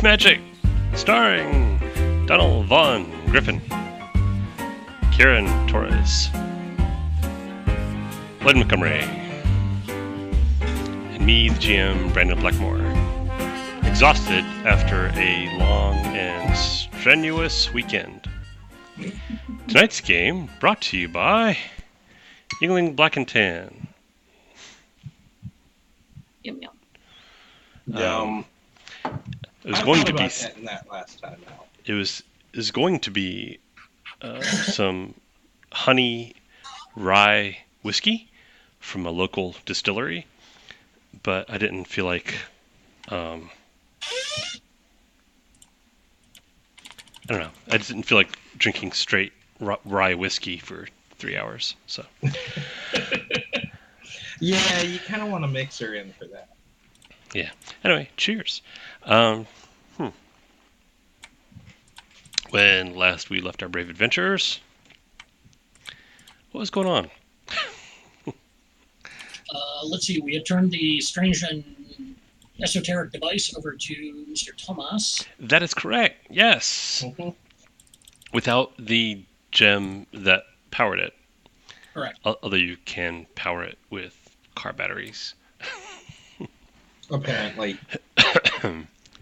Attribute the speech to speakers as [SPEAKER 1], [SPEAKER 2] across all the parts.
[SPEAKER 1] Magic, starring Donald Vaughn Griffin, Kieran Torres, Len Montgomery, and me, the GM, Brandon Blackmore. Exhausted after a long and strenuous weekend. Tonight's game brought to you by Yingling Black and Tan.
[SPEAKER 2] Yum yum.
[SPEAKER 1] It was going to be
[SPEAKER 3] that last time out.
[SPEAKER 1] It was going to be some honey rye whiskey from a local distillery, but I didn't feel like I don't know. I just didn't feel like drinking straight rye whiskey for 3 hours. So
[SPEAKER 3] yeah, you kind of want to mix her in for that.
[SPEAKER 1] Yeah. Anyway, cheers. When last we left our brave adventurers, what was going on?
[SPEAKER 2] Let's see. We had turned the strange and esoteric device over to Mr. Thomas.
[SPEAKER 1] That is correct. Yes.
[SPEAKER 3] Mm-hmm.
[SPEAKER 1] Without the gem that powered it.
[SPEAKER 2] Correct.
[SPEAKER 1] Although you can power it with car batteries.
[SPEAKER 3] Apparently.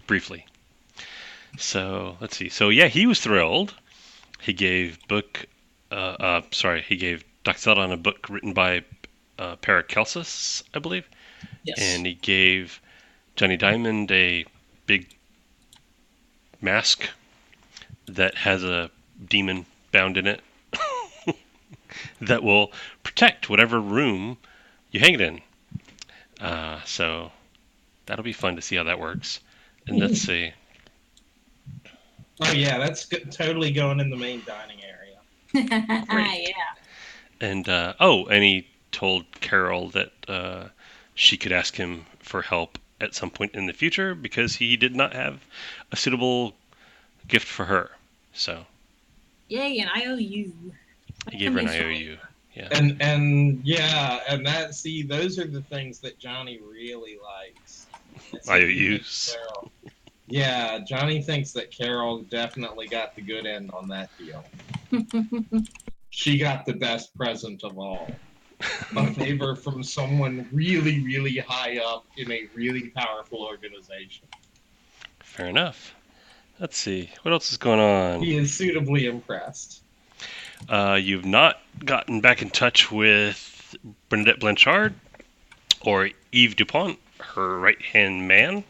[SPEAKER 1] Briefly. So, let's see. So, yeah, he was thrilled. He gave he gave Doxeldon a book written by Paracelsus, I believe.
[SPEAKER 2] Yes.
[SPEAKER 1] And he gave Johnny Diamond a big mask that has a demon bound in it that will protect whatever room you hang it in. So that'll be fun to see how that works. And let's see.
[SPEAKER 3] Oh yeah, that's totally going in the main dining area.
[SPEAKER 2] Great.
[SPEAKER 4] Yeah.
[SPEAKER 1] And and he told Carol that she could ask him for help at some point in the future because he did not have a suitable gift for her. So
[SPEAKER 4] Yay, an IOU.
[SPEAKER 1] he gave her an IOU. Yeah.
[SPEAKER 3] And those are the things that Johnny really likes.
[SPEAKER 1] IOUs.
[SPEAKER 3] Yeah, Johnny thinks that Carol definitely got the good end on that deal. She got the best present of all. A favor from someone really, really high up in a really powerful organization.
[SPEAKER 1] Fair enough. Let's see. What else is going on?
[SPEAKER 3] He is suitably impressed.
[SPEAKER 1] You've not gotten back in touch with Bernadette Blanchard or Yves Dupont, her right-hand man.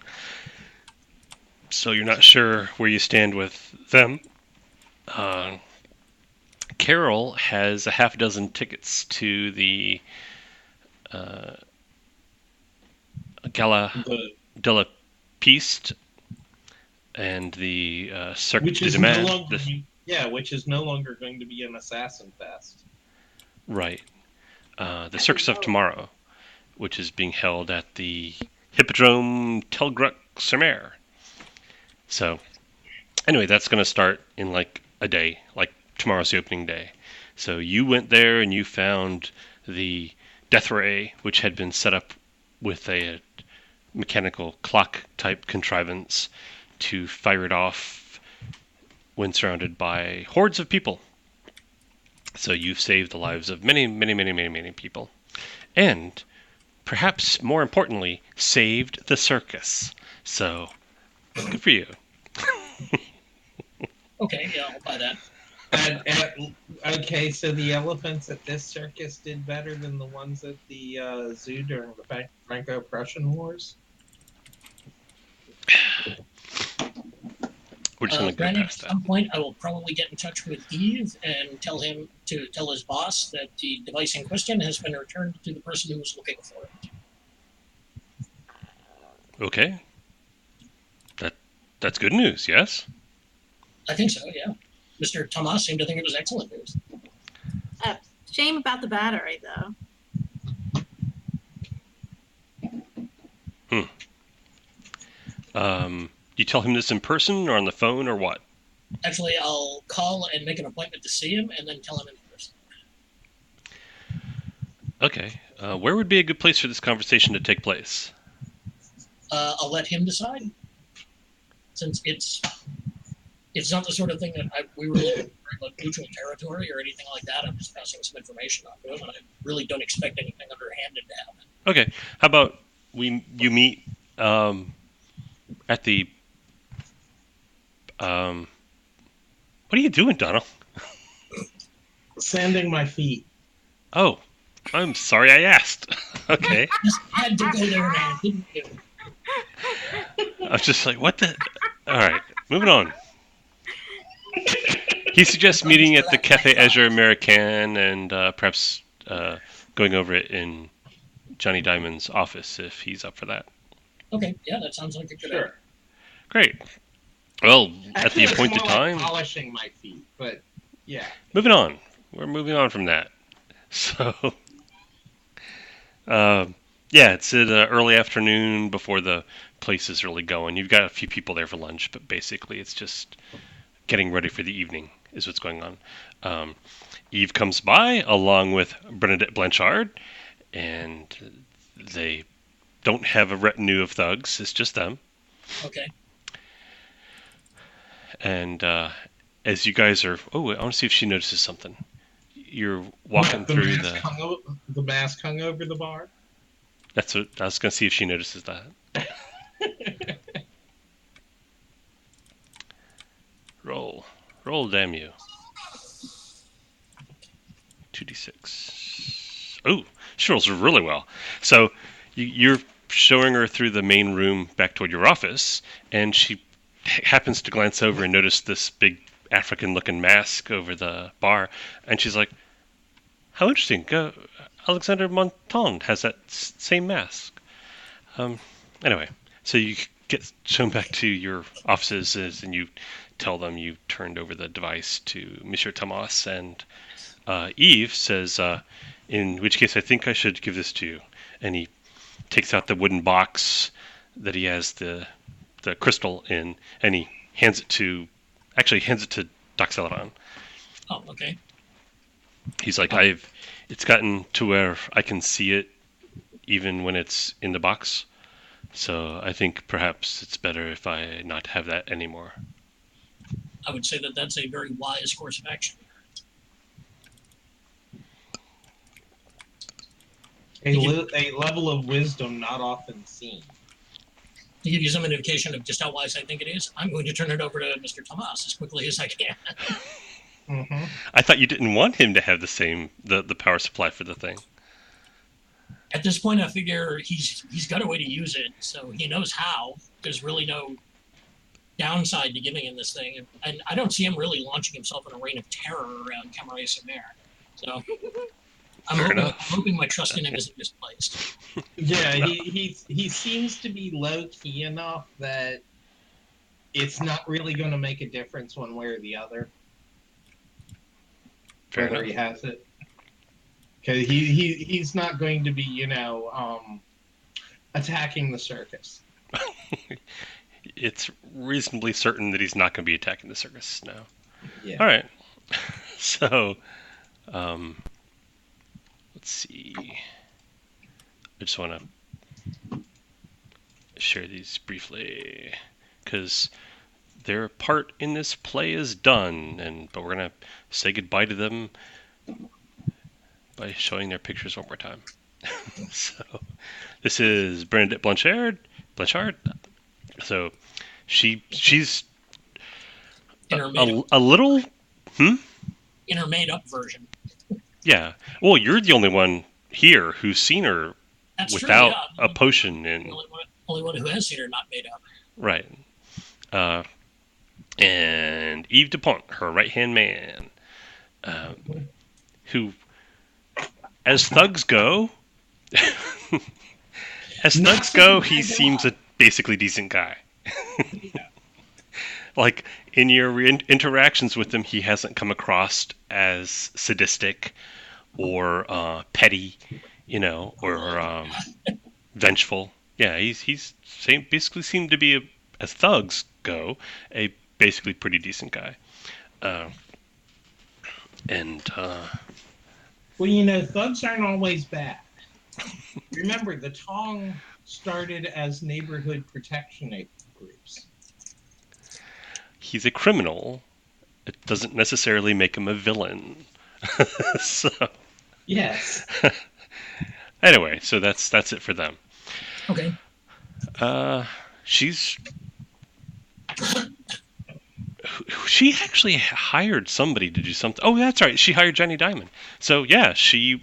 [SPEAKER 1] So you're not sure where you stand with them. Carol has a half dozen tickets to the Gala de la Piste and the Circus
[SPEAKER 3] Which
[SPEAKER 1] of
[SPEAKER 3] is
[SPEAKER 1] Tomorrow.
[SPEAKER 3] which is no longer going to be an assassin fest.
[SPEAKER 1] Right. The Circus of Tomorrow, which is being held at the Hippodrome Telgruck-sur-Mer. So, anyway, that's going to start in like a day, like tomorrow's the opening day. So you went there and you found the death ray, which had been set up with a mechanical clock-type contrivance to fire it off when surrounded by hordes of people. So you've saved the lives of many, many, many, many, many people. And, perhaps more importantly, saved the circus. So, good for you.
[SPEAKER 2] Okay, yeah, I'll buy that.
[SPEAKER 3] Okay, so the elephants at this circus did better than the ones at the zoo during the Franco-Prussian Wars?
[SPEAKER 1] We're just going to go
[SPEAKER 2] Brandon,
[SPEAKER 1] past
[SPEAKER 2] at
[SPEAKER 1] that.
[SPEAKER 2] some point, I will probably get in touch with Eve and tell him to tell his boss that the device in question has been returned to the person who was looking for it.
[SPEAKER 1] Okay. That's good news, yes?
[SPEAKER 2] I think so, yeah. Mr. Thomas seemed to think it was excellent news.
[SPEAKER 4] Shame about the battery, though.
[SPEAKER 1] You tell him this in person or on the phone or what?
[SPEAKER 2] Actually, I'll call and make an appointment to see him and then tell him in person.
[SPEAKER 1] Okay. Where would be a good place for this conversation to take place?
[SPEAKER 2] I'll let him decide. since it's not the sort of thing that we were looking for like neutral territory or anything like that. I'm just passing some information on to him, and I really don't expect anything underhanded to happen.
[SPEAKER 1] Okay. How about you meet at the what are you doing, Donald?
[SPEAKER 3] Sanding my feet.
[SPEAKER 1] Oh, I'm sorry I asked. Okay.
[SPEAKER 2] Just had to go there, man. Didn't you?
[SPEAKER 1] I was just like, what the? All right, moving on. He suggests meeting at the Café Azure Americain and perhaps going over it in Johnny Diamond's office if he's up for that.
[SPEAKER 2] Okay, yeah, that sounds like a good idea.
[SPEAKER 3] Sure.
[SPEAKER 1] Great. Well, at
[SPEAKER 3] Actually,
[SPEAKER 1] the
[SPEAKER 3] it's
[SPEAKER 1] appointed
[SPEAKER 3] more
[SPEAKER 1] time,
[SPEAKER 3] like polishing my feet, but yeah.
[SPEAKER 1] moving on. We're moving on from that. So, yeah, it's in early afternoon before the place is really going. You've got a few people there for lunch, but basically it's just getting ready for the evening is what's going on. Eve comes by along with Bernadette Blanchard, and they don't have a retinue of thugs. It's just them.
[SPEAKER 2] Okay.
[SPEAKER 1] And as you guys are, I want to see if she notices something. You're walking
[SPEAKER 3] What,
[SPEAKER 1] through
[SPEAKER 3] the mask hung over the bar.
[SPEAKER 1] That's what I was going to see if she notices that. Roll, damn you. 2d6. Oh, she rolls really well. So you're showing her through the main room back toward your office, and she happens to glance over and notice this big African-looking mask over the bar, and she's like, "How interesting! Alexander Monton has that same mask." Anyway, so you get shown back to your offices, and you tell them you turned over the device to Monsieur Thomas, and Eve says, "In which case, I think I should give this to you." And he takes out the wooden box that he has the crystal in, and he hands it to Doc Celadon.
[SPEAKER 2] Oh, okay.
[SPEAKER 1] He's like, it's gotten to where I can see it even when it's in the box. So I think perhaps it's better if I not have that anymore.
[SPEAKER 2] I would say that that's a very wise course of action.
[SPEAKER 3] A level of wisdom not often seen.
[SPEAKER 2] To give you some indication of just how wise I think it is, I'm going to turn it over to Mr. Thomas as quickly as I can.
[SPEAKER 3] Mm-hmm.
[SPEAKER 1] I thought you didn't want him to have the power supply for the thing.
[SPEAKER 2] At this point, I figure he's got a way to use it, so he knows how. There's really no downside to giving him this thing, and I don't see him really launching himself in a reign of terror around Camaret Sumer. So I'm hoping my trust in him isn't misplaced.
[SPEAKER 3] Yeah, he seems to be low key enough that it's not really going to make a difference one way or the other.
[SPEAKER 1] Fair
[SPEAKER 3] whether
[SPEAKER 1] enough.
[SPEAKER 3] he has it, because he's not going to be attacking the circus.
[SPEAKER 1] It's reasonably certain that he's not going to be attacking the circus now.
[SPEAKER 3] Yeah.
[SPEAKER 1] All right. So, let's see. I just want to share these briefly because their part in this play is done, but we're going to say goodbye to them by showing their pictures one more time. So, this is Bernadette Blanchard. So, she's
[SPEAKER 2] In her made
[SPEAKER 1] a little.
[SPEAKER 2] in her made up version.
[SPEAKER 1] Yeah. Well, you're the only one here who's seen her
[SPEAKER 2] That's
[SPEAKER 1] without
[SPEAKER 2] true, yeah.
[SPEAKER 1] a potion
[SPEAKER 2] The
[SPEAKER 1] in.
[SPEAKER 2] only one who has seen her not made up.
[SPEAKER 1] Right. And Yves Dupont, her right-hand man, who, as thugs go, he seems a basically decent guy. Like, in your interactions with him, he hasn't come across as sadistic or petty, or vengeful. Yeah, he's basically seemed to be, as thugs go, a basically pretty decent guy.
[SPEAKER 3] Well, thugs aren't always bad. Remember, the Tong started as neighborhood protection groups.
[SPEAKER 1] he's a criminal. It doesn't necessarily make him a villain. So
[SPEAKER 3] Yes.
[SPEAKER 1] anyway, so that's it for them.
[SPEAKER 2] Okay.
[SPEAKER 1] She's she actually hired somebody to do something. Oh, that's right. She hired Johnny Diamond. So yeah, she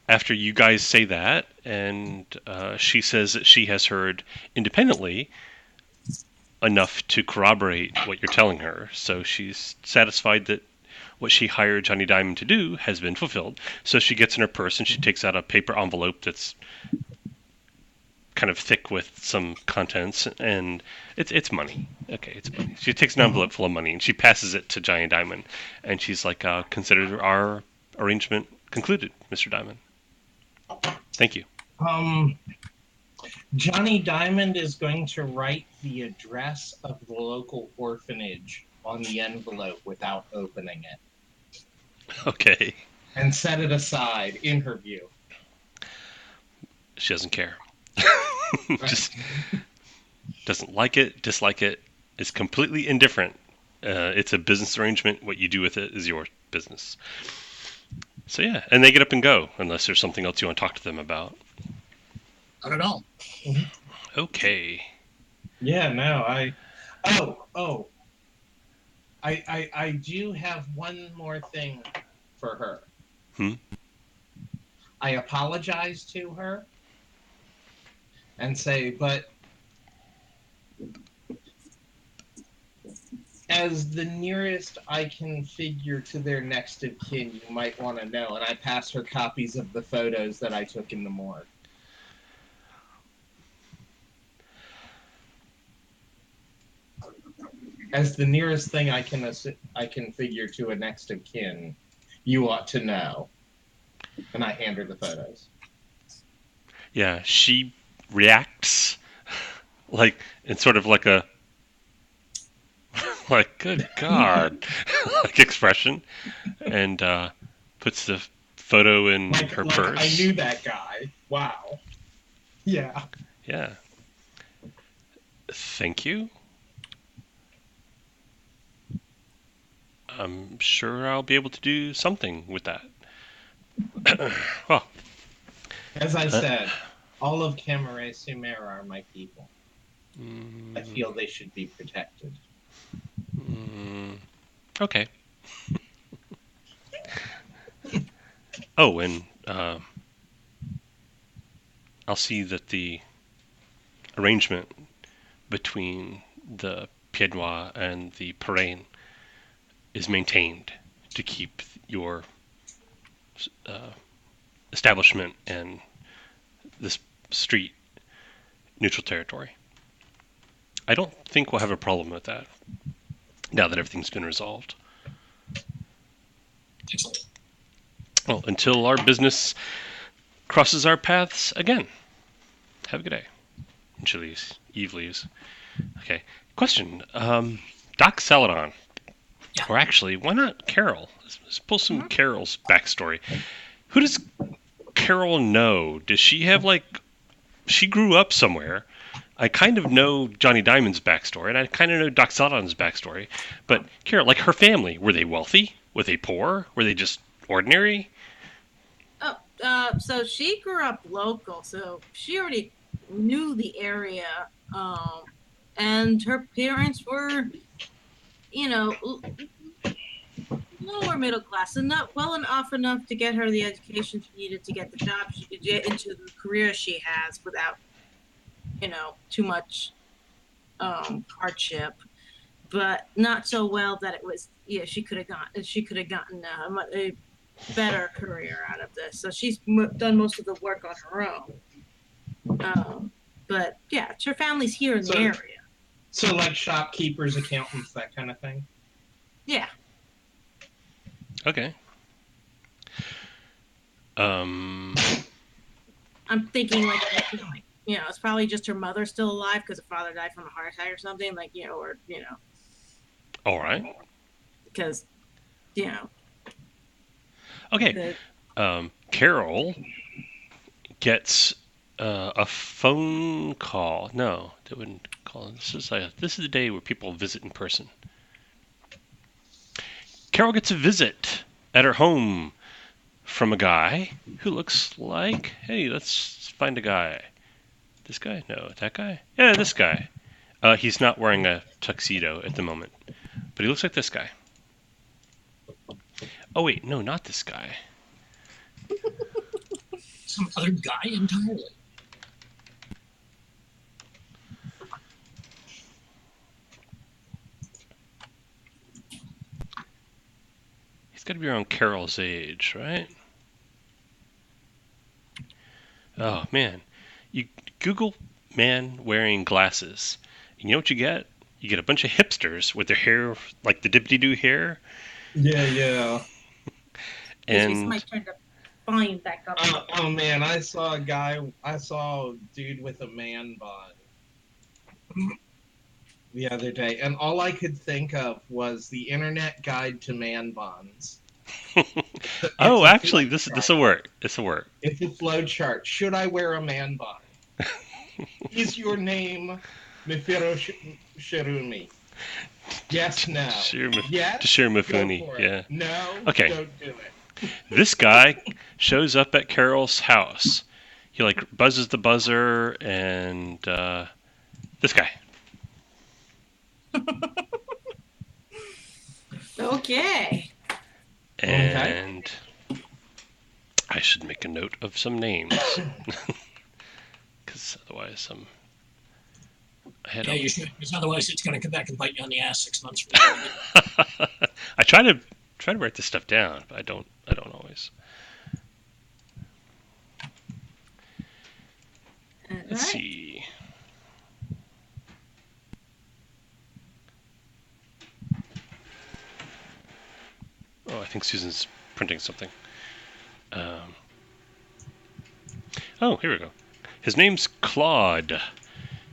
[SPEAKER 1] after you guys say that, and she says that she has heard independently enough to corroborate what you're telling her. So she's satisfied that what she hired Johnny Diamond to do has been fulfilled. So she gets in her purse and she takes out a paper envelope that's kind of thick with some contents, and it's money. Okay, it's money. She takes an envelope full of money and she passes it to Johnny Diamond, and she's like, "Consider our arrangement concluded, Mr. Diamond. Thank you."
[SPEAKER 3] Johnny Diamond is going to write the address of the local orphanage on the envelope without opening it.
[SPEAKER 1] Okay.
[SPEAKER 3] And set it aside in her view.
[SPEAKER 1] She doesn't care. Just doesn't like it, dislike it, is completely indifferent. It's a business arrangement. What you do with it is your business. So yeah, and they get up and go unless there's something else you want to talk to them about.
[SPEAKER 2] Not at all.
[SPEAKER 1] Okay.
[SPEAKER 3] Yeah, no, I do have one more thing for her. I apologize to her and say, but as the nearest I can figure to their next of kin, you might want to know. And I pass her copies of the photos that I took in the morgue. As the nearest thing I can figure to a next of kin, you ought to know. And I hand her the photos.
[SPEAKER 1] Yeah, she reacts like in sort of like a like good God like expression, and puts the photo in her purse.
[SPEAKER 3] I knew that guy. Wow. Yeah.
[SPEAKER 1] Yeah. Thank you. I'm sure I'll be able to do something with that. Well,
[SPEAKER 3] as I said, all of Camaret Sumer are my people. I feel they should be protected.
[SPEAKER 1] Okay. Oh, and I'll see that the arrangement between the Pied Noir and the Parain is maintained to keep your establishment and this street neutral territory. I don't think we'll have a problem with that now that everything's been resolved.
[SPEAKER 2] Excellent.
[SPEAKER 1] Well, until our business crosses our paths again. Have a good day. And she leaves. Eve leaves. Okay. Question. Doc Celadon.
[SPEAKER 2] Yeah.
[SPEAKER 1] Or actually, why not Carol? Let's pull some Carol's backstory. Who does Carol know? Does she have, like... She grew up somewhere. I kind of know Johnny Diamond's backstory, and I kind of know Doc Celadon's backstory. But Carol, like her family, were they wealthy? Were they poor? Were they just ordinary?
[SPEAKER 4] So she grew up local, so she already knew the area, and her parents were, lower middle class, and not well enough to get her the education she needed to get the job she could get into the career she has without, too much hardship, but not so well that it was. Yeah, she could have gotten a better career out of this. So she's done most of the work on her own. But yeah, her family's here in the area.
[SPEAKER 3] So like shopkeepers, accountants, that kind of thing?
[SPEAKER 4] Yeah.
[SPEAKER 1] Okay.
[SPEAKER 4] I'm thinking like, it's probably just her mother still alive because her father died from a heart attack or something,
[SPEAKER 1] All right.
[SPEAKER 4] Because,
[SPEAKER 1] Okay. Carol gets A phone call. No, they wouldn't call. This is the day where people visit in person. Carol gets a visit at her home from a guy who looks like, hey, let's find a guy. This guy? No, that guy? Yeah, this guy. He's not wearing a tuxedo at the moment, but he looks like this guy. Oh wait, no, not this guy.
[SPEAKER 2] Some other guy entirely.
[SPEAKER 1] He's got to be around Carol's age, right? Oh man, you Google man wearing glasses, and you know what you get? You get a bunch of hipsters with their hair like the dippity-doo hair.
[SPEAKER 3] Yeah.
[SPEAKER 1] And
[SPEAKER 4] Somebody turned the volume back up.
[SPEAKER 3] Oh man, I saw a dude with a man bun the other day, and all I could think of was the Internet Guide to Man Buns.
[SPEAKER 1] oh, actually, this will work. This will work.
[SPEAKER 3] It's a flow chart. Should I wear a man bun? Is your name Mifiro Shirumi? Yes, no. Yes,
[SPEAKER 1] Toshiro
[SPEAKER 3] go
[SPEAKER 1] Mifune,
[SPEAKER 3] for it.
[SPEAKER 1] yeah.
[SPEAKER 3] No,
[SPEAKER 1] Okay.
[SPEAKER 3] don't do it.
[SPEAKER 1] This guy shows up at Carol's house. He like buzzes the buzzer, and this guy.
[SPEAKER 4] Okay.
[SPEAKER 1] And I should make a note of some names, because otherwise
[SPEAKER 2] Yeah, you should, because otherwise it's going to come back and bite you on the ass 6 months from now.
[SPEAKER 1] I try to write this stuff down, but I don't always. Let's see. Oh, I think Susan's printing something. Oh, here we go. His name's Claude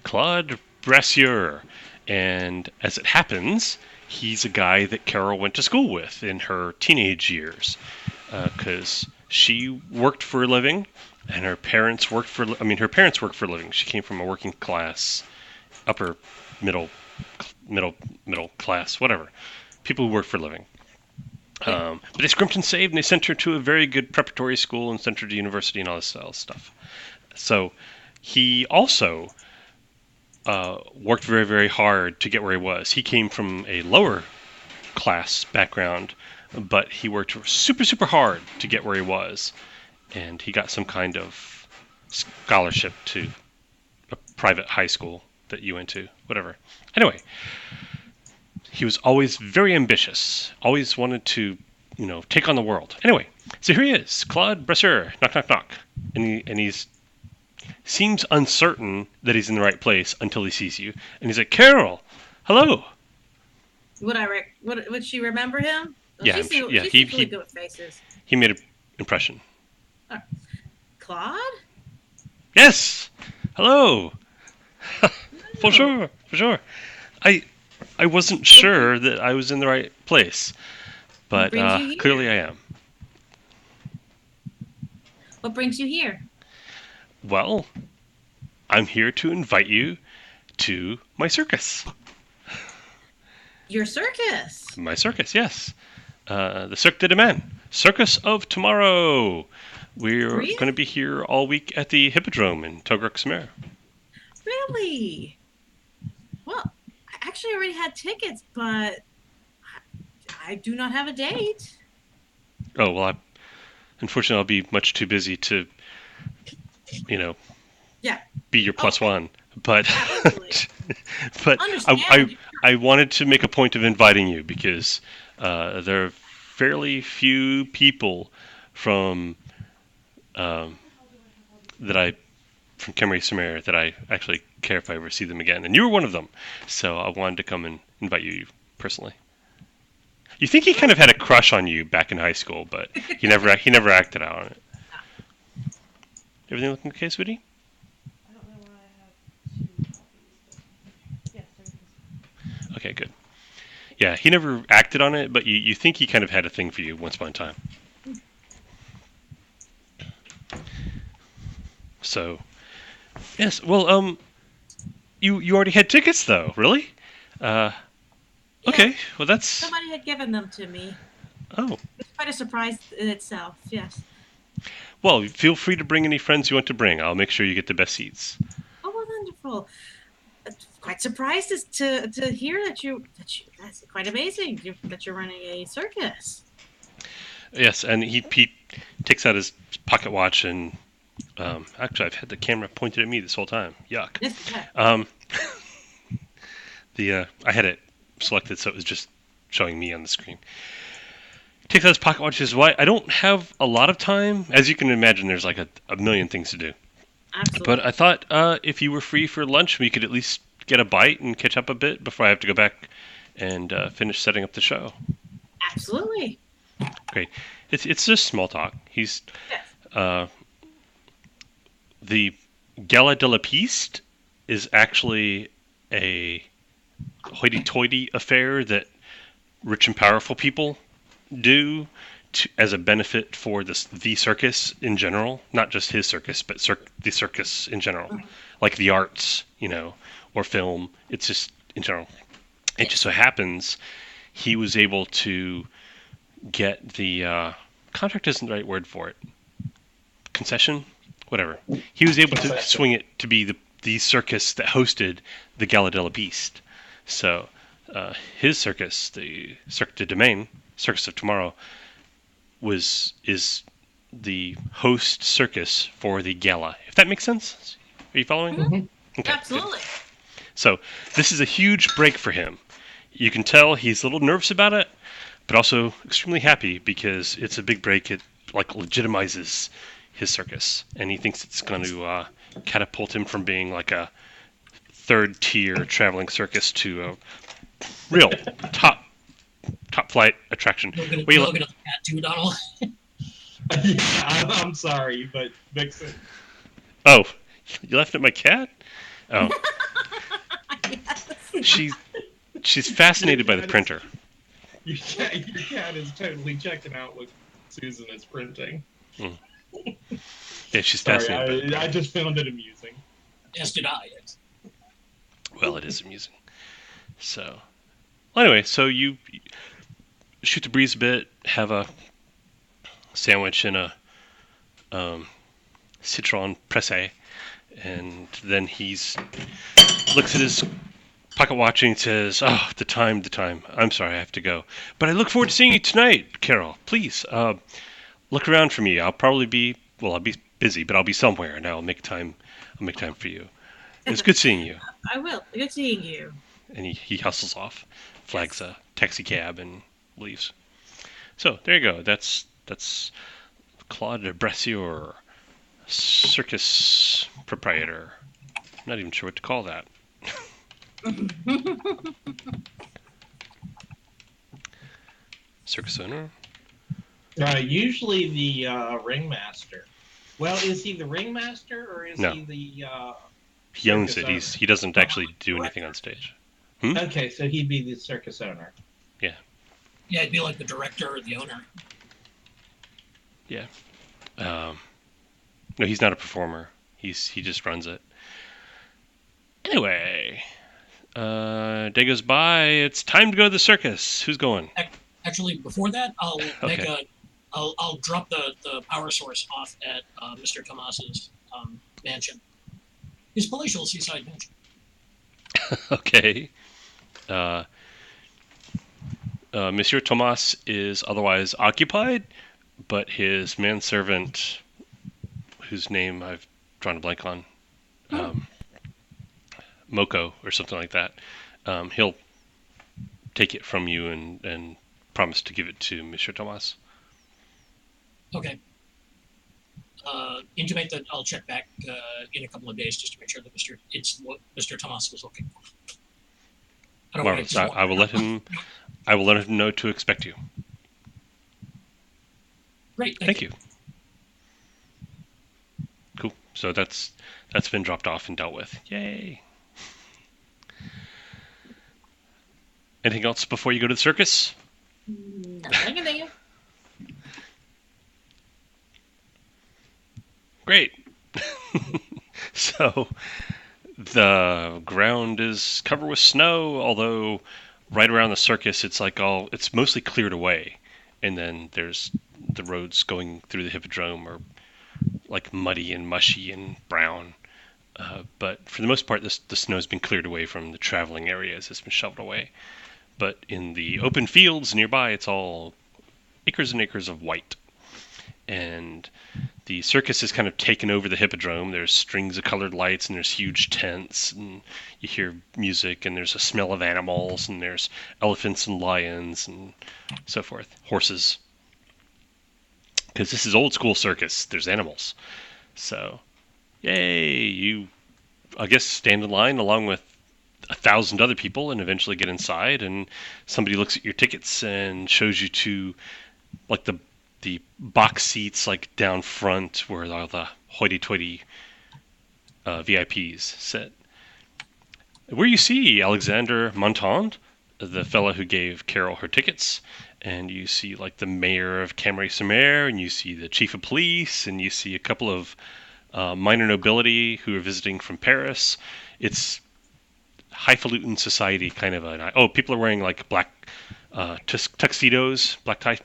[SPEAKER 1] Brassieur, and as it happens, he's a guy that Carol went to school with in her teenage years, because she worked for a living, and her parents worked for. I mean, her parents worked for a living. She came from a working class, upper middle class, whatever. People who work for a living. But they scrimped and saved, and they sent her to a very good preparatory school and sent her to university and all this stuff. So he also worked very, very hard to get where he was. He came from a lower class background, but he worked super, super hard to get where he was. And he got some kind of scholarship to a private high school that you went to, whatever. Anyway, he was always very ambitious, always wanted to, take on the world. Anyway, so here he is, Claude Brassieur, knock, knock, knock. And he's seems uncertain that he's in the right place until he sees you. And he's like, Carol, hello.
[SPEAKER 4] Would she remember him? Well,
[SPEAKER 1] Yeah,
[SPEAKER 4] she's really good with faces.
[SPEAKER 1] He made an impression.
[SPEAKER 4] Claude?
[SPEAKER 1] Yes. Hello. For sure. I wasn't sure that I was in the right place, but clearly I am.
[SPEAKER 4] What brings you here?
[SPEAKER 1] Well, I'm here to invite you to my circus.
[SPEAKER 4] Your circus?
[SPEAKER 1] My circus, yes. The Cirque de Demain. Circus of Tomorrow. We're
[SPEAKER 4] Really?
[SPEAKER 1] going to be here all week at the Hippodrome in Togruk-Sumer.
[SPEAKER 4] Really? Well, I actually already had tickets, but I do not have a date.
[SPEAKER 1] Oh, well, unfortunately, I'll be much too busy to,
[SPEAKER 4] Yeah.
[SPEAKER 1] be your plus one. But
[SPEAKER 4] Absolutely.
[SPEAKER 1] but
[SPEAKER 4] Understand.
[SPEAKER 1] I wanted to make a point of inviting you because there are fairly few people from from Khmer that I actually care if I ever see them again, and you were one of them. So I wanted to come and invite you personally. You think he kind of had a crush on you back in high school, but he never acted out on it. Everything looking okay, sweetie?
[SPEAKER 5] I don't know why I have 2 copies, but yes, everything's
[SPEAKER 1] Okay, good. Yeah, he never acted on it, but you think he kind of had a thing for you once upon a time. So, Yes. Well, you already had tickets though, really? Uh,
[SPEAKER 4] Yeah,
[SPEAKER 1] okay. Well, that's
[SPEAKER 4] somebody had given them to me.
[SPEAKER 1] oh.
[SPEAKER 4] It's quite a surprise in itself. Yes.
[SPEAKER 1] Well, feel free to bring any friends you want to bring. I'll make sure you get the best seats.
[SPEAKER 4] Oh, well, wonderful. Quite surprised to hear that's quite amazing that you're running a circus.
[SPEAKER 1] Yes, and he takes out his pocket watch and actually I've had the camera pointed at me this whole time. Yuck.
[SPEAKER 4] Yes, yeah.
[SPEAKER 1] Um, I had it selected so it was just showing me on the screen. Takes out his pocket watch. Says, "Why? I don't have a lot of time. As you can imagine, there's like a million things to do.
[SPEAKER 4] Absolutely.
[SPEAKER 1] But I thought if you were free for lunch, we could at least get a bite and catch up a bit before I have to go back and finish setting up the show."
[SPEAKER 4] Absolutely.
[SPEAKER 1] Great. It's just small talk. He's
[SPEAKER 4] Yes.
[SPEAKER 1] the Gala de la Piste is actually a hoity-toity affair that rich and powerful people do as a benefit for the circus in general, not just his circus, but the circus in general, like the arts, or film. It's just in general. It just so happens he was able to get the contract isn't the right word for it. Concession, whatever. He was able to swing it to be the circus that hosted the Gala de la Piste. So his circus, the Cirque du Domaine, Circus of Tomorrow, is the host circus for the gala. If that makes sense, are you following?
[SPEAKER 4] Mm-hmm.
[SPEAKER 1] Okay,
[SPEAKER 4] Absolutely.
[SPEAKER 1] good. So this is a huge break for him. You can tell he's a little nervous about it, but also extremely happy because it's a big break. It like legitimizes his circus, and he thinks it's going to catapult him from being like a third-tier traveling circus to a real top flight attraction.
[SPEAKER 2] Logan at the cat too, Donald.
[SPEAKER 3] Yeah, I'm sorry, but Vixen.
[SPEAKER 1] Oh, you laughing at my cat? Oh,
[SPEAKER 4] Yes.
[SPEAKER 1] she's fascinated by the printer.
[SPEAKER 3] Your cat is totally checking out what Susan is printing.
[SPEAKER 1] Yeah, she's
[SPEAKER 3] Sorry,
[SPEAKER 1] fascinated.
[SPEAKER 3] I just found it amusing.
[SPEAKER 2] Yes, did I? Yes.
[SPEAKER 1] Well, it is amusing. So, well, anyway, so you shoot the breeze a bit, have a sandwich and a citron pressé, and then he's looks at his pocket watch and says, "Oh, the time. I'm sorry, I have to go. But I look forward to seeing you tonight, Carol. Please, look around for me. I'll be busy, but I'll be somewhere, and I'll make time for you. It's good seeing you."
[SPEAKER 4] I will. Good seeing you.
[SPEAKER 1] And he hustles off, flags a taxi cab, and leaves. So there you go. That's Claude de Brasseur, circus proprietor. I'm not even sure what to call that. Circus owner?
[SPEAKER 3] Usually the ringmaster. Well, is he the ringmaster or is
[SPEAKER 1] No.
[SPEAKER 3] he the?
[SPEAKER 1] He owns
[SPEAKER 3] circus
[SPEAKER 1] it.
[SPEAKER 3] owner?
[SPEAKER 1] He doesn't actually do anything on stage.
[SPEAKER 3] Okay, so he'd be the circus owner.
[SPEAKER 2] Yeah, it'd be like the director or the owner.
[SPEAKER 1] Yeah. No, he's not a performer. He just runs it. Anyway, day goes by. It's time to go to the circus. Who's going?
[SPEAKER 2] Actually, before that, I'll make
[SPEAKER 1] Okay.
[SPEAKER 2] I'll drop the power source off at Mr. Tomas's mansion. His palatial seaside mansion.
[SPEAKER 1] Okay. Monsieur Thomas is otherwise occupied, but his manservant, whose name I've drawn a blank on, Moko or something like that, he'll take it from you and promise to give it to Monsieur Thomas.
[SPEAKER 2] Okay. Intimate that I'll check back in a couple of days just to make sure that it's what Mr. Thomas was looking for. I don't
[SPEAKER 1] Marvelous.
[SPEAKER 2] want to
[SPEAKER 1] I will let him. I will let him know to expect you.
[SPEAKER 2] Great,
[SPEAKER 1] Thank you. Cool. So that's been dropped off and dealt with. Yay. Anything else before you go to the circus?
[SPEAKER 4] Nothing in there.
[SPEAKER 1] Great. So the ground is covered with snow, although right around the circus it's mostly cleared away. And then there's the roads going through the hippodrome are like muddy and mushy and brown. But for the most part, the snow's been cleared away from the traveling areas. It's been shoveled away. But in the open fields nearby, it's all acres and acres of white. And the circus has kind of taken over the hippodrome. There's strings of colored lights, and there's huge tents, and you hear music, and there's a smell of animals, and there's elephants and lions, and so forth. Horses. Because this is old school circus. There's animals. So, yay! You, I guess, stand in line along with 1,000 other people and eventually get inside, and somebody looks at your tickets and shows you to like the box seats like down front where all the hoity-toity VIPs sit. Where you see Alexander Montand, the fellow who gave Carol her tickets, and you see like the mayor of Cambrai-sur-Mer, and you see the chief of police, and you see a couple of minor nobility who are visiting from Paris. It's highfalutin society kind of a... Oh, people are wearing like black tuxedos, black tie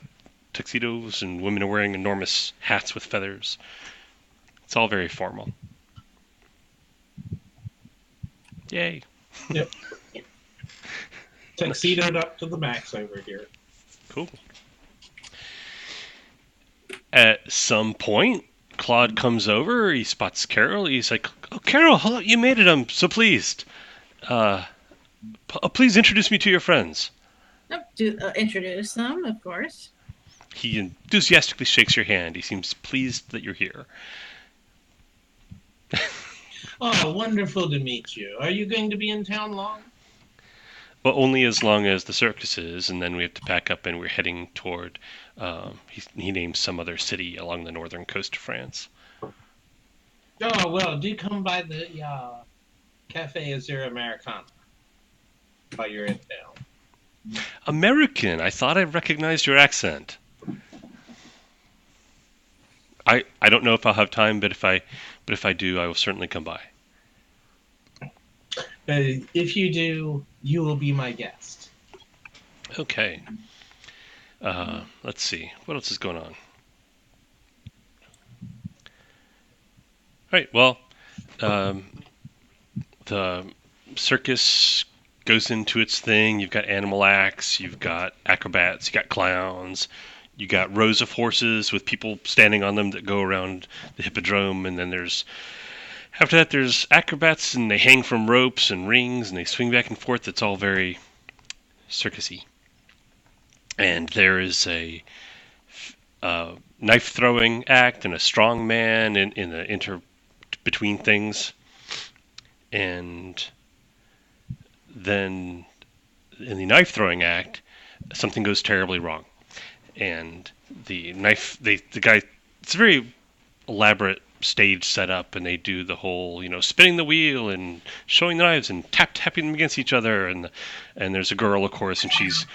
[SPEAKER 1] tuxedos, and women are wearing enormous hats with feathers. It's all very formal. Yay.
[SPEAKER 3] Yep. Tuxedoed up to the max over here.
[SPEAKER 1] Cool. At some point, Claude comes over, he spots Carol, he's like, "Oh, Carol, hello, you made it, I'm so pleased. Please introduce me to your friends."
[SPEAKER 4] Introduce them, of course.
[SPEAKER 1] He enthusiastically shakes your hand. He seems pleased that you're here.
[SPEAKER 3] Oh, wonderful to meet you. Are you going to be in town long?
[SPEAKER 1] But only as long as the circus is, and then we have to pack up and we're heading toward, he names some other city along the northern coast of France.
[SPEAKER 3] Oh, well, do come by the Cafe Azure Americana while you're in town.
[SPEAKER 1] American, I thought I recognized your accent. I don't know if I'll have time, but if I do, I will certainly come by.
[SPEAKER 3] If you do, you will be my guest.
[SPEAKER 1] Okay. Let's see. What else is going on? All right. Well, the circus goes into its thing. You've got animal acts. You've got acrobats. You got clowns. You got rows of horses with people standing on them that go around the hippodrome, and then after that there's acrobats, and they hang from ropes and rings, and they swing back and forth. It's all very circusy. And there is a knife throwing act and a strong man in the between things, and then in the knife throwing act, something goes terribly wrong. And the guy, it's a very elaborate stage set up, and they do the whole, spinning the wheel and showing the knives and tapping them against each other, and there's a girl, of course, and she's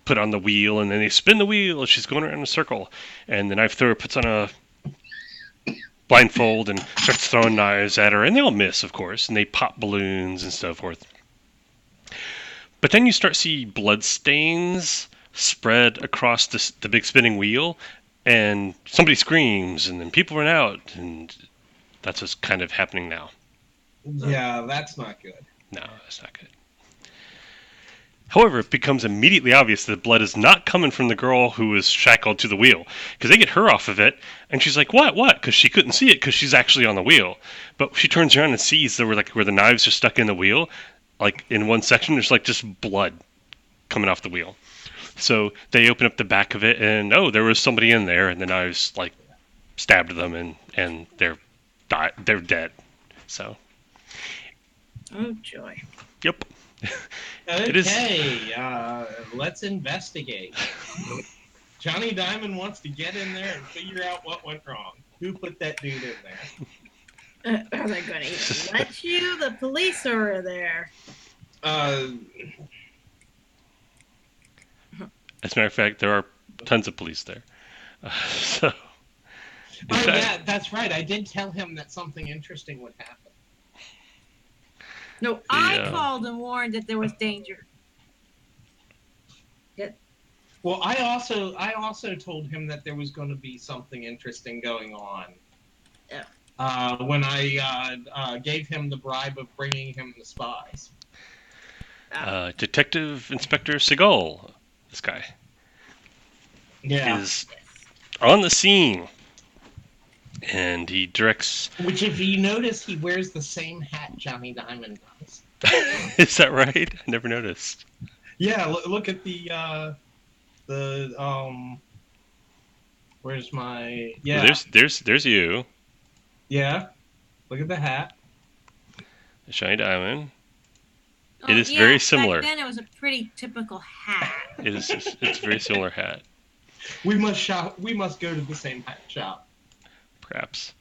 [SPEAKER 1] put on the wheel, and then they spin the wheel, and she's going around in a circle, and the knife thrower puts on a blindfold and starts throwing knives at her, and they all miss, of course, and they pop balloons and so forth. But then you start to see blood stains spread across the big spinning wheel, and somebody screams, and then people run out, and that's what's kind of happening now.
[SPEAKER 3] Yeah, that's not good.
[SPEAKER 1] No, that's not good. However, it becomes immediately obvious that blood is not coming from the girl who was shackled to the wheel, because they get her off of it, and she's like, what? Because she couldn't see it, because she's actually on the wheel. But she turns around and sees where the knives are stuck in the wheel, like in one section, there's like just blood coming off the wheel. So they open up the back of it, and there was somebody in there, and the knives like stabbed them, and they're dead. So.
[SPEAKER 4] Oh joy.
[SPEAKER 1] Yep.
[SPEAKER 3] Okay, let's investigate. Johnny Diamond wants to get in there and figure out what went wrong. Who put that dude in there?
[SPEAKER 4] Are they going to even let you? The police are there.
[SPEAKER 1] As a matter of fact, there are tons of police there. So In fact,
[SPEAKER 3] yeah, that's right. I did tell him that something interesting would happen.
[SPEAKER 4] No, I called and warned that there was danger.
[SPEAKER 3] Well, I also told him that there was going to be something interesting going on.
[SPEAKER 4] Yeah.
[SPEAKER 3] When I gave him the bribe of bringing him the spies.
[SPEAKER 1] Detective Inspector Seagull, this guy,
[SPEAKER 3] Yeah.
[SPEAKER 1] is on the scene, and he directs.
[SPEAKER 3] Which, if you notice, he wears the same hat Johnny Diamond does.
[SPEAKER 1] Is that right? I never noticed.
[SPEAKER 3] Yeah, look at the where's my yeah.
[SPEAKER 1] Well, there's you,
[SPEAKER 3] Yeah. Look at the hat.
[SPEAKER 1] the shiny diamond.
[SPEAKER 4] Oh,
[SPEAKER 1] It is very
[SPEAKER 4] back
[SPEAKER 1] similar.
[SPEAKER 4] then it was a pretty typical hat.
[SPEAKER 1] It's a very similar hat,
[SPEAKER 3] We must shop. We must go to the same hat shop.
[SPEAKER 1] perhaps.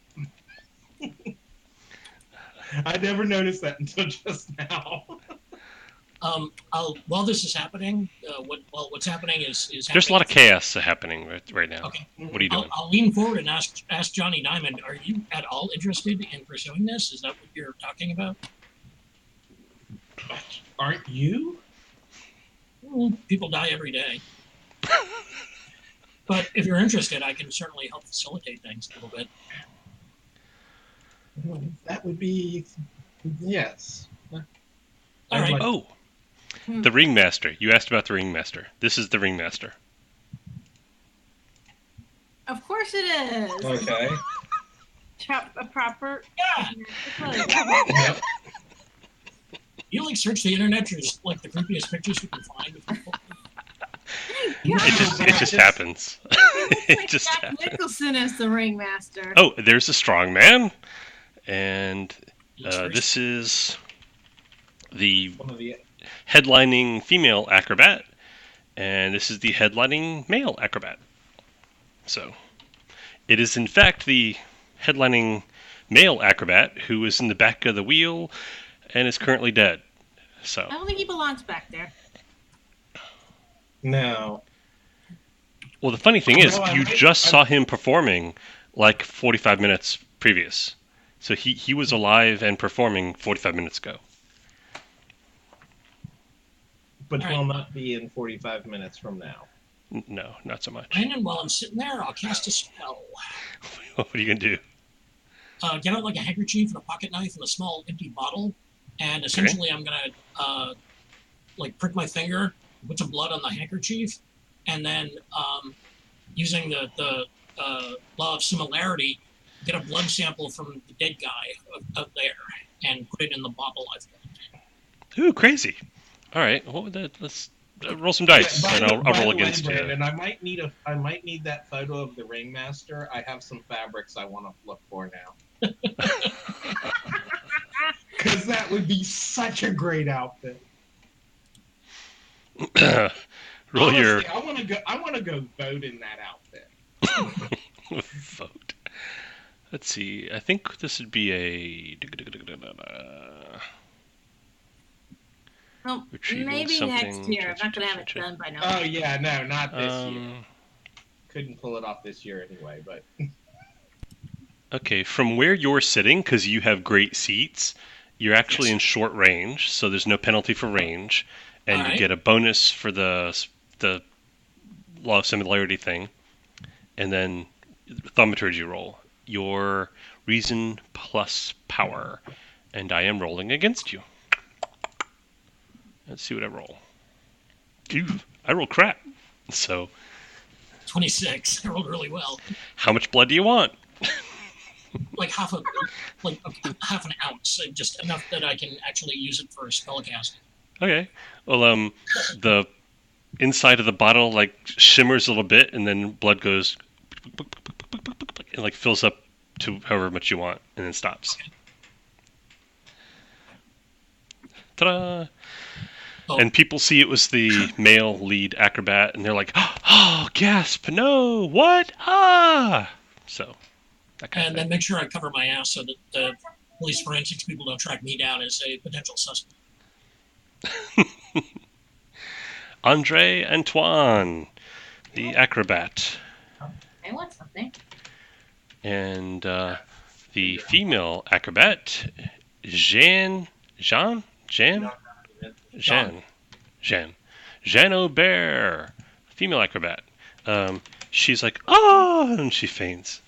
[SPEAKER 3] I never noticed that until just now.
[SPEAKER 2] While this is happening, what's happening is
[SPEAKER 1] There's a lot of
[SPEAKER 2] happening.
[SPEAKER 1] chaos happening right now.
[SPEAKER 2] Okay.
[SPEAKER 1] What are you doing?
[SPEAKER 2] I'll lean forward and ask Johnny Diamond, are you at all interested in pursuing this? Is that what you're talking about?
[SPEAKER 3] Aren't you?
[SPEAKER 2] Well, people die every day. But if you're interested, I can certainly help facilitate things a little bit.
[SPEAKER 3] That would be yes.
[SPEAKER 2] All right.
[SPEAKER 1] Oh, the ringmaster. You asked about the ringmaster. This is the ringmaster.
[SPEAKER 4] Of course it is.
[SPEAKER 3] Okay.
[SPEAKER 4] A proper.
[SPEAKER 2] Yeah.
[SPEAKER 3] Yep.
[SPEAKER 2] You like search the internet for just like the creepiest pictures you can find of people.
[SPEAKER 1] It just happens. It just
[SPEAKER 4] Jack
[SPEAKER 1] happens.
[SPEAKER 4] Nicholson as the ringmaster.
[SPEAKER 1] Oh, there's a strong man, and
[SPEAKER 2] Looks very-
[SPEAKER 1] this is the
[SPEAKER 3] One of the
[SPEAKER 1] headlining female acrobat, and this is the headlining male acrobat. So, it is in fact the headlining male acrobat who is in the back of the wheel and is currently dead. So,
[SPEAKER 4] I don't think he belongs back there.
[SPEAKER 3] no.
[SPEAKER 1] well, the funny thing is,
[SPEAKER 3] No,
[SPEAKER 1] you just saw him performing like 45 minutes previous. So he was alive and performing 45 minutes ago.
[SPEAKER 3] But
[SPEAKER 2] All
[SPEAKER 3] will
[SPEAKER 2] right.
[SPEAKER 3] not be in 45 minutes from now.
[SPEAKER 1] No, not so much.
[SPEAKER 2] Brandon, while I'm sitting there, I'll cast a spell.
[SPEAKER 1] What are you gonna do?
[SPEAKER 2] Get out like a handkerchief and a pocket knife and a small empty bottle, and essentially I'm gonna like prick my finger, put some blood on the handkerchief, and then using the law of similarity, get a blood sample from the dead guy up there and put it in the bottle I've got.
[SPEAKER 1] Ooh, crazy! All right, what would that? Let's roll some dice,
[SPEAKER 3] By
[SPEAKER 1] and
[SPEAKER 3] the-
[SPEAKER 1] I'll
[SPEAKER 3] by
[SPEAKER 1] roll
[SPEAKER 3] the way,
[SPEAKER 1] against you.
[SPEAKER 3] Brandon, I might need that photo of the ringmaster. I have some fabrics I want to look for now. Because that would be such a great outfit.
[SPEAKER 1] Roll
[SPEAKER 3] Honestly,
[SPEAKER 1] your
[SPEAKER 3] I want to go vote in that outfit.
[SPEAKER 1] vote. Let's see. I think this would be a.
[SPEAKER 4] Well,
[SPEAKER 1] Retrieving
[SPEAKER 4] maybe
[SPEAKER 1] something,
[SPEAKER 4] next year. I'm not going to have it done by now.
[SPEAKER 3] Oh yeah, no, not this year.
[SPEAKER 1] Um,
[SPEAKER 3] Couldn't pull it off this year anyway, but
[SPEAKER 1] okay, from where you're sitting, because you have great seats, you're actually
[SPEAKER 2] Yes.
[SPEAKER 1] in short range, so there's no penalty for range, and you
[SPEAKER 2] Alright.
[SPEAKER 1] get a bonus for the law of similarity thing, and then thaumaturgy roll. Your reason plus power, and I am rolling against you. Let's see what I roll. Ooh, I roll crap. So,
[SPEAKER 2] 26. I rolled really well.
[SPEAKER 1] how much blood do you want?
[SPEAKER 2] Like half an ounce, just enough that I can actually use it for spell casting.
[SPEAKER 1] Okay. Well, the inside of the bottle like shimmers a little bit, and then blood goes and like fills up to however much you want, and then stops. Ta-da!
[SPEAKER 2] Oh.
[SPEAKER 1] And people see it was the male lead acrobat, and they're like, "Oh, gasp! No! What? Ah!" So, that kind
[SPEAKER 2] And
[SPEAKER 1] of
[SPEAKER 2] then make sure I cover my ass so that the police forensics people don't track me down as a potential suspect.
[SPEAKER 1] thing. Andre Antoine, the acrobat.
[SPEAKER 4] I want something.
[SPEAKER 1] and the female acrobat, Jean Aubert, female acrobat. She's like, oh, and she faints.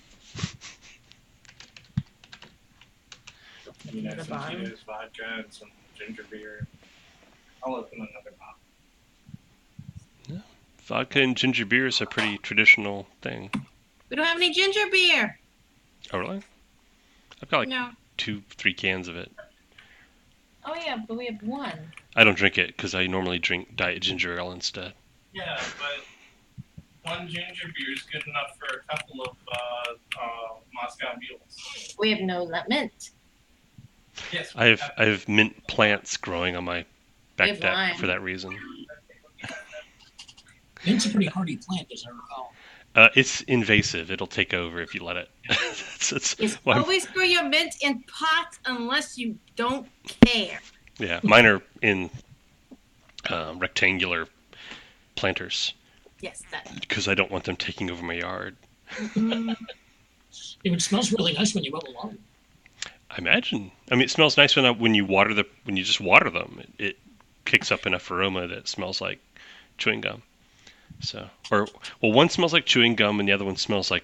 [SPEAKER 6] I mean, I
[SPEAKER 4] The
[SPEAKER 6] think
[SPEAKER 4] bottom.
[SPEAKER 6] there's vodka and some ginger beer. I'll open another bottle.
[SPEAKER 1] Vodka and ginger beer is a pretty traditional thing.
[SPEAKER 4] We don't have any ginger beer.
[SPEAKER 1] Oh, really? I've got like
[SPEAKER 4] No.
[SPEAKER 1] 2-3 cans of it.
[SPEAKER 5] Oh yeah, but we have one.
[SPEAKER 1] I don't drink it because I normally drink diet ginger ale instead.
[SPEAKER 6] Yeah, but one ginger beer is good enough for a couple of Moscow mules.
[SPEAKER 5] We have no mint.
[SPEAKER 6] Yes,
[SPEAKER 1] I have mint plants growing on my
[SPEAKER 5] We
[SPEAKER 1] back
[SPEAKER 5] have
[SPEAKER 1] deck
[SPEAKER 5] lime.
[SPEAKER 1] for that reason.
[SPEAKER 2] Mint's a pretty hardy plant, as I recall.
[SPEAKER 1] It's invasive. It'll take over if you let it. It's
[SPEAKER 4] Yes,
[SPEAKER 1] why I'm-
[SPEAKER 4] always grow your mint in pots unless you don't care.
[SPEAKER 1] yeah, mine are in rectangular planters
[SPEAKER 4] Yes, that.
[SPEAKER 1] because I don't want them taking over my yard.
[SPEAKER 2] It smells really nice when you mow the lawn.
[SPEAKER 1] I imagine. I mean, it smells nice when you just water them. It kicks up enough aroma that smells like chewing gum. So, one smells like chewing gum and the other one smells like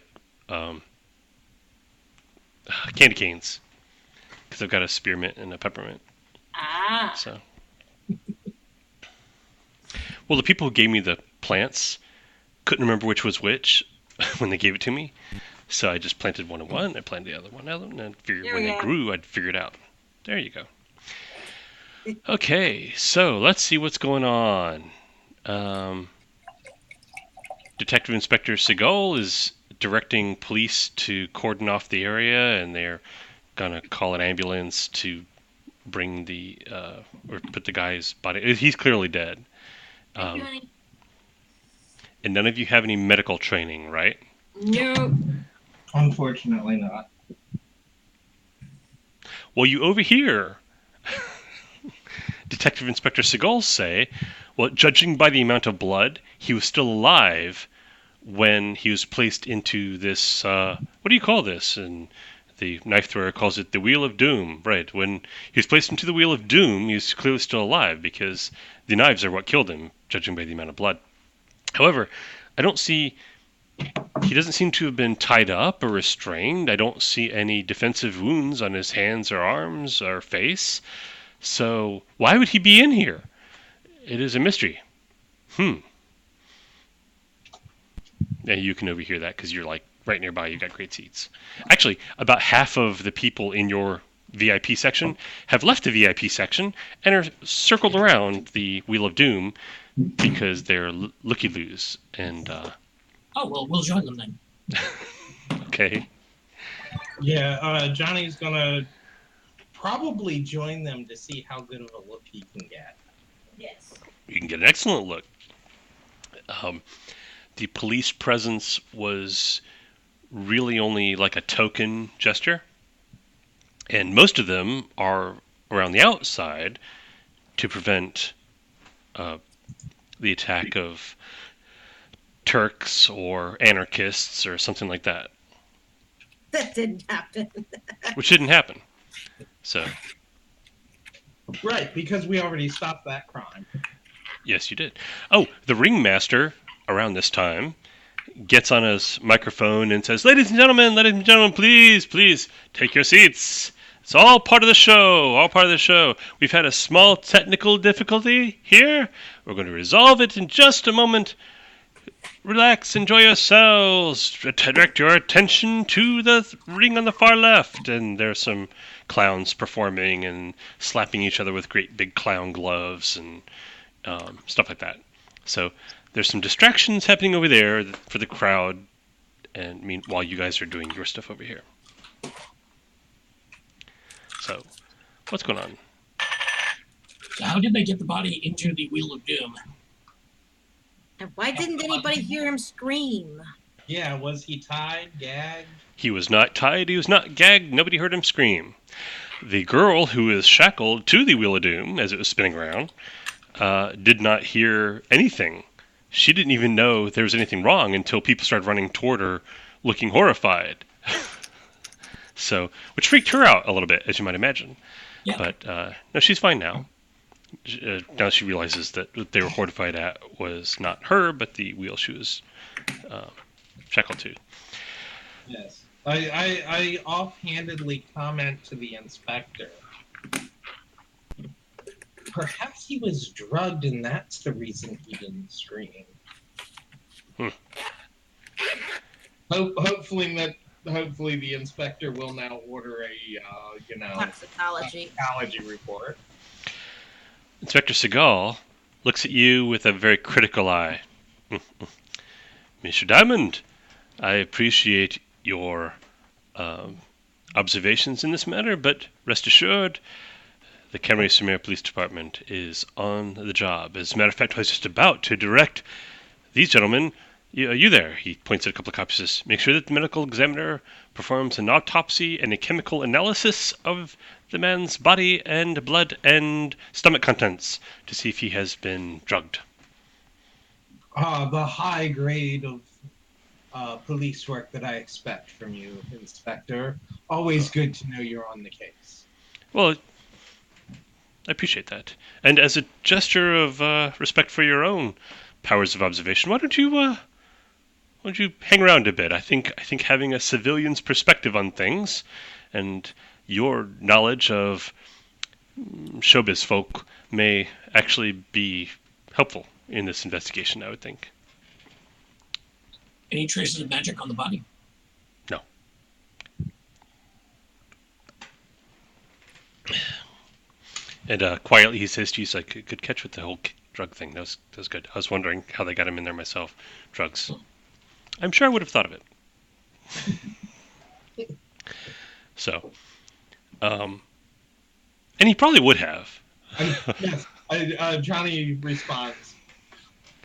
[SPEAKER 1] candy canes because I've got a spearmint and a peppermint.
[SPEAKER 5] Ah.
[SPEAKER 1] So, well, the people who gave me the plants couldn't remember which was which when they gave it to me. So I just planted one and one. I planted the other one, and I figured
[SPEAKER 4] There
[SPEAKER 1] when
[SPEAKER 4] we
[SPEAKER 1] they
[SPEAKER 4] go.
[SPEAKER 1] grew, I'd figure it out. There you go. Okay, so let's see what's going on. Detective Inspector Seagull is directing police to cordon off the area, and they're gonna call an ambulance to bring or put the guy's body. He's clearly dead.
[SPEAKER 4] Thank you, honey.
[SPEAKER 1] And none of you have any medical training, right?
[SPEAKER 4] No.
[SPEAKER 3] Unfortunately not.
[SPEAKER 1] Well, you overhear Detective Inspector Seagull say, well, judging by the amount of blood, he was still alive when he was placed into this, what do you call this? And the knife thrower calls it the Wheel of Doom. Right, when he was placed into the Wheel of Doom, he was clearly still alive because the knives are what killed him, judging by the amount of blood. However, he doesn't seem to have been tied up or restrained. I don't see any defensive wounds on his hands or arms or face. So why would he be in here? It is a mystery. And you can overhear that because you're like right nearby. You got great seats. Actually, about half of the people in your VIP section have left the VIP section and are circled around the Wheel of Doom because they're looky-loos. And
[SPEAKER 2] Oh, well, we'll join them then.
[SPEAKER 1] okay.
[SPEAKER 3] Yeah, Johnny's gonna probably join them to see how good of a look he can get.
[SPEAKER 5] Yes.
[SPEAKER 1] You can get an excellent look. The police presence was really only like a token gesture, and most of them are around the outside to prevent the attack of Turks or anarchists or something like that,
[SPEAKER 4] That didn't happen.
[SPEAKER 1] which didn't happen. So,
[SPEAKER 3] Right, because we already stopped that crime.
[SPEAKER 1] yes, you did. Oh, the ringmaster around this time gets on his microphone and says, ladies and gentlemen, please, please take your seats. It's all part of the show, all part of the show. We've had a small technical difficulty here. We're going to resolve it in just a moment. Relax, enjoy yourselves. Direct your attention to the ring on the far left. And there's some clowns performing and slapping each other with great big clown gloves and stuff like that. So there's some distractions happening over there for the crowd, and while you guys are doing your stuff over here. So, what's going on?
[SPEAKER 2] So how did they get the body into the Wheel of Doom?
[SPEAKER 4] And why didn't anybody hear him scream?
[SPEAKER 3] Yeah, was he tied, gagged?
[SPEAKER 1] He was not tied, he was not gagged, nobody heard him scream. The girl who is shackled to the Wheel of Doom as it was spinning around did not hear anything. She didn't even know there was anything wrong until people started running toward her looking horrified. So, which freaked her out a little bit, as you might imagine.
[SPEAKER 2] Yeah.
[SPEAKER 1] But no, she's fine now. Now she realizes that what they were horrified at was not her, but the wheel she was shackled to.
[SPEAKER 3] Yes. I offhandedly comment to the inspector. Perhaps he was drugged and that's the reason he didn't scream. Hopefully the inspector will now order a
[SPEAKER 4] Toxicology.
[SPEAKER 3] toxicology report.
[SPEAKER 1] Inspector Seagal looks at you with a very critical eye. Mr. Diamond, I appreciate your observations in this matter, but rest assured, the Camaret-sur-Mer Police Department is on the job. As a matter of fact, I was just about to direct these gentlemen, you there, he points at a couple of copies, says, make sure that the medical examiner performs an autopsy and a chemical analysis of the man's body and blood and stomach contents to see if he has been drugged.
[SPEAKER 3] The high grade of police work that I expect from you, Inspector. Always good to know you're on the case.
[SPEAKER 1] Well, I appreciate that. And as a gesture of respect for your own powers of observation, why don't you hang around a bit? I think having a civilian's perspective on things and your knowledge of showbiz folk may actually be helpful in this investigation, I would think.
[SPEAKER 2] Any traces of magic on the body?
[SPEAKER 1] No. And quietly he says to you, he's like, good catch with the whole drug thing. That was good. I was wondering how they got him in there myself. Drugs. I'm sure I would have thought of it. So, and he probably would have.
[SPEAKER 3] Yes, Johnny responds,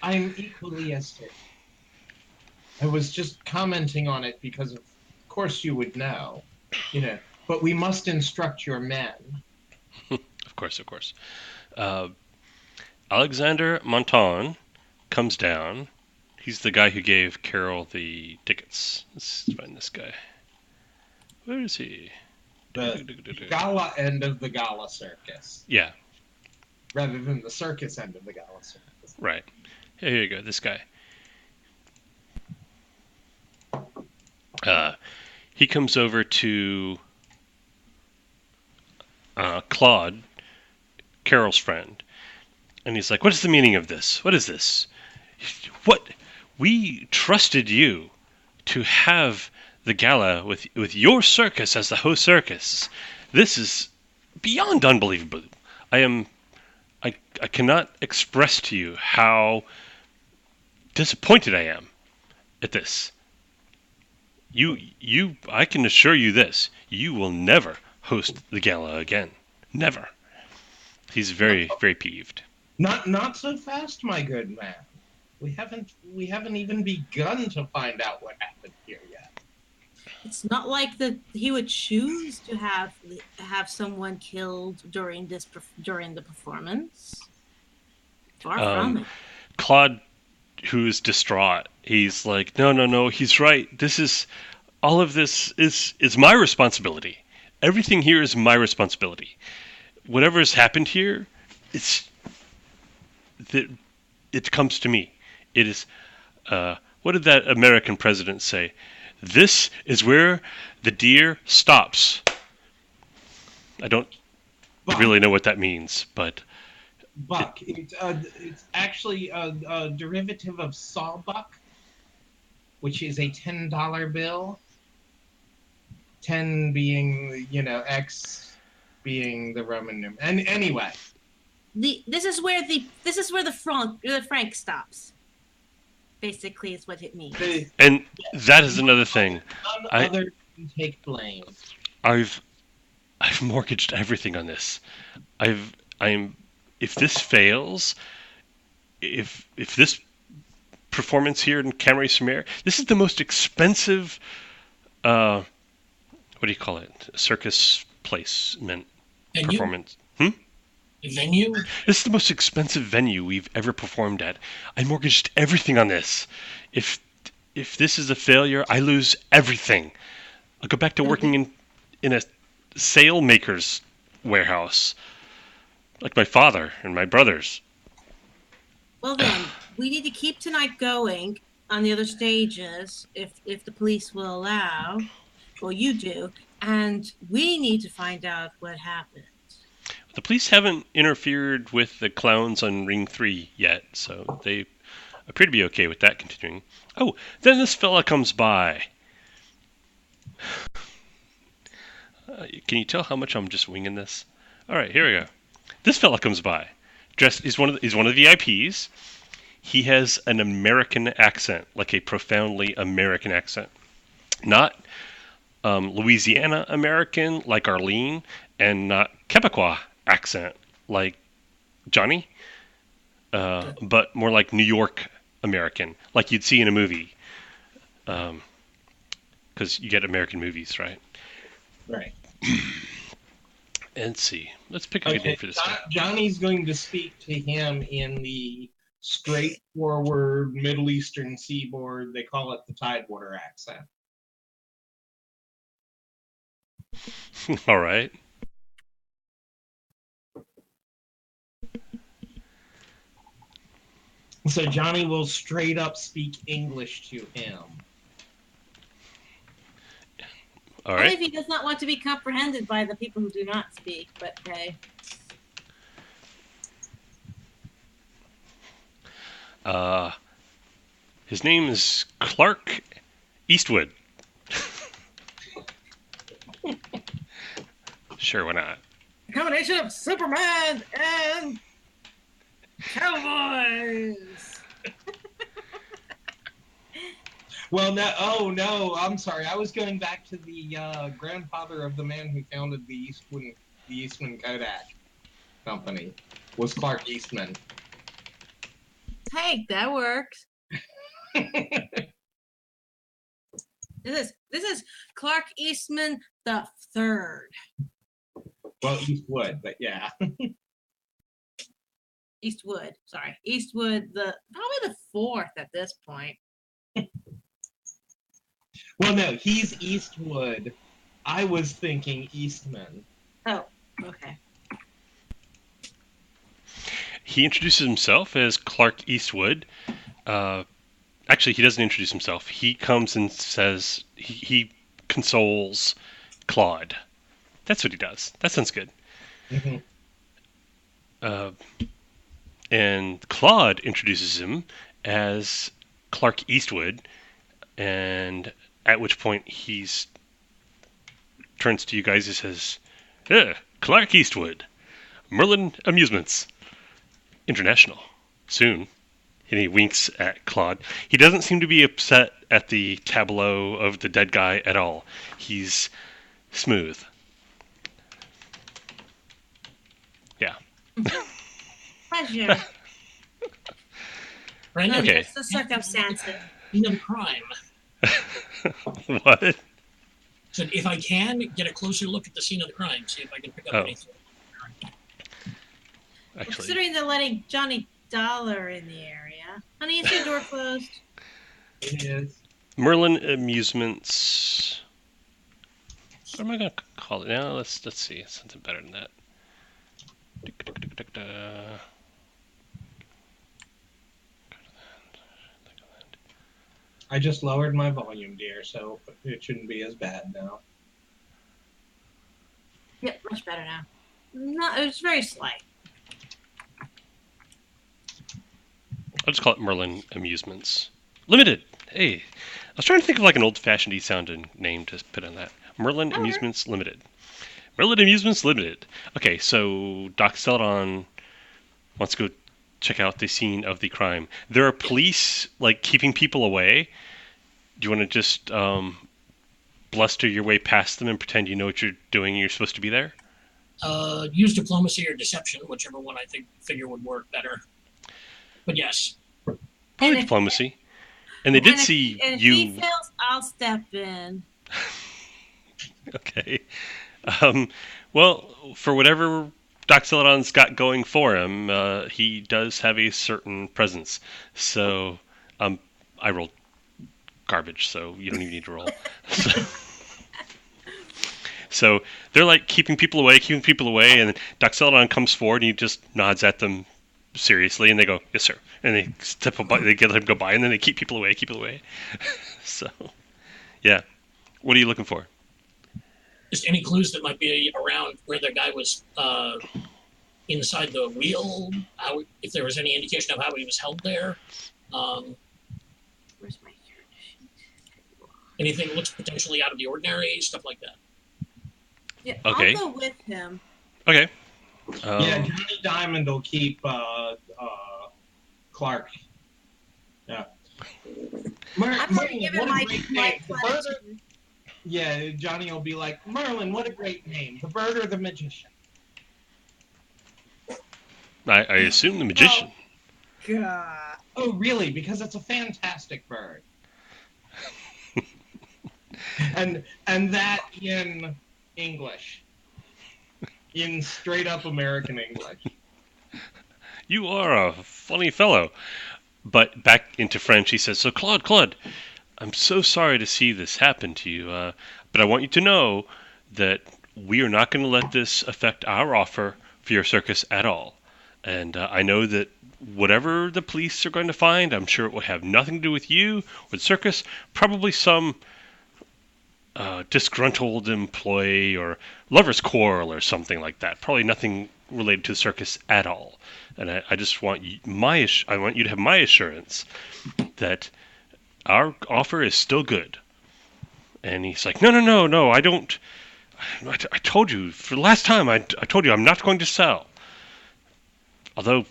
[SPEAKER 3] I'm equally as certain. I was just commenting on it because of course you would know, but we must instruct your men.
[SPEAKER 1] Of course. Alexander Monton comes down. He's the guy who gave Carol the tickets. Let's find this guy. Where is he?
[SPEAKER 3] The gala end of the gala circus.
[SPEAKER 1] Yeah.
[SPEAKER 3] Rather than the circus end of the gala circus.
[SPEAKER 1] Right. Here you go, this guy. He comes over to Claude, Carol's friend, and he's like, what is the meaning of this? What is this? What? We trusted you to have the gala with your circus as the host circus. This is beyond unbelievable. I cannot express to you how disappointed I am at this. I can assure you this. You will never host the gala again. Never. He's very, very peeved.
[SPEAKER 3] Not so fast, my good man. We haven't even begun to find out what happened here yet.
[SPEAKER 4] It's not like he would choose to have someone killed during the performance. Far from it.
[SPEAKER 1] Claude, who is distraught, he's like, no, he's right. All of this is my responsibility. Everything here is my responsibility. Whatever has happened here, it comes to me. It is, what did that American president say? This is where the deer stops. I don't really know what that means, but...
[SPEAKER 3] Buck. It's actually a derivative of sawbuck, which is a $10 bill. 10 being, X being the Roman numeral. And anyway,
[SPEAKER 4] this is where the franc stops. Basically, is what it means.
[SPEAKER 1] And that is another thing.
[SPEAKER 3] None other can take blame.
[SPEAKER 1] I've mortgaged everything on this. If this fails, if this performance here in Camaret-sur-Mer, this is the most expensive, what do you call it? Circus placement performance.
[SPEAKER 2] Venue?
[SPEAKER 1] This is the most expensive venue we've ever performed at. I mortgaged everything on this. If this is a failure, I lose everything. I'll go back to working in in a sailmaker's warehouse, like my father and my brothers.
[SPEAKER 4] Well then, we need to keep tonight going on the other stages, if the police will allow. Well, you do, and we need to find out what happened.
[SPEAKER 1] The police haven't interfered with the clowns on Ring 3 yet, so they appear to be okay with that continuing. Oh, then this fella comes by. Can you tell how much I'm just winging this? All right, here we go. This fella comes by. Dressed, he's one of the VIPs. He has an American accent, like a profoundly American accent. Not Louisiana American, like Arlene, and not Quebecois accent, like Johnny, but more like New York American, like you'd see in a movie. Because you get American movies, right?
[SPEAKER 3] Right.
[SPEAKER 1] And see. Let's pick a good name for this guy.
[SPEAKER 3] Johnny's going to speak to him in the straightforward Middle Eastern seaboard. They call it the Tidewater accent.
[SPEAKER 1] All right.
[SPEAKER 3] So Johnny will straight up speak English to him.
[SPEAKER 1] All
[SPEAKER 4] Only
[SPEAKER 1] right.
[SPEAKER 4] if he does not want to be comprehended by the people who do not speak, but hey.
[SPEAKER 1] His name is Clark Eastwood. Sure, why not?
[SPEAKER 4] A combination of Superman and cowboys.
[SPEAKER 3] Well, no, oh no, I'm sorry. I was going back to the grandfather of the man who founded the Eastman Kodak Company. Was Clark Eastman.
[SPEAKER 4] Hey, that works. This is Clark Eastman the Third.
[SPEAKER 3] Well, Eastwood, but yeah.
[SPEAKER 4] Eastwood, sorry, Eastwood probably the fourth at this point.
[SPEAKER 3] Well, no, he's Eastwood. I was thinking Eastman.
[SPEAKER 4] Oh, okay.
[SPEAKER 1] He introduces himself as Clark Eastwood. Actually, he doesn't introduce himself. He comes and says he consoles Claude. That's what he does. That sounds good.
[SPEAKER 3] Mm-hmm.
[SPEAKER 1] And Claude introduces him as Clark Eastwood, and at which point he's turns to you guys and says, Clark Eastwood, Merlin Amusements International, soon. And he winks at Claude. He doesn't seem to be upset at the tableau of the dead guy at all. He's smooth. Yeah.
[SPEAKER 4] Pleasure.
[SPEAKER 2] Brandon,
[SPEAKER 1] Okay.
[SPEAKER 4] That's the circumstances.
[SPEAKER 2] scene of crime.
[SPEAKER 1] What?
[SPEAKER 2] So if I can, get a closer look at the scene of the crime, see if I can pick up
[SPEAKER 1] Oh.
[SPEAKER 2] anything.
[SPEAKER 1] Actually,
[SPEAKER 4] Considering they're letting Johnny Dollar in the area. Honey, is your door closed?
[SPEAKER 3] It is.
[SPEAKER 1] Merlin Amusements. What am I gonna call it now? Let's see. Something better than that.
[SPEAKER 3] I just lowered my volume, dear, so it shouldn't be as bad now.
[SPEAKER 4] Yep, much better now. No, it was very slight.
[SPEAKER 1] I'll just call it Merlin Amusements Limited. Hey, I was trying to think of like an old-fashioned sounding name to put on that. Merlin
[SPEAKER 4] Okay.
[SPEAKER 1] Amusements Limited. Merlin Amusements Limited. Okay, so Doc Celadon wants to go check out the scene of the crime. There are police like keeping people away. Do you want to just bluster your way past them and pretend you know what you're doing and you're supposed to be there?
[SPEAKER 2] Use diplomacy or deception, whichever one I figure would work better. But yes,
[SPEAKER 1] Probably
[SPEAKER 4] And if-
[SPEAKER 1] diplomacy. And they did
[SPEAKER 4] And if-
[SPEAKER 1] see
[SPEAKER 4] and if
[SPEAKER 1] you.
[SPEAKER 4] he fails, I'll step in.
[SPEAKER 1] Okay. Well, for whatever Doc Celadon's got going for him, he does have a certain presence. So, I rolled garbage, so you don't even need to roll. So they're like keeping people away, and then Doc Celadon comes forward and he just nods at them seriously, and they go, "Yes, sir," and they they get him go by, and then they keep people away. So, yeah, what are you looking for?
[SPEAKER 2] Just any clues that might be around where the guy was inside the wheel, if there was any indication of how he was held there.
[SPEAKER 4] Where's my character sheet?
[SPEAKER 2] Anything that looks potentially out of the ordinary, stuff like that.
[SPEAKER 4] Yeah,
[SPEAKER 1] Okay.
[SPEAKER 4] I'll go with him.
[SPEAKER 1] Okay.
[SPEAKER 3] Yeah, Johnny Diamond will keep Clark. Yeah.
[SPEAKER 4] I'm going to give him my platitude.
[SPEAKER 3] Yeah, Johnny will be like, Merlin, what a great name. The bird or the magician?
[SPEAKER 1] I assume the magician.
[SPEAKER 4] God.
[SPEAKER 3] Oh, really? Because it's a fantastic bird. and that in English. In straight up American English.
[SPEAKER 1] You are a funny fellow. But back into French, he says, "So Claude, I'm so sorry to see this happen to you, but I want you to know that we are not going to let this affect our offer for your circus at all. And I know that whatever the police are going to find, I'm sure it will have nothing to do with you or the circus, probably some disgruntled employee or lover's quarrel or something like that. Probably nothing related to the circus at all. And I just want you to have my assurance that our offer is still good." And he's like, no, I don't. I told you for the last time. I told you I'm not going to sell. Although,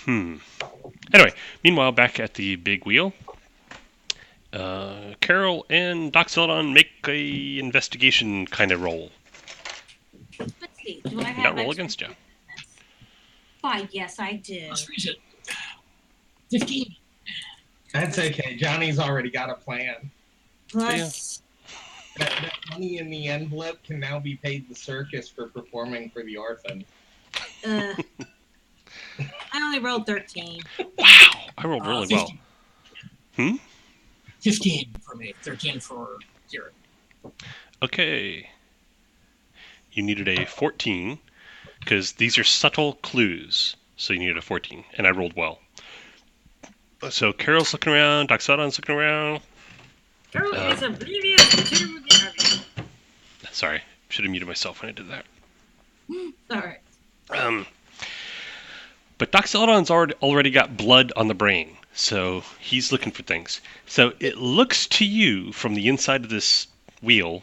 [SPEAKER 1] Anyway, meanwhile, back at the big wheel, Carol and Doc Celadon make a investigation kind of roll.
[SPEAKER 7] Let's see. Do I have
[SPEAKER 1] Not roll
[SPEAKER 7] extra
[SPEAKER 1] against you.
[SPEAKER 7] Why, yes, I did.
[SPEAKER 2] Let's raise it. 15.
[SPEAKER 3] That's okay. Johnny's already got a plan.
[SPEAKER 4] Plus,
[SPEAKER 3] That money in the envelope can now be paid the circus for performing for the orphan.
[SPEAKER 4] I only rolled 13.
[SPEAKER 1] Wow, I rolled really well.
[SPEAKER 2] 15 for me. 13 for Kieran.
[SPEAKER 1] Okay. You needed a 14, because these are subtle clues, so you needed a 14, and I rolled well. So Carol's looking around, Doc Celadon's looking around.
[SPEAKER 4] Carol is oblivious to the obvious.
[SPEAKER 1] Sorry, should have muted myself when I did that.
[SPEAKER 4] Alright.
[SPEAKER 1] But Doc Celadon's already got blood on the brain, so he's looking for things. So it looks to you from the inside of this wheel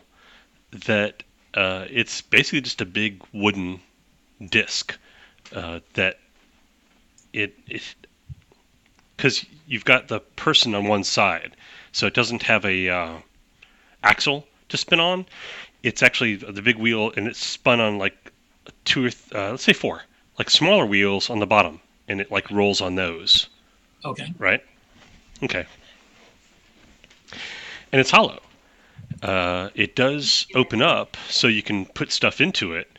[SPEAKER 1] that it's basically just a big wooden disc that because you've got the person on one side, so it doesn't have a axle to spin on. It's actually the big wheel, and it's spun on like let's say 4, like smaller wheels on the bottom, and it like rolls on those.
[SPEAKER 2] Okay.
[SPEAKER 1] Right? Okay. And it's hollow. It does open up, so you can put stuff into it.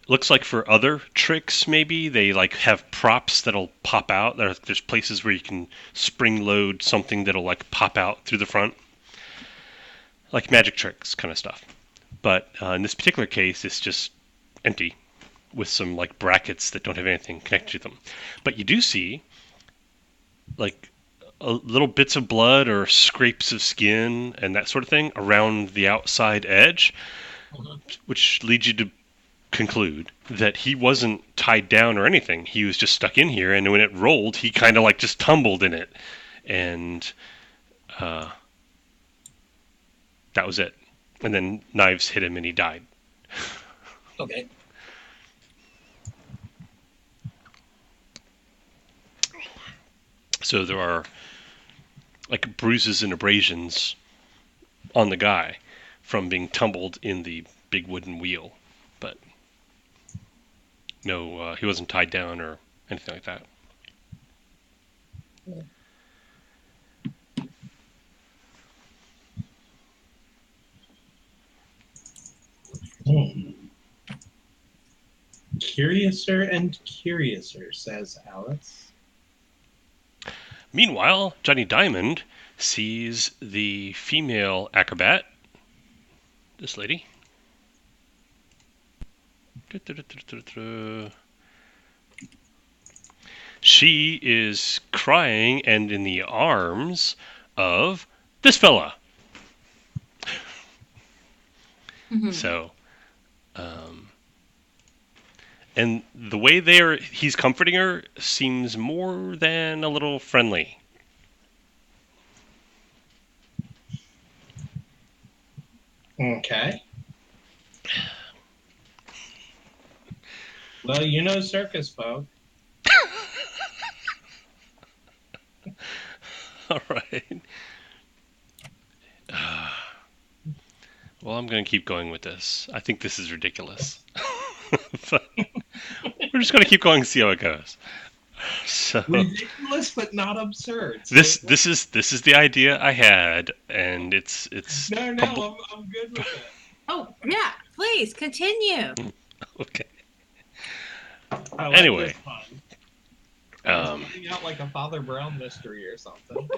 [SPEAKER 1] Looks like for other tricks, maybe they like have props that'll pop out. There's places where you can spring load something that'll like pop out through the front, like magic tricks kind of stuff. But in this particular case, it's just empty with some like brackets that don't have anything connected to them. But you do see like little bits of blood or scrapes of skin and that sort of thing around the outside edge, which leads you to conclude that he wasn't tied down or anything. He was just stuck in here, and when it rolled, he kind of like just tumbled in it, and that was it. And then knives hit him, and he died.
[SPEAKER 2] Okay.
[SPEAKER 1] So there are like bruises and abrasions on the guy from being tumbled in the big wooden wheel, but no, he wasn't tied down or anything like that.
[SPEAKER 3] Curiouser and curiouser, says Alice.
[SPEAKER 1] Meanwhile, Johnny Diamond sees the female acrobat, this lady, She is crying and in the arms of this fella.
[SPEAKER 4] Mhm.
[SPEAKER 1] So, and the way he's comforting her seems more than a little friendly.
[SPEAKER 3] Okay. Well, you know circus folk.
[SPEAKER 1] All right. Well, I'm going to keep going with this. I think this is ridiculous. But we're just going to keep going and see how it goes. So
[SPEAKER 3] Ridiculous, but not absurd. So
[SPEAKER 1] this is the idea I had, and it's
[SPEAKER 3] No, I'm good with it.
[SPEAKER 4] Oh, yeah, please continue.
[SPEAKER 1] okay.
[SPEAKER 3] I like
[SPEAKER 1] Anyway.
[SPEAKER 3] this one. It's coming out like a Father Brown mystery or something.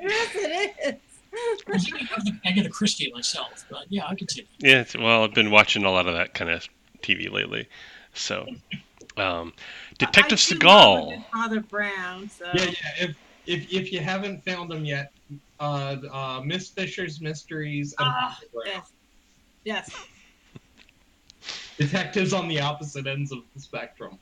[SPEAKER 4] Yes, it is.
[SPEAKER 2] I think I have the Agatha Christie myself, but yeah, I can see it.
[SPEAKER 1] Yeah, well, I've been watching a lot of that kind of TV lately. So, Detective
[SPEAKER 4] I do love a
[SPEAKER 1] Seagal.
[SPEAKER 4] good Father Brown. So.
[SPEAKER 3] Yeah. If you haven't found them yet, Miss Fisher's Mysteries and Father Brown.
[SPEAKER 4] Yes.
[SPEAKER 3] Detectives on the opposite ends of the spectrum.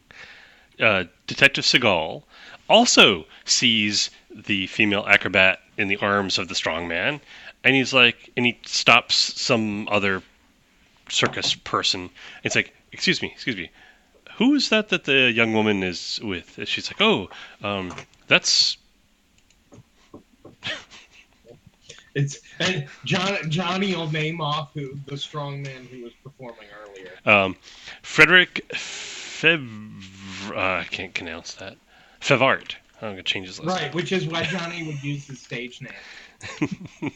[SPEAKER 1] Detective Seagal also sees the female acrobat in the arms of the strongman, and and he stops some other circus person. It's like, excuse me, who is that the young woman is with? And she's like, oh, that's.
[SPEAKER 3] And Johnny will name off who the strongman who was performing earlier.
[SPEAKER 1] Frederick I can't pronounce that. Favart. I'm gonna change his list.
[SPEAKER 3] Right, which is why Johnny would use his stage name.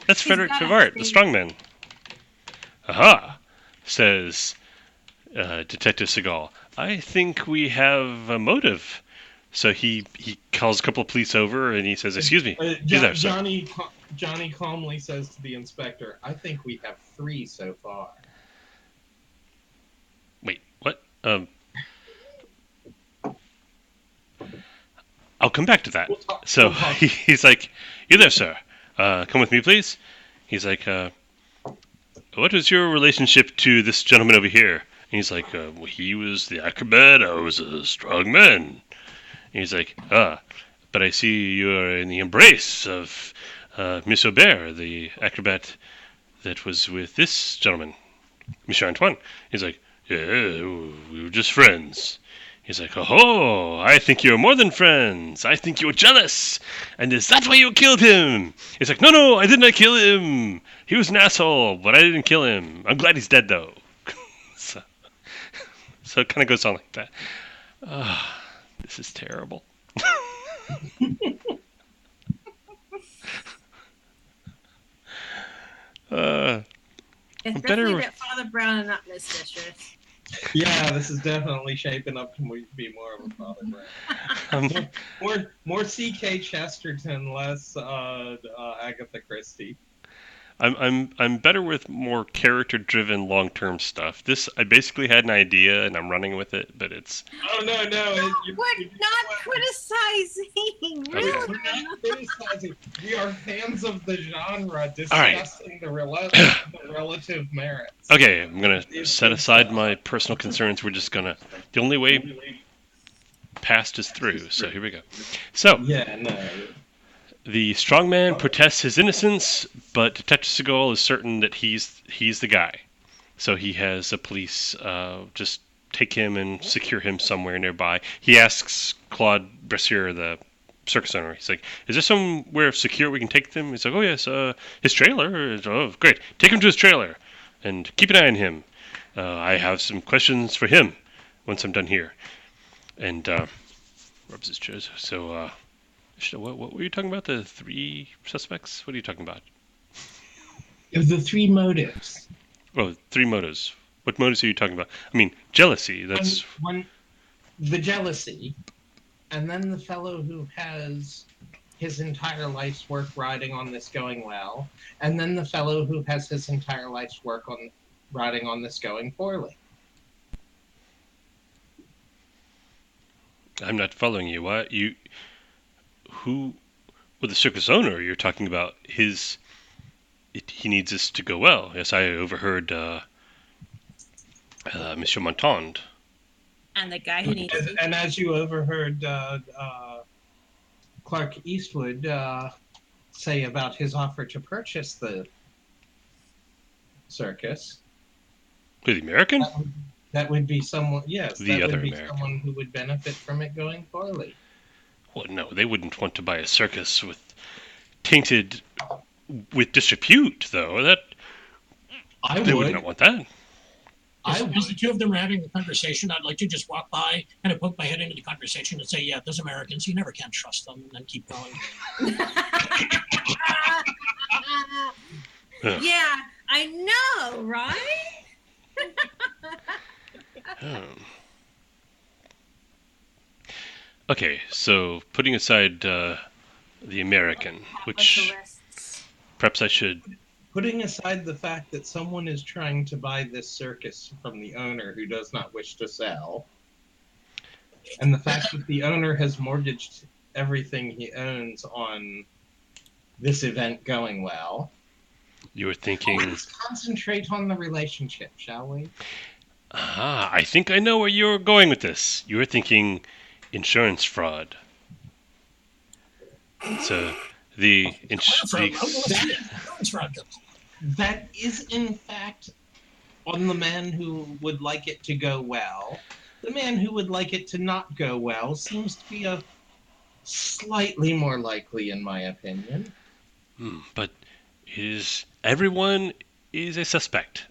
[SPEAKER 1] That's Frederick
[SPEAKER 4] got a
[SPEAKER 1] Favart, the
[SPEAKER 4] stage-
[SPEAKER 1] strongman. Aha, says Detective Seagal. I think we have a motive. So he calls a couple of police over and he says, "Excuse me, you there, sir?"
[SPEAKER 3] Johnny calmly says to the inspector, "I think we have 3 so far."
[SPEAKER 1] Wait, what? I'll come back to that. So he's like, "You there, sir? Come with me, please." He's like, "What is your relationship to this gentleman over here?" And he's like, well, "He was the acrobat. I was a strong man." And he's like, but I see you are in the embrace of Miss Aubert, the acrobat that was with this gentleman, Monsieur Antoine." He's like, "Yeah, we were just friends." He's like, "Oh, I think you're more than friends. I think you're jealous. And is that why you killed him?" He's like, No, I did not kill him. He was an asshole, but I didn't kill him. I'm glad he's dead, though." So it kind of goes on like that. This is terrible.
[SPEAKER 4] It's
[SPEAKER 1] better
[SPEAKER 4] definitely
[SPEAKER 1] with-
[SPEAKER 4] that Father Brown and not Miss Fisher.
[SPEAKER 3] Yeah, this is definitely shaping up to be more of a Father Brown. More C.K. Chesterton, less Agatha Christie.
[SPEAKER 1] I'm better with more character-driven, long-term stuff. This I basically had an idea and I'm running with it, but it's
[SPEAKER 3] Oh no!
[SPEAKER 4] We're not criticizing.
[SPEAKER 1] Okay.
[SPEAKER 4] Really?
[SPEAKER 3] We're not criticizing. We are fans of the genre,
[SPEAKER 1] right.
[SPEAKER 3] discussing the relative merits.
[SPEAKER 1] okay. I'm gonna set aside my personal concerns. We're just gonna. The only way past is through. So here we go. So
[SPEAKER 3] Yeah, no.
[SPEAKER 1] the strongman protests his innocence, but Detective Seagal is certain that he's the guy. So he has the police just take him and secure him somewhere nearby. He asks Claude Bressier, the circus owner, he's like, "Is there somewhere secure we can take them?" He's like, "Oh yes, his trailer." Oh great, take him to his trailer and keep an eye on him. I have some questions for him once I'm done here. And rubs his chest. So what were you talking about? The 3 suspects? What are you talking about?
[SPEAKER 3] The 3 motives.
[SPEAKER 1] Oh, 3 motives. What motives are you talking about? I mean, jealousy. That's
[SPEAKER 3] One, the jealousy, and then the fellow who has his entire life's work riding on this going well, and then the fellow who has his entire life's work on riding on this going poorly.
[SPEAKER 1] I'm not following you. Why you? Who? Well, the circus owner. You're talking about his. He needs this to go well. Yes, I overheard Monsieur Montand.
[SPEAKER 4] And the guy who needs
[SPEAKER 3] And as you overheard Clark Eastwood say about his offer to purchase the circus,
[SPEAKER 1] Who, the American?
[SPEAKER 3] that would be someone. Yes,
[SPEAKER 1] The
[SPEAKER 3] that
[SPEAKER 1] other
[SPEAKER 3] would be
[SPEAKER 1] American.
[SPEAKER 3] someone who would benefit from it going poorly.
[SPEAKER 1] Well, no, they wouldn't want to buy a circus tainted with disrepute, though. That
[SPEAKER 3] I
[SPEAKER 1] they would
[SPEAKER 3] would.
[SPEAKER 1] not want that.
[SPEAKER 2] As,
[SPEAKER 3] I
[SPEAKER 2] as the two of them are having a conversation, I'd like to just walk by, kind of poke my head into the conversation and say, yeah, those Americans, you never can trust them, and then keep going.
[SPEAKER 4] Yeah, I know, right?
[SPEAKER 1] Okay, so putting aside the American, which perhaps I should.
[SPEAKER 3] Putting aside the fact that someone is trying to buy this circus from the owner who does not wish to sell, and the fact that the owner has mortgaged everything he owns on this event going well,
[SPEAKER 1] You were thinking.
[SPEAKER 3] let's concentrate on the relationship, shall we?
[SPEAKER 1] I think I know where you're going with this. You were thinking insurance fraud. So the
[SPEAKER 3] That is, in fact, on the man who would like it to go well. The man who would like it to not go well seems to be a slightly more likely, in my opinion.
[SPEAKER 1] But everyone is a suspect.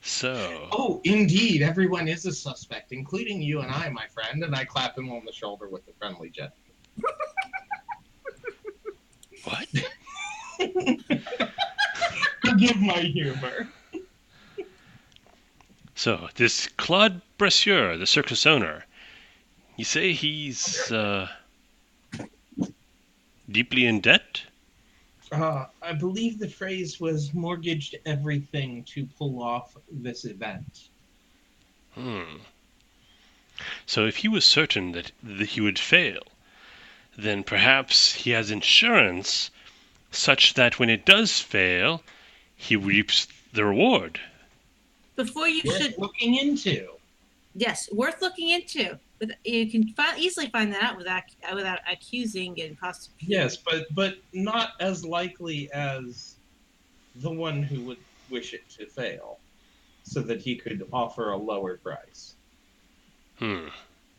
[SPEAKER 1] So.
[SPEAKER 3] Oh, indeed, everyone is a suspect, including you and I, my friend, and I clap him on the shoulder with a friendly gesture.
[SPEAKER 1] What?
[SPEAKER 3] Forgive my humor.
[SPEAKER 1] So, this Claude Brasseur, the circus owner, you say he's deeply in debt?
[SPEAKER 3] I believe the phrase was mortgaged everything to pull off this event.
[SPEAKER 1] So if he was certain that he would fail, then perhaps he has insurance such that when it does fail, he reaps the reward.
[SPEAKER 4] Before you
[SPEAKER 3] Worth
[SPEAKER 4] should,
[SPEAKER 3] looking into.
[SPEAKER 4] yes, worth looking into. But you can easily find that out without accusing and prosecuting.
[SPEAKER 3] Yes, but not as likely as the one who would wish it to fail, so that he could offer a lower price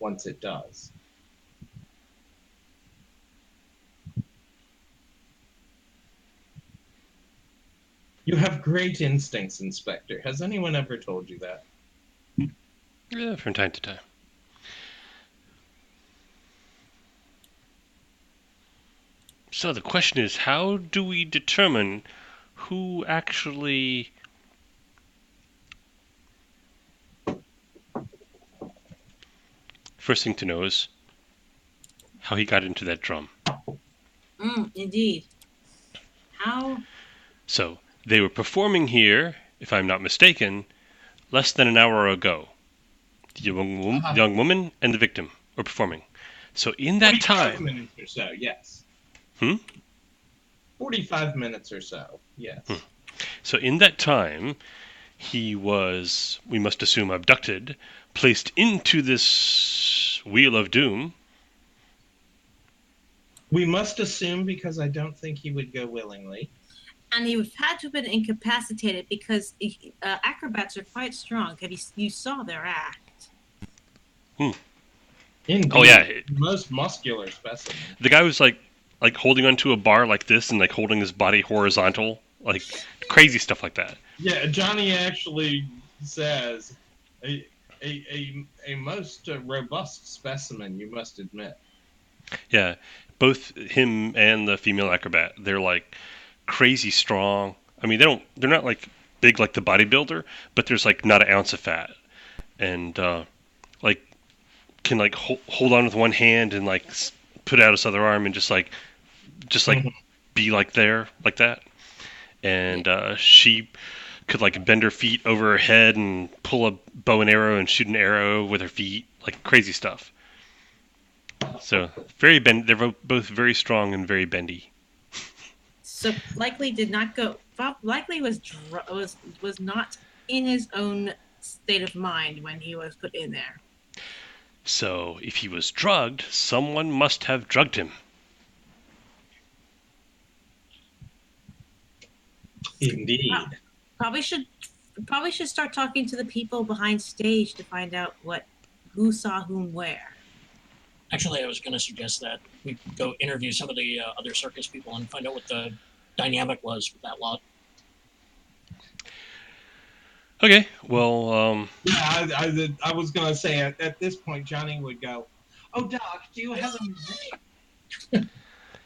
[SPEAKER 3] once it does. You have great instincts, Inspector. Has anyone ever told you that?
[SPEAKER 1] Yeah, from time to time. So the question is, how do we determine who actually first thing to know is how he got into that drum.
[SPEAKER 4] Indeed. How?
[SPEAKER 1] So they were performing here, if I'm not mistaken, less than an hour ago. The young woman and the victim were performing. So in that
[SPEAKER 3] 45
[SPEAKER 1] time,
[SPEAKER 3] minutes or so, yes. 45 minutes or so, yes.
[SPEAKER 1] So in that time, he was, we must assume, abducted, placed into this wheel of doom.
[SPEAKER 3] We must assume, because I don't think he would go willingly.
[SPEAKER 4] And he had to have been incapacitated because acrobats are quite strong. You saw their act.
[SPEAKER 3] Indeed,
[SPEAKER 1] Oh yeah,
[SPEAKER 3] most muscular specimen.
[SPEAKER 1] the guy was like holding onto a bar like this and like holding his body horizontal, like crazy stuff like that.
[SPEAKER 3] Yeah, Johnny actually says a most robust specimen, you must admit.
[SPEAKER 1] Yeah, both him and the female acrobat, they're like crazy strong. I mean, they're not like big like the bodybuilder, but there's like not an ounce of fat, and like can like hold on with one hand and like put out his other arm and just like be like that. And she could like bend her feet over her head and pull a bow and arrow and shoot an arrow with her feet, like crazy stuff. So very they're both very strong and very bendy.
[SPEAKER 4] So likely did not go. Likely was not in his own state of mind when he was put in there.
[SPEAKER 1] So if he was drugged, someone must have drugged him.
[SPEAKER 3] Indeed.
[SPEAKER 4] Probably should start talking to the people behind stage to find out who saw whom where.
[SPEAKER 2] Actually, I was going to suggest that we go interview some of the other circus people and find out what the dynamic was with that lot.
[SPEAKER 1] Okay, well,
[SPEAKER 3] Yeah, I was gonna say at this point Johnny would go, "Oh, Doc, do you have a?"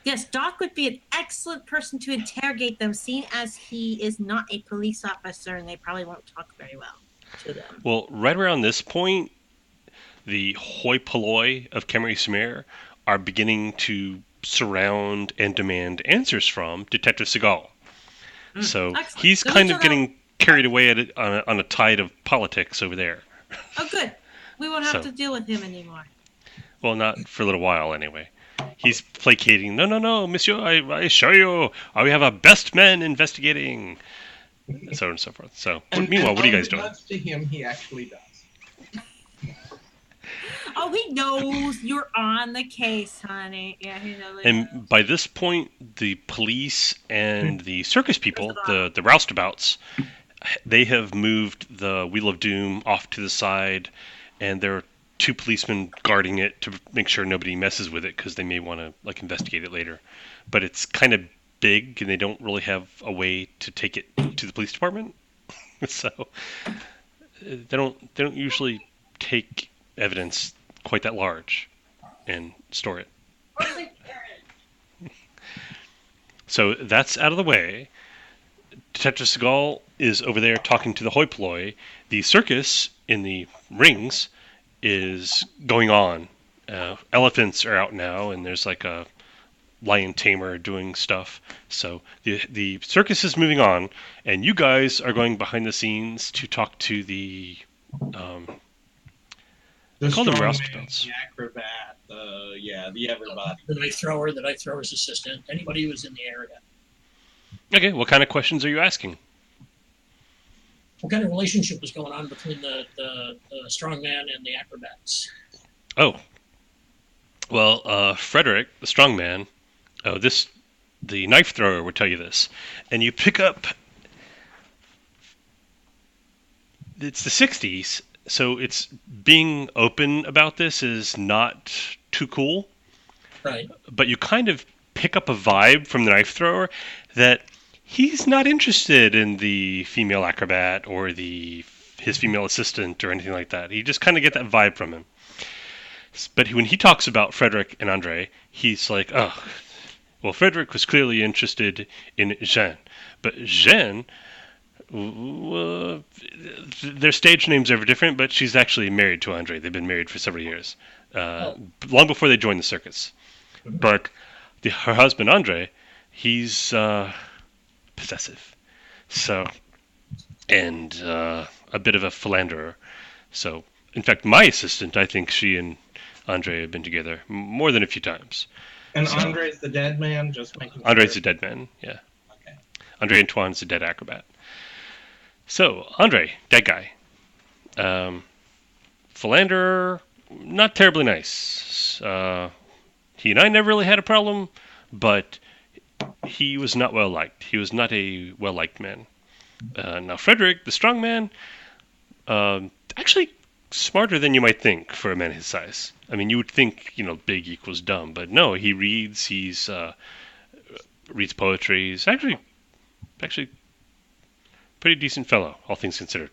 [SPEAKER 4] Yes, Doc would be an excellent person to interrogate them, seeing as he is not a police officer and they probably won't talk very well to them.
[SPEAKER 1] well, right around this point, the hoi polloi of Khmer Sumer are beginning to surround and demand answers from Detective Seagal. So
[SPEAKER 4] Excellent.
[SPEAKER 1] he's
[SPEAKER 4] So
[SPEAKER 1] kind
[SPEAKER 4] we
[SPEAKER 1] of
[SPEAKER 4] shall
[SPEAKER 1] getting carried away on a tide of politics over there.
[SPEAKER 4] Oh, good. We won't have
[SPEAKER 1] So-
[SPEAKER 4] to deal with him anymore.
[SPEAKER 1] Well, not for a little while anyway. He's placating. No, monsieur, I assure you, we have our best men investigating. And so on and so forth. So, meanwhile, what are you guys doing?
[SPEAKER 3] Unbeknownst to him, he actually does.
[SPEAKER 4] Oh, he knows you're on the case, honey. Yeah, he knows.
[SPEAKER 1] And by this point, the police and the circus people, the roustabouts, they have moved the Wheel of Doom off to the side, and there are two policemen guarding it to make sure nobody messes with it because they may want to investigate it later. But it's kind of big, and they don't really have a way to take it to the police department. So they don't usually take evidence quite that large and store it. So that's out of the way. Detective Seagal is over there talking to the hoi polloi. The circus in the rings is going on. Elephants are out now, and there's like a lion tamer doing stuff. So the circus is moving on, and you guys are going behind the scenes to talk to the
[SPEAKER 3] The
[SPEAKER 1] call them
[SPEAKER 3] strongman,
[SPEAKER 1] roustabouts.
[SPEAKER 3] the acrobat, the everybody.
[SPEAKER 2] The knife thrower's assistant, anybody who was in the area.
[SPEAKER 1] Okay, what kind of questions are you asking?
[SPEAKER 2] What kind of relationship was going on between the strongman and the acrobats?
[SPEAKER 1] Oh, well, Frederick, the strongman, the knife thrower would tell you this, and you pick up. It's the '60s, so it's being open about this is not too cool.
[SPEAKER 2] Right.
[SPEAKER 1] But you kind of pick up a vibe from the knife thrower that he's not interested in the female acrobat or his female assistant or anything like that. You just kind of get that vibe from him. But when he talks about Frederick and Andre, he's like, oh, well, Frederick was clearly interested in Jeanne. But Jeanne, their stage names are different, but she's actually married to Andre. They've been married for several years, long before they joined the circus. But her husband, Andre, he's possessive. So, and a bit of a philanderer. So, in fact, my assistant, I think she and Andre have been together more than a few times.
[SPEAKER 3] And Andre's the dead man, just making sure.
[SPEAKER 1] Andre's a dead man, yeah.
[SPEAKER 3] Okay.
[SPEAKER 1] Andre Antoine's a dead acrobat. So, Andre, dead guy. Philanderer, not terribly nice. He and I never really had a problem, but he was not well liked. He was not a well liked man. Now, Frederick, the strong man, actually smarter than you might think for a man his size. I mean, you would think, big equals dumb, but no, he reads. He's reads poetry. He's actually pretty decent fellow, all things considered.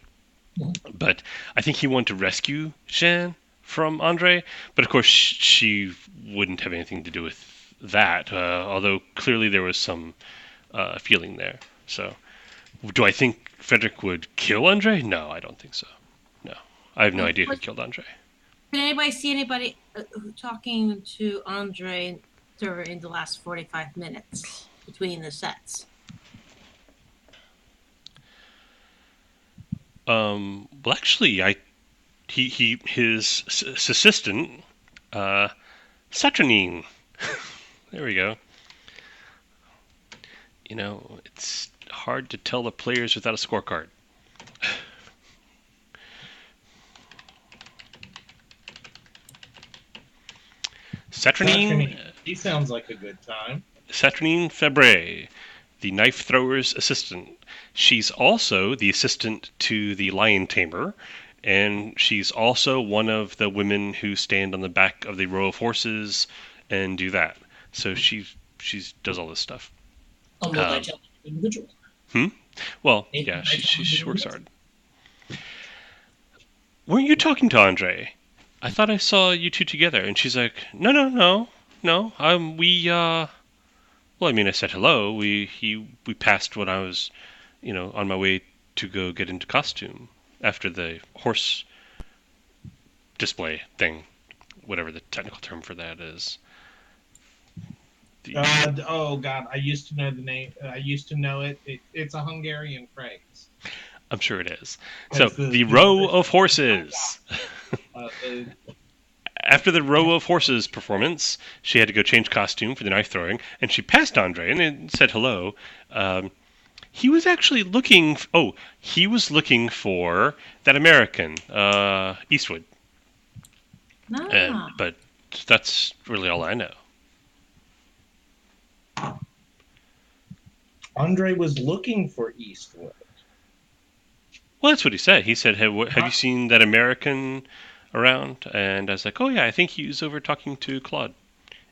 [SPEAKER 1] But I think he wanted to rescue Jeanne from Andre, but of course she wouldn't have anything to do with that. Although clearly there was some feeling there. So, do I think Frederick would kill Andre? No, I don't think so. No, I have no idea who killed Andre.
[SPEAKER 4] Did anybody see anybody talking to Andre during the last 45 minutes between the sets?
[SPEAKER 1] Well, actually, his assistant Saturnine. There we go. It's hard to tell the players without a scorecard. Saturnine.
[SPEAKER 3] He sounds like a good time.
[SPEAKER 1] Saturnine Fabre, the knife thrower's assistant. She's also the assistant to the lion tamer, and she's also one of the women who stand on the back of the row of horses and do that. So she does all this stuff.
[SPEAKER 2] A multi-talented individual.
[SPEAKER 1] Well, yeah, she works hard. Weren't you talking to Andre? I thought I saw you two together. And she's like, no. Well, I mean, I said hello. We passed when I was, on my way to go get into costume after the horse display thing, whatever the technical term for that is.
[SPEAKER 3] Oh God, I used to know the name. I used to know it. It's a Hungarian phrase.
[SPEAKER 1] I'm sure it is. So the row of horses. After the row of horses performance, she had to go change costume for the knife throwing, and she passed Andre and then said hello. He was actually looking. He was looking for that American, Eastwood. But that's really all I know.
[SPEAKER 3] Andre was looking for Eastwood.
[SPEAKER 1] Well, that's what he said. He said, have you seen that American around? And I was like, oh, yeah, I think he was over talking to Claude.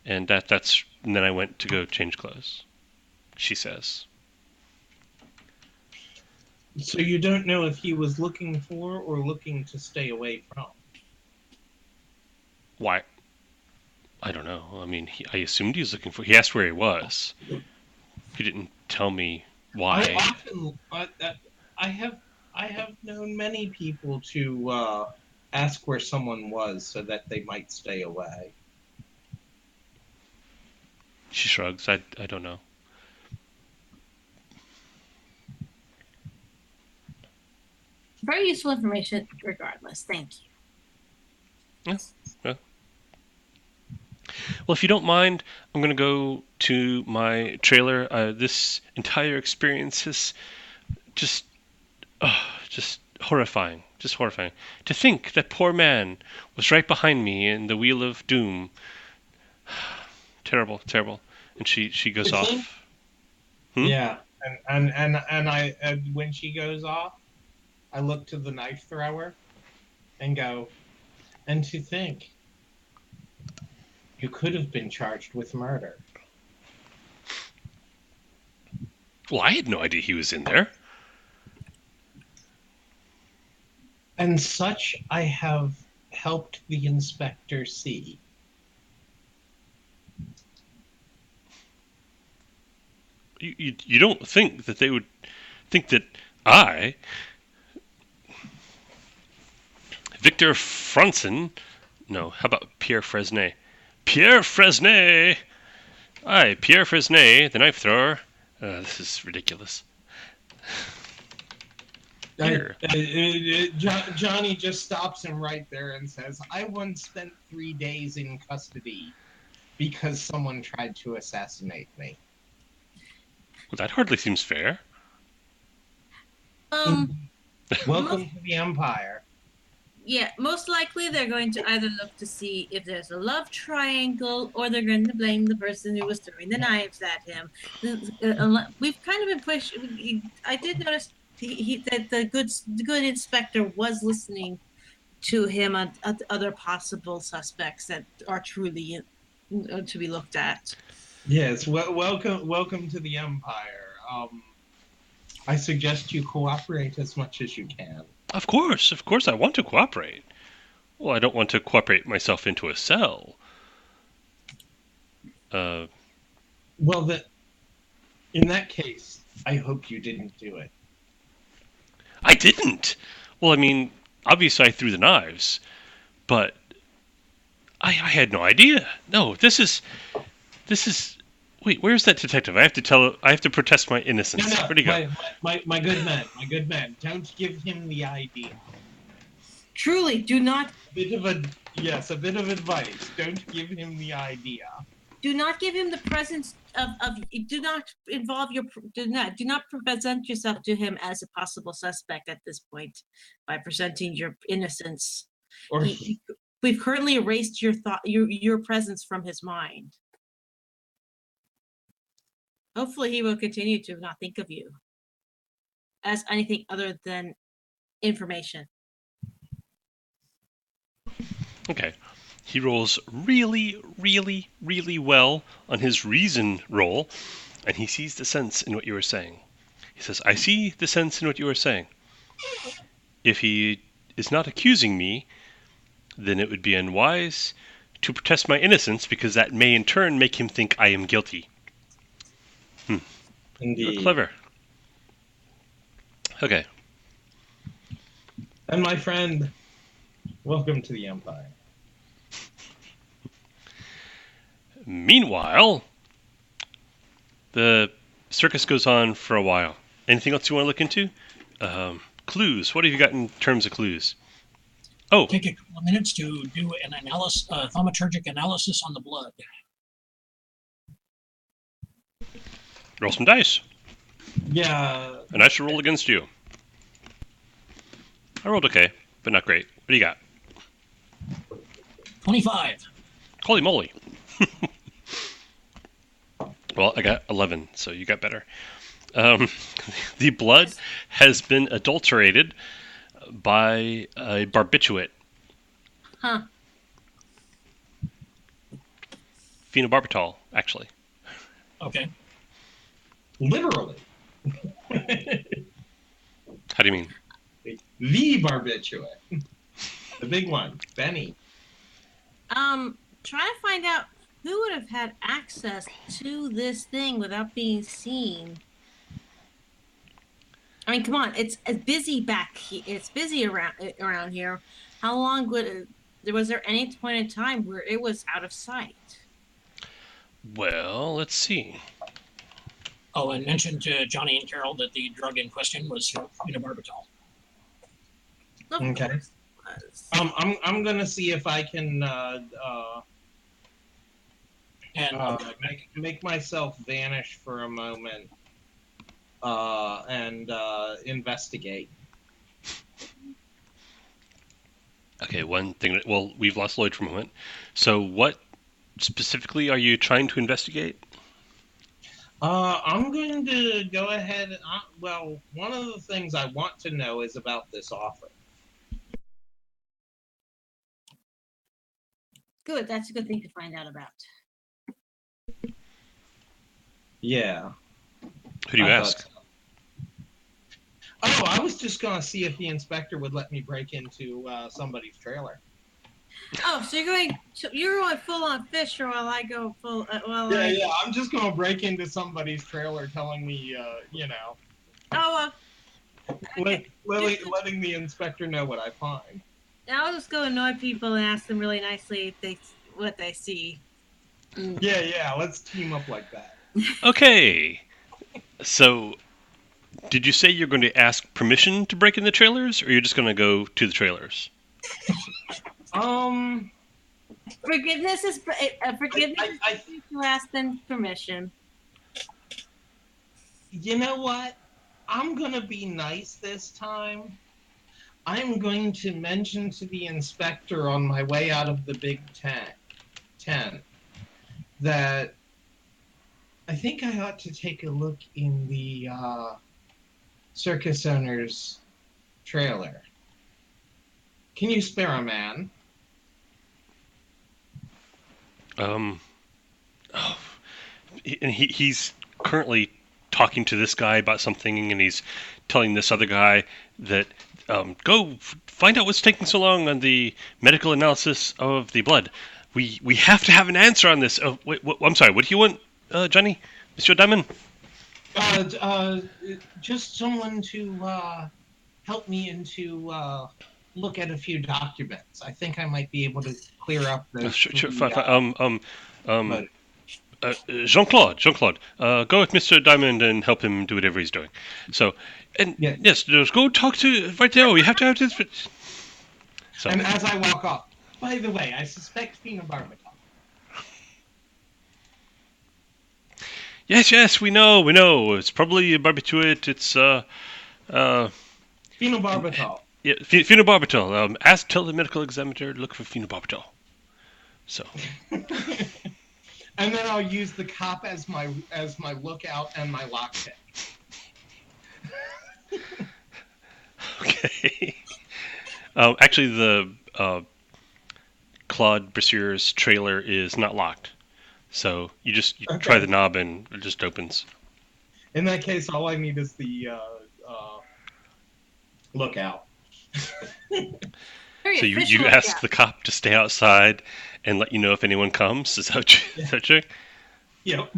[SPEAKER 1] And and then I went to go change clothes, she says.
[SPEAKER 3] So you don't know if he was looking for or looking to stay away from?
[SPEAKER 1] Why? I don't know. I mean, I assumed he was looking for... He asked where he was. He didn't tell me why.
[SPEAKER 3] I have known many people to ask where someone was so that they might stay away.
[SPEAKER 1] She shrugs. I don't know.
[SPEAKER 7] Very useful information regardless. Thank you.
[SPEAKER 1] Yeah. Well, if you don't mind, I'm going to go to my trailer. This entire experience is just horrifying. Just horrifying. To think that poor man was right behind me in the Wheel of Doom. Terrible, terrible. And she goes off.
[SPEAKER 3] Yeah, and when she goes off, I look to the knife thrower and go, and to think, you could have been charged with murder.
[SPEAKER 1] Well, I had no idea he was in there.
[SPEAKER 3] And such I have helped the inspector see.
[SPEAKER 1] You don't think that they would think that I, Victor Franson, no, how about Pierre Fresnay? Pierre Fresnay! Aye, Pierre Fresnay, the knife thrower. This is ridiculous.
[SPEAKER 3] Johnny just stops him right there and says, I once spent 3 days in custody because someone tried to assassinate me.
[SPEAKER 1] Well, that hardly seems fair.
[SPEAKER 3] Welcome to the Empire.
[SPEAKER 4] Yeah, most likely they're going to either look to see if there's a love triangle, or they're going to blame the person who was throwing the knives at him. We've kind of been pushed. I did notice that the good inspector was listening to him at other possible suspects that are truly to be looked at.
[SPEAKER 3] Yes, welcome to the Empire. I suggest you cooperate as much as you can.
[SPEAKER 1] Of course, I want to cooperate. Well, I don't want to cooperate myself into a cell.
[SPEAKER 3] Well, in that case, I hope you didn't do it.
[SPEAKER 1] I didn't! Well, I mean, obviously I threw the knives, but I had no idea. No, this is... Wait, where's that detective? I have to protest my innocence. Where'd he go?
[SPEAKER 3] My good man, don't give him the idea.
[SPEAKER 4] Truly, do not
[SPEAKER 3] a bit of advice. Don't give him the idea.
[SPEAKER 4] do not give him the presence of do not involve your do not present yourself to him as a possible suspect at this point by presenting your innocence.
[SPEAKER 3] Or
[SPEAKER 4] We've currently erased your presence from his mind. Hopefully he will continue to not think of you as anything other than information.
[SPEAKER 1] Okay. He rolls really, really, really well on his reason roll, and he sees the sense in what you are saying. He says, I see the sense in what you are saying. If he is not accusing me, then it would be unwise to protest my innocence, because that may in turn make him think I am guilty.
[SPEAKER 3] indeed.
[SPEAKER 1] You're clever. Okay.
[SPEAKER 3] And my friend, welcome to the Empire.
[SPEAKER 1] Meanwhile, the circus goes on for a while. Anything else you want to look into? Clues. What have you got in terms of clues? Oh,
[SPEAKER 2] Take a couple of minutes to do an analysis, thaumaturgic analysis on the blood.
[SPEAKER 1] roll some dice.
[SPEAKER 3] Yeah.
[SPEAKER 1] And I should roll against you. I rolled okay, but not great. What do you got?
[SPEAKER 2] 25.
[SPEAKER 1] Holy moly. Well, I got 11, so you got better. The blood has been adulterated by a barbiturate.
[SPEAKER 4] Huh.
[SPEAKER 1] Phenobarbital, actually.
[SPEAKER 2] Okay.
[SPEAKER 3] Literally.
[SPEAKER 1] How do you mean?
[SPEAKER 3] The barbiturate. The big one. Benny.
[SPEAKER 4] Try to find out who would have had access to this thing without being seen. I mean, come on, it's busy back here. It's busy around here. How long was there any point in time where it was out of sight?
[SPEAKER 1] Well, let's see.
[SPEAKER 2] Oh, and mention to Johnny and Carol that the drug in question was phenobarbital.
[SPEAKER 4] Of
[SPEAKER 3] Okay.
[SPEAKER 4] course it was.
[SPEAKER 3] I'm gonna see if I can
[SPEAKER 2] And
[SPEAKER 3] make myself vanish for a moment and investigate.
[SPEAKER 1] Okay, one thing that, well, we've lost Lloyd for a moment. So what specifically are you trying to investigate?
[SPEAKER 3] I'm going to go ahead. Well, one of the things I want to know is about this offer.
[SPEAKER 4] Good, that's a good thing to find out about.
[SPEAKER 3] Yeah.
[SPEAKER 1] Who do you
[SPEAKER 3] I
[SPEAKER 1] ask?
[SPEAKER 3] thought so. Oh, I was just gonna see if the inspector would let me break into somebody's trailer.
[SPEAKER 4] Oh, so you're going full on Fisher while I go full.
[SPEAKER 3] Yeah. I'm just gonna break into somebody's trailer, telling me,
[SPEAKER 4] Oh,
[SPEAKER 3] letting the inspector know what I find.
[SPEAKER 4] I'll just go annoy people and ask them really nicely if what they see.
[SPEAKER 3] Yeah. Let's team up like that.
[SPEAKER 1] Okay. So, did you say you're going to ask permission to break in the trailers, or you're just going to go to the trailers?
[SPEAKER 4] Forgiveness is forgiveness.
[SPEAKER 3] I
[SPEAKER 4] You ask them permission.
[SPEAKER 3] You know what? I'm gonna be nice this time. I'm going to mention to the inspector on my way out of the big tent that I think I ought to take a look in the circus owner's trailer. Can you spare a man?
[SPEAKER 1] And he's currently talking to this guy about something, and he's telling this other guy that go find out what's taking so long on the medical analysis of the blood. We have to have an answer on this. Oh, wait, I'm sorry. What do you want, Johnny? Monsieur Diamond?
[SPEAKER 3] Just someone to help me into look at a few documents. I think I might be able to clear up those.
[SPEAKER 1] Sure, fine. Jean-Claude, go with Mr. Diamond and help him do whatever he's doing. So, and
[SPEAKER 3] Yeah.
[SPEAKER 1] yes, just go talk to right there. We have to have this. So
[SPEAKER 3] And as I walk off, by the way, I suspect phenobarbital.
[SPEAKER 1] yes, we know. It's probably a barbiturate. It's
[SPEAKER 3] Phenobarbital.
[SPEAKER 1] yeah, phenobarbital. Tell the medical examiner to look for phenobarbital. So
[SPEAKER 3] And then I'll use the cop as my lookout and my lockpick.
[SPEAKER 1] okay. Actually, the Claude Bressier's trailer is not locked, so you
[SPEAKER 3] Okay.
[SPEAKER 1] try the knob and it just opens.
[SPEAKER 3] In that case, all I need is the lookout.
[SPEAKER 4] Very
[SPEAKER 1] So you
[SPEAKER 4] official,
[SPEAKER 1] ask
[SPEAKER 4] yeah.
[SPEAKER 1] the cop to stay outside and let you know if anyone comes. Is that you?
[SPEAKER 3] Yep.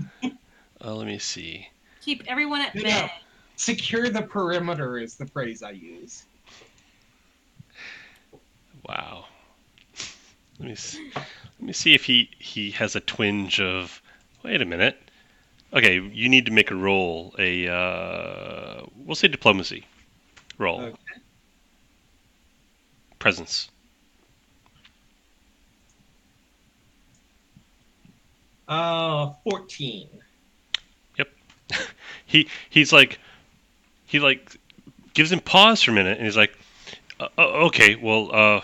[SPEAKER 1] Let me see.
[SPEAKER 4] Keep everyone at bay.
[SPEAKER 3] Yeah. Secure the perimeter is the phrase I use.
[SPEAKER 1] Wow. Let me see if he has a twinge of. Wait a minute. Okay, you need to make a roll. We'll say diplomacy roll.
[SPEAKER 3] Okay.
[SPEAKER 1] Presence.
[SPEAKER 3] 14.
[SPEAKER 1] He's like gives him pause for a minute and he's like, okay, well,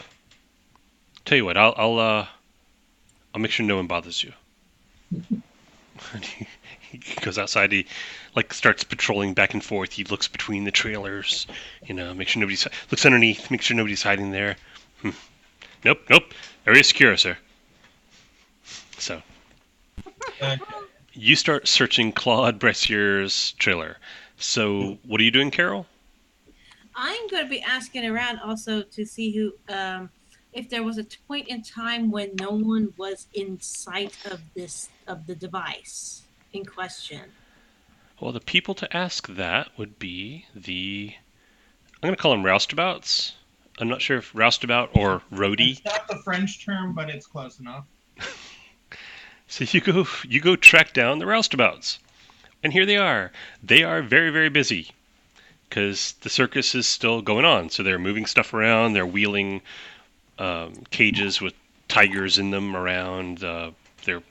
[SPEAKER 1] tell you what, I'll make sure no one bothers you. And he goes outside. He starts patrolling back and forth. He looks between the trailers, make sure nobody's looks underneath, make sure nobody's hiding there. Nope, area secure, sir. So
[SPEAKER 3] Okay.
[SPEAKER 1] you start searching Claude Bressier's trailer. So what are you doing, Carol?
[SPEAKER 4] I'm going to be asking around also to see who, if there was a point in time when no one was in sight of the device in question.
[SPEAKER 1] Well, the people to ask that would be I'm going to call them roustabouts. I'm not sure if roustabout or roadie.
[SPEAKER 6] It's not the French term, but it's close enough.
[SPEAKER 1] So you go track down the roustabouts. And here they are. They are very, very busy because the circus is still going on. So they're moving stuff around. They're wheeling cages with tigers in them around. They're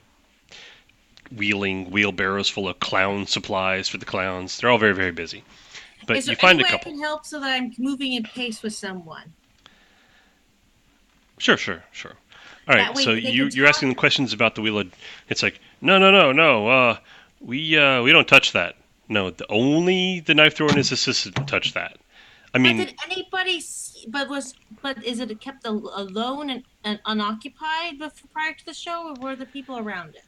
[SPEAKER 1] wheeling wheelbarrows full of clown supplies for the clowns. They're all very, very busy. But
[SPEAKER 4] Is there
[SPEAKER 1] you find
[SPEAKER 4] any
[SPEAKER 1] a
[SPEAKER 4] way
[SPEAKER 1] couple.
[SPEAKER 4] I can help so that I'm moving in pace with someone?
[SPEAKER 1] Sure. All right,
[SPEAKER 4] That way
[SPEAKER 1] so
[SPEAKER 4] they can
[SPEAKER 1] you're asking
[SPEAKER 4] talk.
[SPEAKER 1] questions about the wheel of. It's like no. We don't touch that. No, only the knife thrower and his assistant touch that. I
[SPEAKER 4] But
[SPEAKER 1] mean,
[SPEAKER 4] did anybody? But is it kept alone and unoccupied prior to the show, or were the people around it?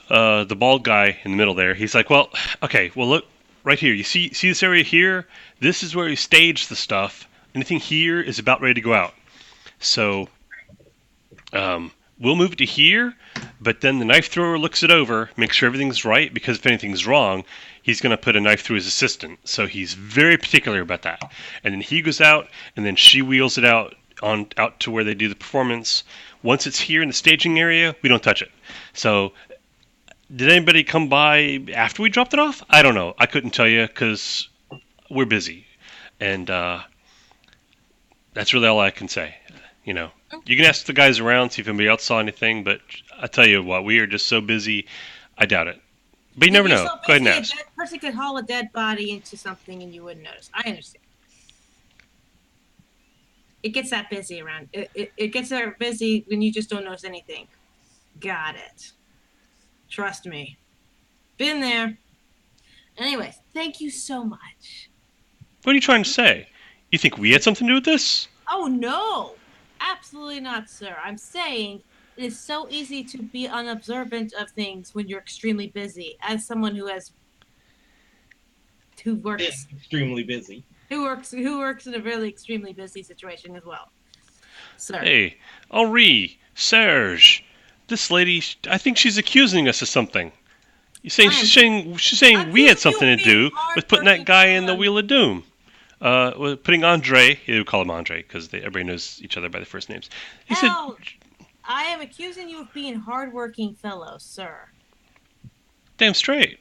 [SPEAKER 1] the bald guy in the middle there. He's like, well, okay, well look right here. You see this area here? This is where we stage the stuff. Anything here is about ready to go out. So we'll move it to here, but then the knife thrower looks it over, makes sure everything's right, because if anything's wrong, he's going to put a knife through his assistant. So he's very particular about that. And then he goes out, and then she wheels it out to where they do the performance. Once it's here in the staging area, we don't touch it. So did anybody come by after we dropped it off? I don't know. I couldn't tell you because we're busy. And that's really all I can say. You can ask the guys around, see if anybody else saw anything, but I tell you what, we are just so busy, I doubt it. But you never know.
[SPEAKER 4] So
[SPEAKER 1] Go ahead and
[SPEAKER 4] basically,
[SPEAKER 1] ask.
[SPEAKER 4] a dead person could haul a dead body into something and you wouldn't notice. I understand. It gets that busy around. It gets that busy when you just don't notice anything. Got it. Trust me. Been there. Anyways, thank you so much.
[SPEAKER 1] What are you trying to say? You think we had something to do with this?
[SPEAKER 4] Oh, no. Absolutely not, sir. I'm saying it is so easy to be unobservant of things when you're extremely busy. As someone who works
[SPEAKER 3] Extremely busy.
[SPEAKER 4] who works in a really extremely busy situation as well. Sir.
[SPEAKER 1] Hey, Henri, Serge, this lady, I think she's accusing us of something. She's saying we had something to do with putting that guy in the Wheel of Doom. With putting Andre, you call him Andre because everybody knows each other by the first names. He said,
[SPEAKER 4] I am accusing you of being hardworking fellow, sir.
[SPEAKER 1] damn straight.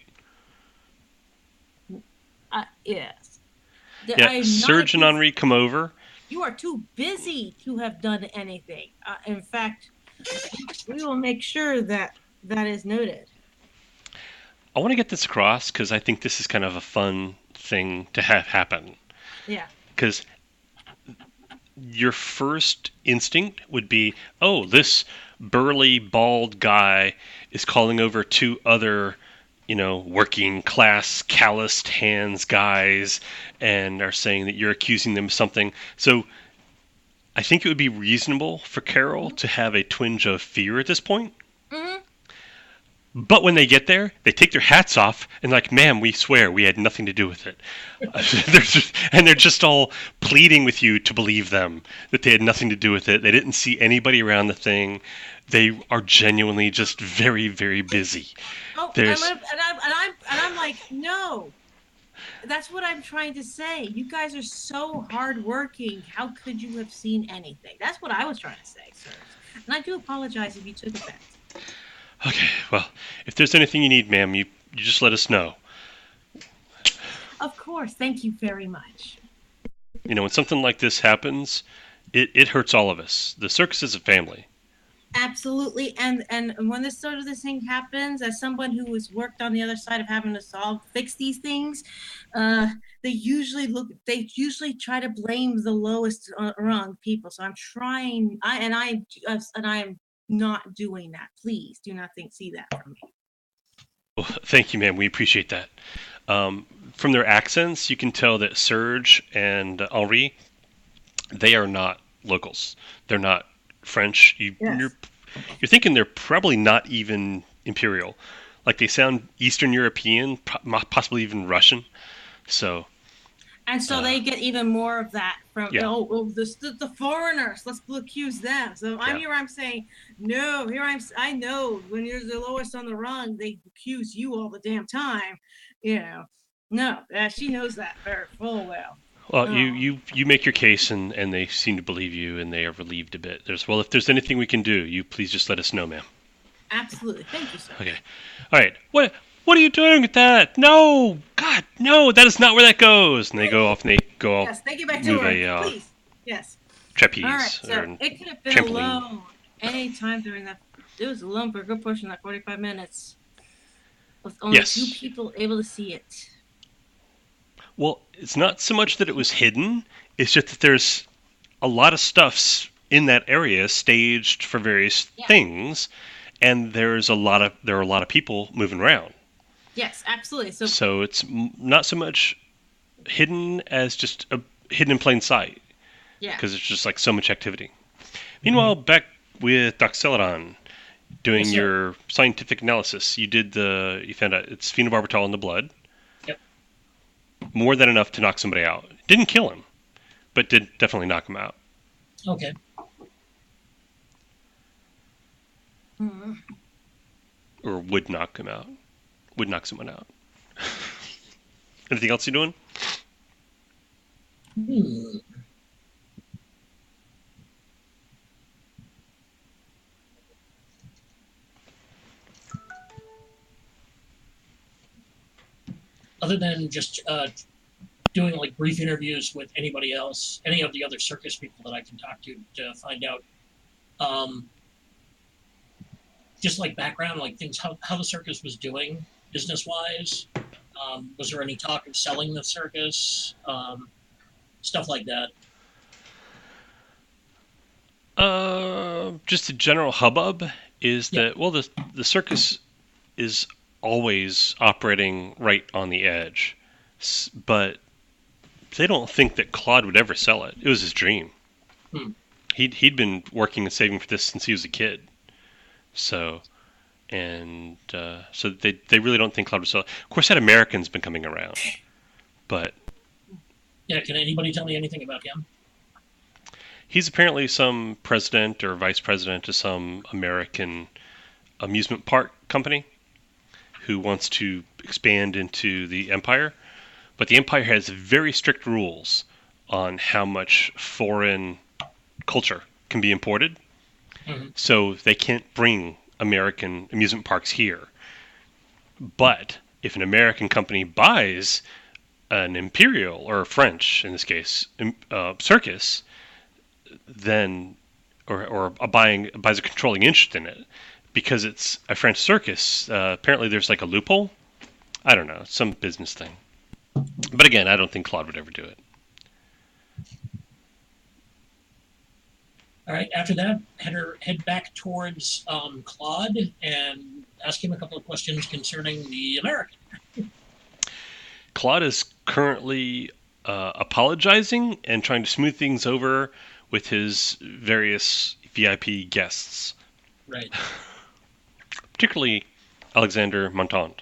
[SPEAKER 4] Yes.
[SPEAKER 1] Yeah, Serge and Henri come over.
[SPEAKER 4] You are too busy to have done anything. In fact, we will make sure that that is noted.
[SPEAKER 1] I want to get this across because I think this is kind of a fun thing to have happen.
[SPEAKER 4] Yeah.
[SPEAKER 1] Because your first instinct would be, oh, this burly, bald guy is calling over two other, working class, calloused hands guys and are saying that you're accusing them of something. So I think it would be reasonable for Carol to have a twinge of fear at this point.
[SPEAKER 4] Mm-hmm.
[SPEAKER 1] But when they get there, they take their hats off and like, ma'am, we swear we had nothing to do with it. They're just all pleading with you to believe them that they had nothing to do with it. They didn't see anybody around the thing. They are genuinely just very, very busy.
[SPEAKER 4] Oh, I'm like, no. That's what I'm trying to say. You guys are so hardworking. How could you have seen anything? That's what I was trying to say, sir. And I do apologize if you took offense.
[SPEAKER 1] Okay, well, if there's anything you need, ma'am, you just let us know.
[SPEAKER 4] Of course. Thank you very much.
[SPEAKER 1] When something like this happens, it hurts all of us. The circus is a family.
[SPEAKER 4] Absolutely. And when this thing happens, as someone who has worked on the other side of having to fix these things, they usually try to blame the lowest rung people. So I'm trying, I am not doing that. Please do not see that from me.
[SPEAKER 1] Well, thank you, ma'am. We appreciate that. From their accents, you can tell that Serge and Henri, they are not locals. They're not French. You're thinking they're probably not even Imperial. Like they sound Eastern European, possibly even Russian. So.
[SPEAKER 4] And so they get even more of that from the foreigners. Let's accuse them. So I'm saying no. I know when you're the lowest on the rung, they accuse you all the damn time. No, she knows that very full well.
[SPEAKER 1] Well, you make your case, and they seem to believe you, and they are relieved a bit. If there's anything we can do, you please just let us know, ma'am.
[SPEAKER 4] Absolutely, thank you, sir.
[SPEAKER 1] Okay, all right. What are you doing with that? No, God, no, that is not where that goes. And they go off, and they go off.
[SPEAKER 4] Yes, they get back to work, please. Yes.
[SPEAKER 1] Trapeze.
[SPEAKER 4] All right, so it could have been alone any time during that. It was alone for a good portion of that 45 minutes. With only two people able to see it.
[SPEAKER 1] Well, it's not so much that it was hidden. It's just that there's a lot of stuff in that area staged for various things, and there are a lot of people moving around.
[SPEAKER 4] Yes, absolutely.
[SPEAKER 1] So it's not so much hidden as just hidden in plain sight.
[SPEAKER 4] Yeah.
[SPEAKER 1] Because it's just like so much activity. Meanwhile, back with Doxyladon doing your scientific analysis, you found out it's phenobarbital in the blood.
[SPEAKER 2] Yep.
[SPEAKER 1] More than enough to knock somebody out. Didn't kill him, but did definitely knock him out.
[SPEAKER 2] Okay.
[SPEAKER 4] Mm-hmm.
[SPEAKER 1] Or would knock him out. Would knock someone out. Anything else you're doing?
[SPEAKER 2] Other than just doing like brief interviews with anybody else, any of the other circus people that I can talk to find out, just like background, like things, how the circus was doing business-wise. Was there any talk of selling the circus? Stuff like that.
[SPEAKER 1] Just a general hubbub is that, well, the circus is always operating right on the edge, but they don't think that Claude would ever sell it. It was his dream. He'd been working and saving for this since he was a kid. So they really don't think Claude would sell it. Of course, that American's been coming around, but
[SPEAKER 2] yeah, can anybody tell me anything about him?
[SPEAKER 1] He's apparently some president or vice president of some American amusement park company who wants to expand into the empire, but the empire has very strict rules on how much foreign culture can be imported. So they can't bring American amusement parks here. But if an American company buys an imperial, or French in this case, circus, then or buys a controlling interest in it because it's a French circus. Apparently, there's like a loophole. I don't know, some business thing. But again, I don't think Claude would ever do it.
[SPEAKER 2] All right. After that, head back towards Claude and ask him a couple of questions concerning the American.
[SPEAKER 1] Claude is currently apologizing and trying to smooth things over with his various VIP guests,
[SPEAKER 2] Right.
[SPEAKER 1] particularly Alexander Montand.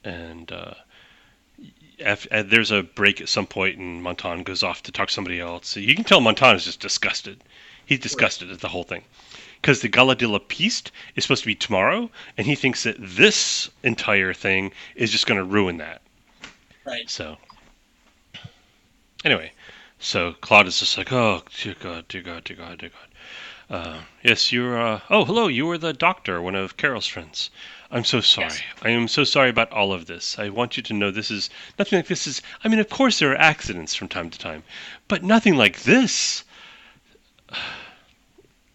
[SPEAKER 1] And there's a break at some point, and Montand goes off to talk to somebody else. You can tell Montand is just disgusted. He's disgusted at the whole thing. Because the Gala de la Piste is supposed to be tomorrow, and he thinks that this entire thing is just going to ruin that.
[SPEAKER 2] Right.
[SPEAKER 1] So, anyway, so Claude is just like, oh, dear God, dear God, dear God, dear God. Yes, you're, oh, hello, you were the doctor, one of Carol's friends. I'm so sorry.
[SPEAKER 2] Yes.
[SPEAKER 1] I am so sorry about all of this. I want you to know this is, nothing like this is, I mean, of course there are accidents from time to time, but nothing like this.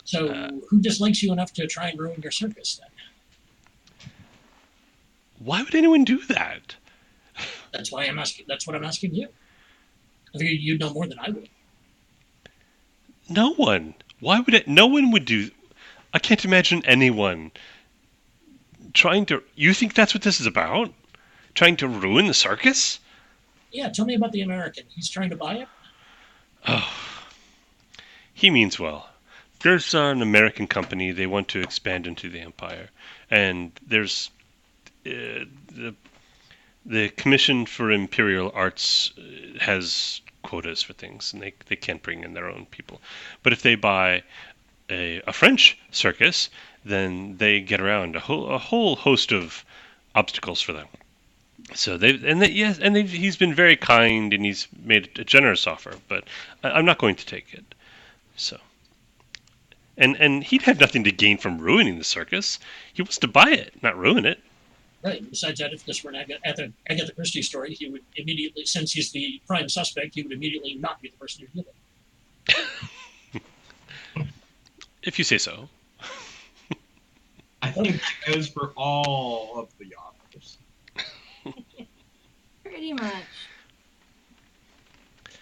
[SPEAKER 2] So, who dislikes you enough to try and ruin your circus then?
[SPEAKER 1] Why would anyone do that?
[SPEAKER 2] That's why I'm asking. That's what I'm asking you. I figured you'd know more than I would.
[SPEAKER 1] No one. Why would it? No one would do. I can't imagine anyone trying to. You think that's what this is about? Trying to ruin the circus?
[SPEAKER 2] Yeah, tell me about the American. He's trying to buy it?
[SPEAKER 1] Oh, he means well. There's an American company. They want to expand into the empire, and there's the Commission for Imperial Arts has quotas for things, and they can't bring in their own people. But if they buy a French circus, then they get around a whole host of obstacles for them. So he's been very kind, and he's made a generous offer, but I'm not going to take it. So, and he'd have nothing to gain from ruining the circus. He wants to buy it, not ruin it.
[SPEAKER 2] Right. Besides that, if this were an Agatha Christie story, he would immediately, since he's the prime suspect, he would immediately not be the person who did it.
[SPEAKER 1] If you say so.
[SPEAKER 3] I think that goes for all of the authors.
[SPEAKER 7] Pretty much.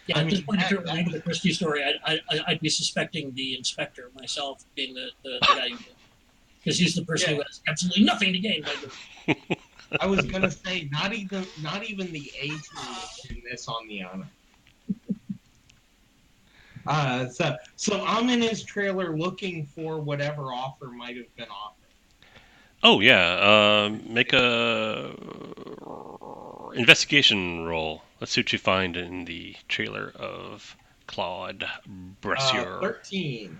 [SPEAKER 2] Yeah,
[SPEAKER 3] I
[SPEAKER 2] at this
[SPEAKER 3] mean,
[SPEAKER 2] point, if it were an Agatha Christie story, I'd be suspecting the inspector myself being the guy who did it. Because he's the person who has absolutely nothing to gain by doing it.
[SPEAKER 3] I was gonna say not even the agent in this on the honor. So I'm in his trailer looking for whatever offer might have been offered.
[SPEAKER 1] Oh yeah, make a investigation roll. Let's see what you find in the trailer of Claude Brasseur.
[SPEAKER 3] 13.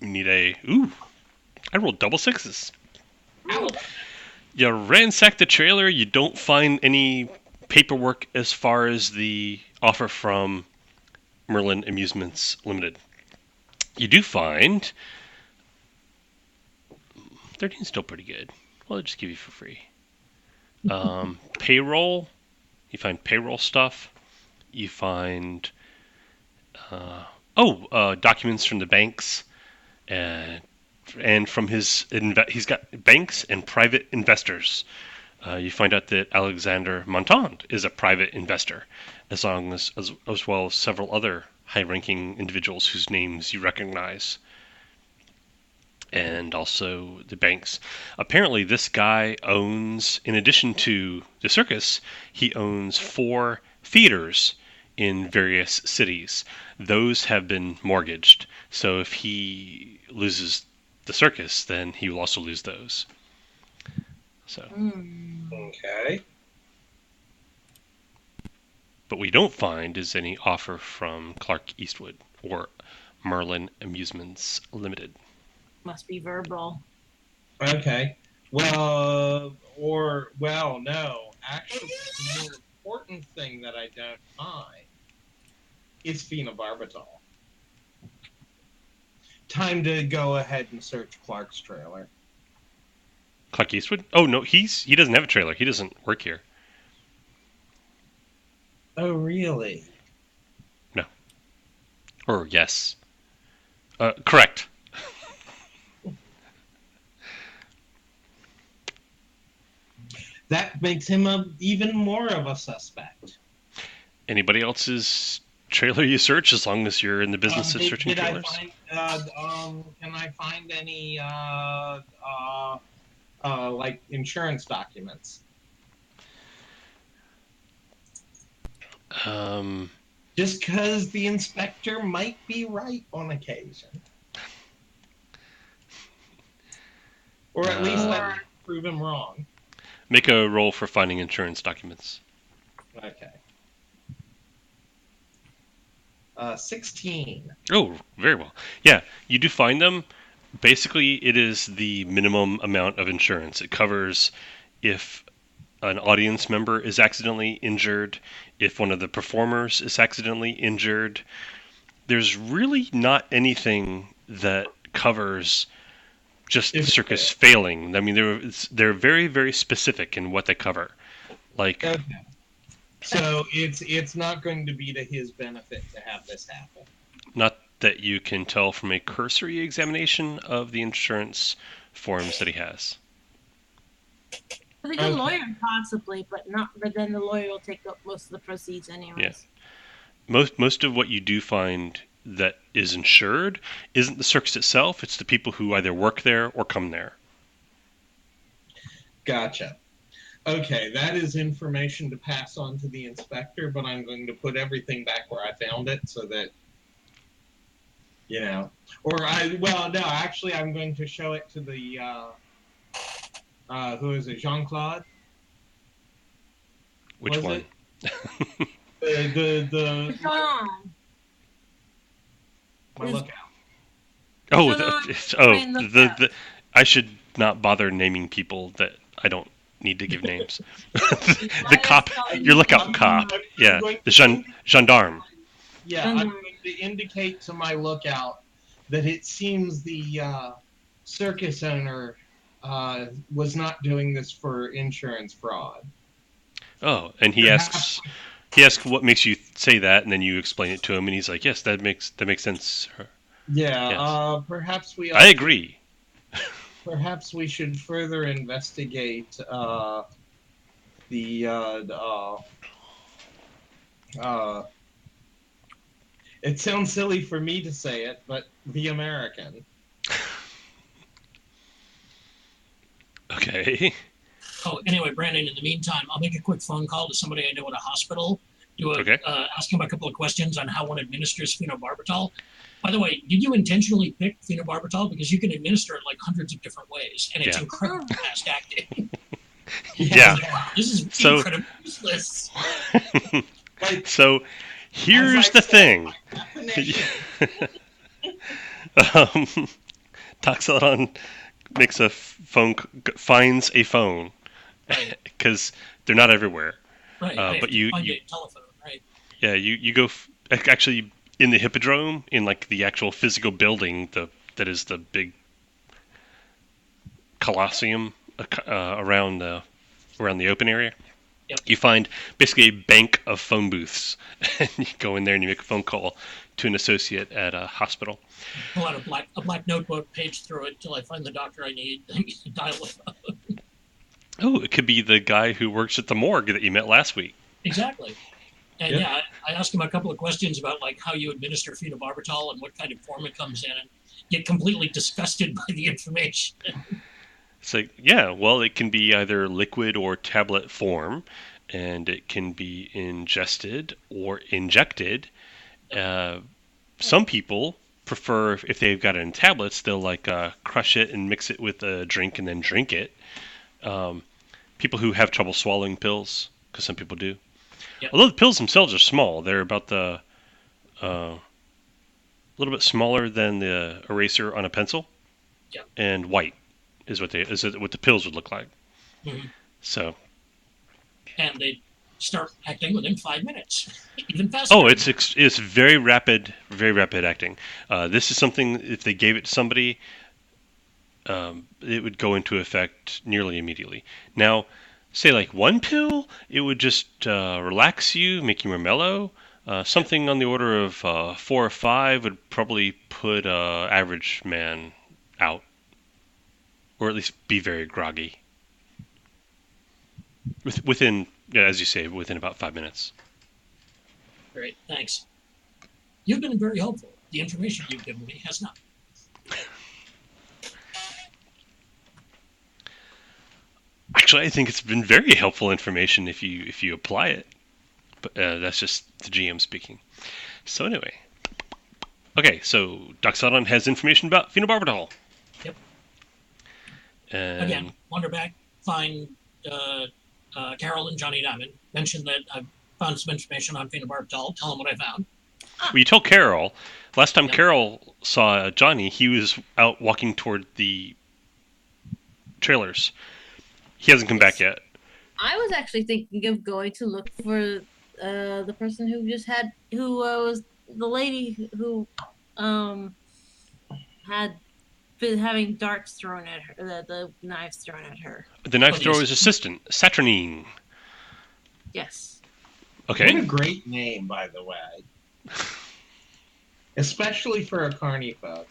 [SPEAKER 1] You need I rolled double sixes.
[SPEAKER 2] Ow.
[SPEAKER 1] You ransack the trailer, you don't find any paperwork as far as the offer from Merlin Amusements Limited. You do find 13 is still pretty good. Well, I'll just give you for free. Payroll. You find payroll stuff. You find documents from the banks, and from he's got banks and private investors. You find out that Alexander Montand is a private investor, as well as several other high-ranking individuals whose names you recognize. And also the banks. Apparently this guy owns, in addition to the circus, he owns 4 theaters in various cities. Those have been mortgaged. So if he loses the circus, then he will also lose those. So.
[SPEAKER 3] Okay.
[SPEAKER 1] But we don't find is any offer from Clark Eastwood or Merlin Amusements Limited.
[SPEAKER 4] Must be verbal.
[SPEAKER 3] Okay. Well, no. Actually, the more important thing that I don't find is phenobarbital. Time to go ahead and search Clark's trailer.
[SPEAKER 1] Clark Eastwood? Oh no, he doesn't have a trailer. He doesn't work here.
[SPEAKER 3] Oh, really?
[SPEAKER 1] Or yes. Correct.
[SPEAKER 3] That makes him even more of a suspect.
[SPEAKER 1] Anybody else's trailer you search, as long as you're in the business of searching
[SPEAKER 3] Did I
[SPEAKER 1] trailers?
[SPEAKER 3] find? Can I find any like insurance documents? Just because the inspector might be right on occasion, or at least that might prove him wrong.
[SPEAKER 1] Make a roll for finding insurance documents.
[SPEAKER 3] Okay. 16.
[SPEAKER 1] Oh, very well. Yeah, you do find them. Basically, it is the minimum amount of insurance. It covers if an audience member is accidentally injured, if one of the performers is accidentally injured. There's really not anything that covers just the circus failing. I mean, they're very, very specific in what they cover. Like,
[SPEAKER 3] Okay. So it's not going to be to his benefit to have this happen.
[SPEAKER 1] not that you can tell from a cursory examination of the insurance forms that he has.
[SPEAKER 4] For the good lawyer, possibly, but not. But then the lawyer will take up most of the proceeds anyways.
[SPEAKER 1] Yeah. Most of what you do find that is insured isn't the circus itself. It's the people who either work there or come there.
[SPEAKER 3] Gotcha. Okay, that is information to pass on to the inspector, but I'm going to put everything back where I found it so that, actually, I'm going to show it to the, who is it, Jean-Claude?
[SPEAKER 1] Which one?
[SPEAKER 3] My lookout.
[SPEAKER 1] I should not bother naming people that I don't need to give names. The cop, your lookout cop. Yeah, the gendarme.
[SPEAKER 3] Yeah, I'm going to indicate to my lookout that it seems the circus owner was not doing this for insurance fraud.
[SPEAKER 1] Oh, and he asks what makes you say that, and then you explain it to him, and he's like, "Yes, that makes sense."
[SPEAKER 3] Yeah,
[SPEAKER 1] yes.
[SPEAKER 3] Perhaps we.
[SPEAKER 1] I agree.
[SPEAKER 3] Perhaps we should further investigate it sounds silly for me to say it, but the American.
[SPEAKER 1] Okay.
[SPEAKER 2] Oh, anyway, Brandon, in the meantime, I'll make a quick phone call to somebody I know at a hospital. Ask him a couple of questions on how one administers phenobarbital. By the way, did you intentionally pick phenobarbital? Because you can administer it like hundreds of different ways, and it's incredibly fast acting.
[SPEAKER 1] Yeah.
[SPEAKER 2] Wow, this is incredibly useless.
[SPEAKER 1] So, here's the thing. Toxodon makes finds a phone, because they're not everywhere.
[SPEAKER 2] Right.
[SPEAKER 1] But you
[SPEAKER 2] telephone, right?
[SPEAKER 1] Yeah, you go actually in the hippodrome, in like the actual physical building that is the big Colosseum around the open area.
[SPEAKER 2] Yep.
[SPEAKER 1] You find basically a bank of phone booths, and you go in there and you make a phone call to an associate at a hospital.
[SPEAKER 2] Pull out a black notebook, page through it until I find the doctor I need, and dial the phone.
[SPEAKER 1] Oh, it could be the guy who works at the morgue that you met last week.
[SPEAKER 2] Exactly. And I ask him a couple of questions about like how you administer phenobarbital and what kind of form it comes in, and get completely disgusted by the information.
[SPEAKER 1] It's like, yeah, well, it can be either liquid or tablet form, and it can be ingested or injected. Some people prefer, if they've got it in tablets, they'll crush it and mix it with a drink and then drink it. People who have trouble swallowing pills, because some people do. Yep. Although the pills themselves are small, they're about a little bit smaller than the eraser on a pencil, and white is what the pills would look like.
[SPEAKER 2] Mm-hmm.
[SPEAKER 1] So,
[SPEAKER 2] and they start acting within 5 minutes, even faster.
[SPEAKER 1] Oh, it's very rapid acting. This is something, if they gave it to somebody, it would go into effect nearly immediately. Now, say like one pill, it would just relax you, make you more mellow. Something on the order of 4 or 5 would probably put average man out, or at least be very groggy. Within, yeah, as you say, within about 5 minutes.
[SPEAKER 2] Great, thanks. You've been very helpful. The information you've given me has not.
[SPEAKER 1] Actually, I think it's been very helpful information if you apply it. But that's just the GM speaking. So anyway, okay. So Doxodon has information about phenobarbital.
[SPEAKER 2] Yep.
[SPEAKER 1] And
[SPEAKER 2] Again, wander back, find Carol and Johnny Diamond. Mention that I've found some information on phenobarbital. Tell them what I found.
[SPEAKER 1] well, you told Carol. Last time
[SPEAKER 2] Yep.
[SPEAKER 1] Carol saw Johnny, he was out walking toward the trailers. He hasn't come back yet.
[SPEAKER 4] I was actually thinking of going to look for the person who was the lady who had been having darts thrown at her, the knives thrown at her.
[SPEAKER 1] The knife
[SPEAKER 2] Oh,
[SPEAKER 1] thrower's
[SPEAKER 2] yes.
[SPEAKER 1] assistant, Saturnine.
[SPEAKER 4] Yes.
[SPEAKER 3] What a
[SPEAKER 1] Okay.
[SPEAKER 3] great name, by the way. Especially for a carny folk.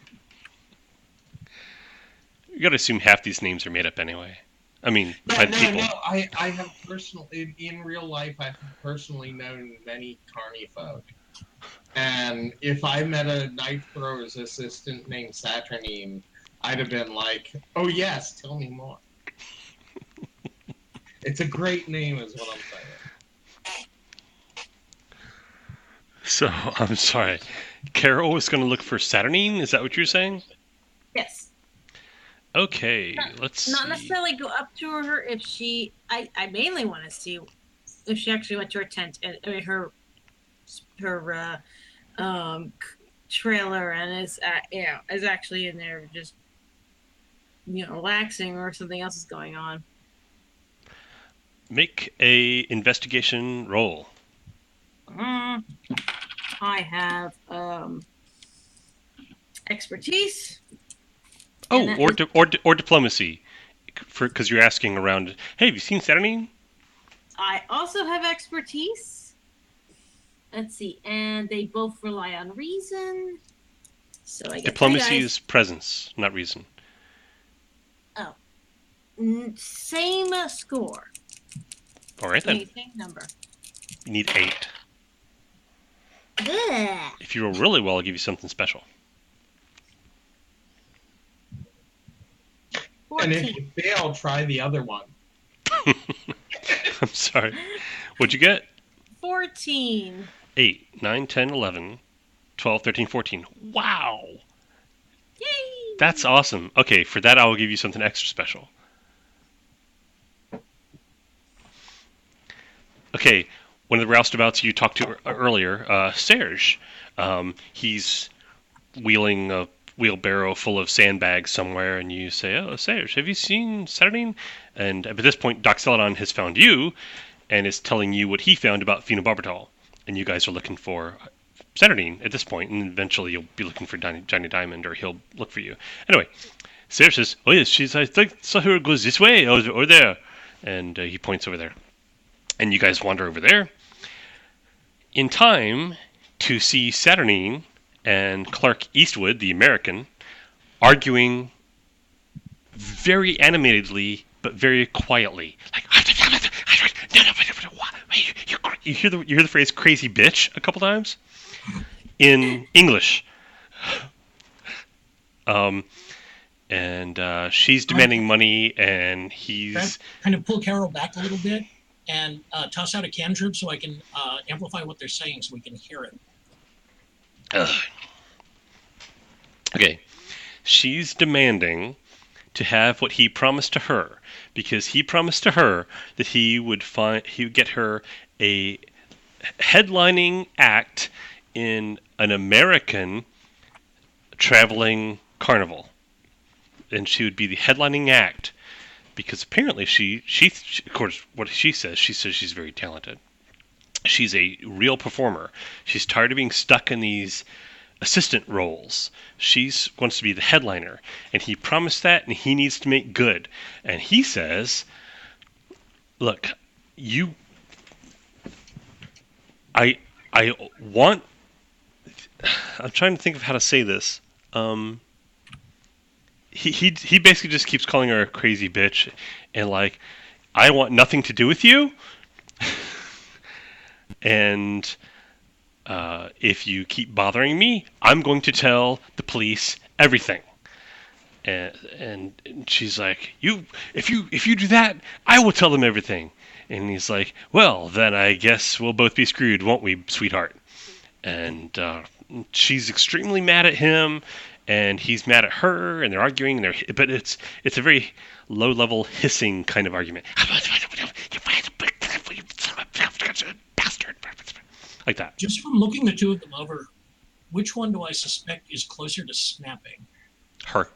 [SPEAKER 1] You gotta assume half these names are made up anyway. I mean, by the people.
[SPEAKER 3] I have personally, in real life, I've personally known many carny folk. And if I met a knife thrower's assistant named Saturnine, I'd have been like, oh yes, tell me more. It's a great name is what I'm saying.
[SPEAKER 1] So, I'm sorry. Carol was going to look for Saturnine? Is that what you're saying?
[SPEAKER 4] Yes.
[SPEAKER 1] Okay, let's
[SPEAKER 4] Not
[SPEAKER 1] see.
[SPEAKER 4] necessarily go up to her if she. I mainly want to see if she actually went to her tent and her trailer and is actually in there just relaxing or something else is going on.
[SPEAKER 1] Make a investigation roll.
[SPEAKER 4] I have expertise.
[SPEAKER 1] Oh,
[SPEAKER 4] And that
[SPEAKER 1] or diplomacy, because you're asking around. Hey, have you seen Saturnine?
[SPEAKER 4] I also have expertise. Let's see, and they both rely on reason. So I guess
[SPEAKER 1] Diplomacy is presence, not reason.
[SPEAKER 4] same score.
[SPEAKER 1] All right then.
[SPEAKER 4] Same number.
[SPEAKER 1] You need 8.
[SPEAKER 4] Ugh.
[SPEAKER 1] If you roll really well, I'll give you something special.
[SPEAKER 3] And if
[SPEAKER 4] 14.
[SPEAKER 3] you fail, try the other one.
[SPEAKER 1] I'm sorry. What'd you get?
[SPEAKER 4] 14.
[SPEAKER 1] 8, 9, 10, 11, 12, 13, 14. Wow!
[SPEAKER 4] Yay!
[SPEAKER 1] That's awesome. Okay, for that I will give you something extra special. Okay, one of the roustabouts you talked to earlier, Serge. He's wheeling a wheelbarrow full of sandbags somewhere, and you say, "Oh, Serge, have you seen Saturnine?" And at this point, Doc Celadon has found you, and is telling you what he found about phenobarbital. And you guys are looking for Saturnine at this point, and eventually you'll be looking for Johnny Diamond, or he'll look for you. Anyway, Serge says, "Oh yes, I think saw her goes this way or there," and he points over there. And you guys wander over there in time to see Saturnine and Clark Eastwood, the American, arguing very animatedly but very quietly. Like, you hear the phrase "crazy bitch" a couple times in English. And she's demanding money, and he's
[SPEAKER 2] Kind of pull Carol back a little bit and toss out a cantrip so I can amplify what they're saying so we can hear it.
[SPEAKER 1] Okay. She's demanding to have what he promised to her, because he promised to her that he would get her a headlining act in an American traveling carnival, and she would be the headlining act, because apparently she of course, what she says she's very talented. She's a real performer. She's tired of being stuck in these assistant roles. She wants to be the headliner, and he promised that, and he needs to make good. And he says, "Look, I I want. I'm trying to think of how to say this. He basically just keeps calling her a crazy bitch, and like, I want nothing to do with you. And if you keep bothering me, I'm going to tell the police everything. And she's like, if you do that, I will tell them everything. And he's like, well, then I guess we'll both be screwed, won't we, sweetheart? And she's extremely mad at him, and he's mad at her, and they're arguing. But it's a very low level hissing kind of argument, like that.
[SPEAKER 2] Just from looking the two of them over, which one do I suspect is closer to snapping?
[SPEAKER 1] Her.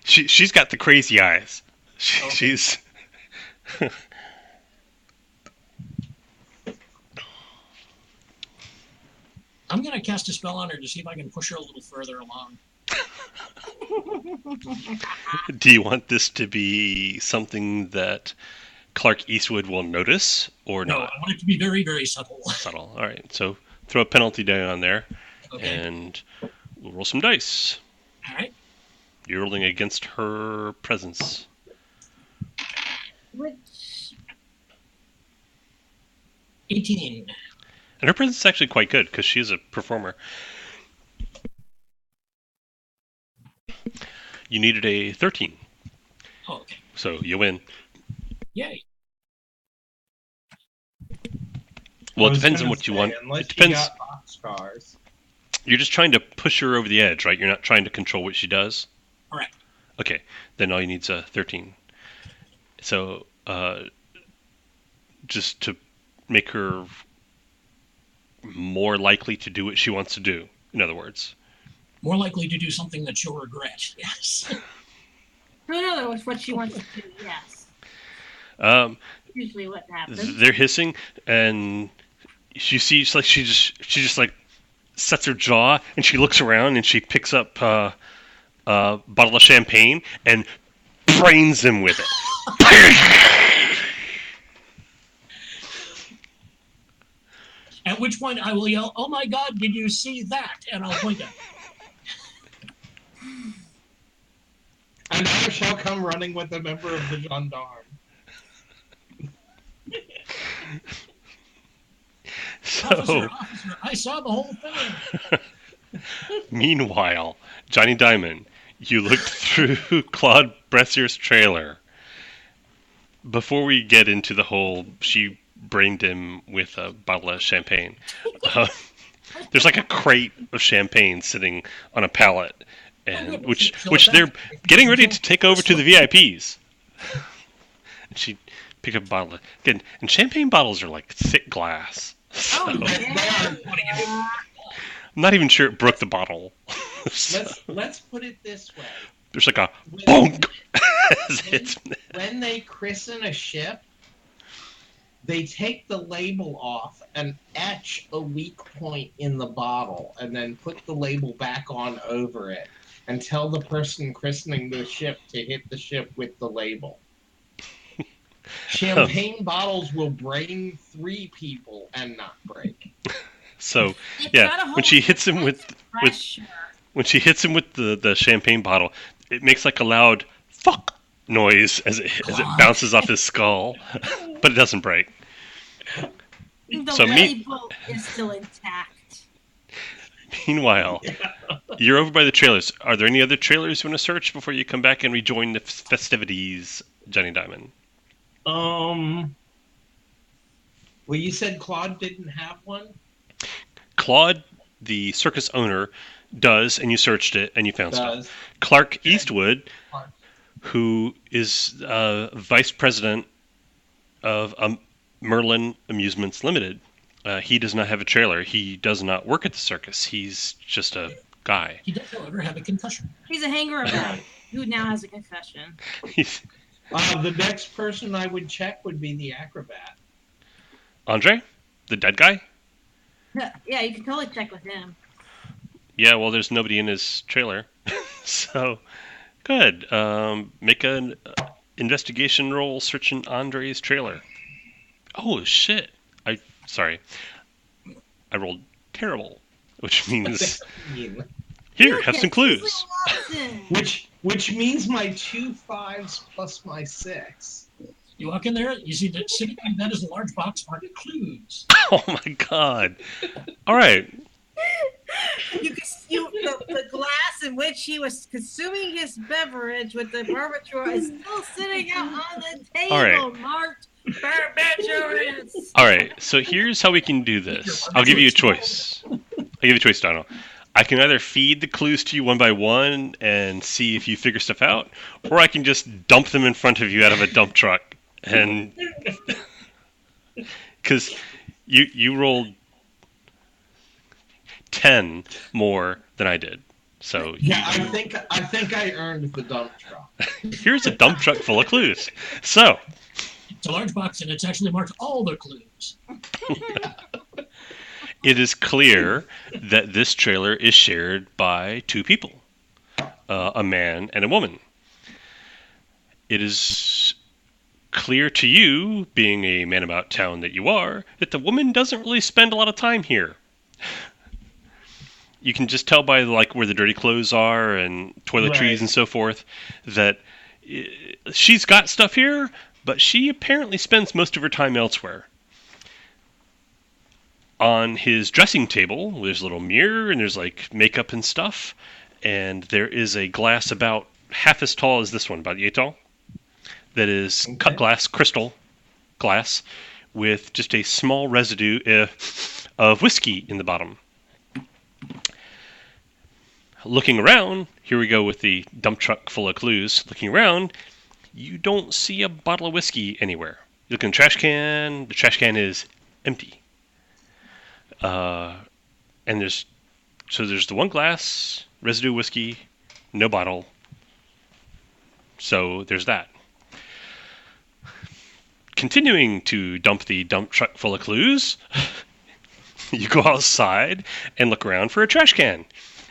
[SPEAKER 1] She's got the crazy eyes.
[SPEAKER 2] Okay.
[SPEAKER 1] She's.
[SPEAKER 2] I'm going to cast a spell on her to see if I can push her a little further along.
[SPEAKER 1] Do you want this to be something that Clark Eastwood will notice or
[SPEAKER 2] No,
[SPEAKER 1] not?
[SPEAKER 2] I want it to be very, very subtle.
[SPEAKER 1] Subtle. All right. So throw a penalty die on there,
[SPEAKER 2] Okay.
[SPEAKER 1] and we'll roll some dice.
[SPEAKER 2] All right.
[SPEAKER 1] You're rolling against her presence.
[SPEAKER 7] Which
[SPEAKER 2] 18.
[SPEAKER 1] And her presence is actually quite good because she's a performer. You needed a 13,
[SPEAKER 2] Oh, okay.
[SPEAKER 1] so you win.
[SPEAKER 2] Yay.
[SPEAKER 1] Well,
[SPEAKER 3] I
[SPEAKER 1] it
[SPEAKER 3] was
[SPEAKER 1] depends on
[SPEAKER 3] gonna
[SPEAKER 1] what you
[SPEAKER 3] say,
[SPEAKER 1] want.
[SPEAKER 3] Unless
[SPEAKER 1] It depends.
[SPEAKER 3] you got boxcars.
[SPEAKER 1] You're just trying to push her over the edge, right? You're not trying to control what she does?
[SPEAKER 2] Correct.
[SPEAKER 1] Okay, then all you need is a 13. So, just to make her more likely to do what she wants to do, in other words.
[SPEAKER 2] More likely to do something that she'll regret. Yes.
[SPEAKER 7] in other words, what she wants to do, yes. Usually what happens.
[SPEAKER 1] They're hissing, and you see, it's like she just like sets her jaw, and she looks around, and she picks up a bottle of champagne and brains them with it.
[SPEAKER 2] At which point I will yell, "Oh my God, did you see that?" And I'll point at her.
[SPEAKER 3] And I shall come running with a member of the gendarme.
[SPEAKER 1] So,
[SPEAKER 2] Officer, I saw the whole thing.
[SPEAKER 1] meanwhile, Johnny Diamond, you looked through Claude Bressier's trailer. Before we get into the whole she brained him with a bottle of champagne, there's like a crate of champagne sitting on a pallet, and which they're getting ready to take over to the VIPs. And she picked up a bottle again, and champagne bottles are like thick glass. So,
[SPEAKER 7] Oh, yeah.
[SPEAKER 1] I'm not even sure it broke the bottle. So,
[SPEAKER 3] Let's put it this way.
[SPEAKER 1] there's like a
[SPEAKER 3] When-
[SPEAKER 1] bonk. as it's-
[SPEAKER 3] When they christen a ship, they take the label off and etch a weak point in the bottle and then put the label back on over it and tell the person christening the ship to hit the ship with the label. Champagne bottles will brain 3 people and not break.
[SPEAKER 1] So
[SPEAKER 7] It's
[SPEAKER 1] yeah,
[SPEAKER 7] gotta
[SPEAKER 1] when
[SPEAKER 7] hold
[SPEAKER 1] she hits him with
[SPEAKER 7] pressure.
[SPEAKER 1] the champagne bottle, it makes like a loud fuck noise as it bounces off his skull, but it doesn't break.
[SPEAKER 7] The
[SPEAKER 1] So
[SPEAKER 7] label is still intact.
[SPEAKER 1] Meanwhile, you're over by the trailers. Are there any other trailers you want to search before you come back and rejoin the festivities, Johnny Diamond?
[SPEAKER 3] Well, you said Claude didn't have one?
[SPEAKER 1] Claude, the circus owner, does, and you searched it and you found stuff.
[SPEAKER 3] Does.
[SPEAKER 1] Clark Eastwood,
[SPEAKER 3] Clark.
[SPEAKER 1] who is vice president of Merlin Amusements Limited, he does not have a trailer. He does not work at the circus. He's just a guy.
[SPEAKER 2] He does, however, have a concussion.
[SPEAKER 7] He's a hanger about who now has a confession.
[SPEAKER 1] He's
[SPEAKER 3] The next person I would check would be the acrobat.
[SPEAKER 1] Andre, the dead guy.
[SPEAKER 7] Yeah, you can totally check with him.
[SPEAKER 1] Yeah, well, there's nobody in his trailer, so good. Make an investigation roll searching Andre's trailer. Oh shit! Sorry. I rolled terrible, which
[SPEAKER 3] What
[SPEAKER 1] means
[SPEAKER 3] does that mean?
[SPEAKER 1] here, have some clues.
[SPEAKER 3] Which means my 2 5s plus my 6.
[SPEAKER 2] You walk in there, you see that sitting on that is a large box marked clues.
[SPEAKER 1] Oh my god. All right.
[SPEAKER 4] The glass in which he was consuming his beverage with the barbature is still sitting out on the table,
[SPEAKER 1] All right.
[SPEAKER 4] marked barbaturous.
[SPEAKER 1] All right. So here's how we can do this. I'll give you a choice. Donald. I can either feed the clues to you one by one and see if you figure stuff out, or I can just dump them in front of you out of a dump truck. And because you rolled 10 more than I did, so
[SPEAKER 3] Yeah, I think I earned the dump truck.
[SPEAKER 1] here's a dump truck full of clues. So
[SPEAKER 2] It's a large box and it's actually marked all the clues.
[SPEAKER 1] it is clear that this trailer is shared by two people, a man and a woman. It is clear to you, being a man about town that you are, that the woman doesn't really spend a lot of time here. You can just tell by like where the dirty clothes are and toiletries
[SPEAKER 3] Right.
[SPEAKER 1] and so forth that she's got stuff here, but she apparently spends most of her time elsewhere. On his dressing table, there's a little mirror and there's like makeup and stuff, and there is a glass about half as tall as this one, about 8 tall, that is cut glass, crystal glass, with just a small residue of whiskey in the bottom. Looking around, here we go with the dump truck full of clues. Looking around, you don't see a bottle of whiskey anywhere. You look in the trash can is empty. And there's the one glass, residue whiskey, no bottle. So there's that. Continuing to dump the dump truck full of clues, you go outside and look around for a trash can.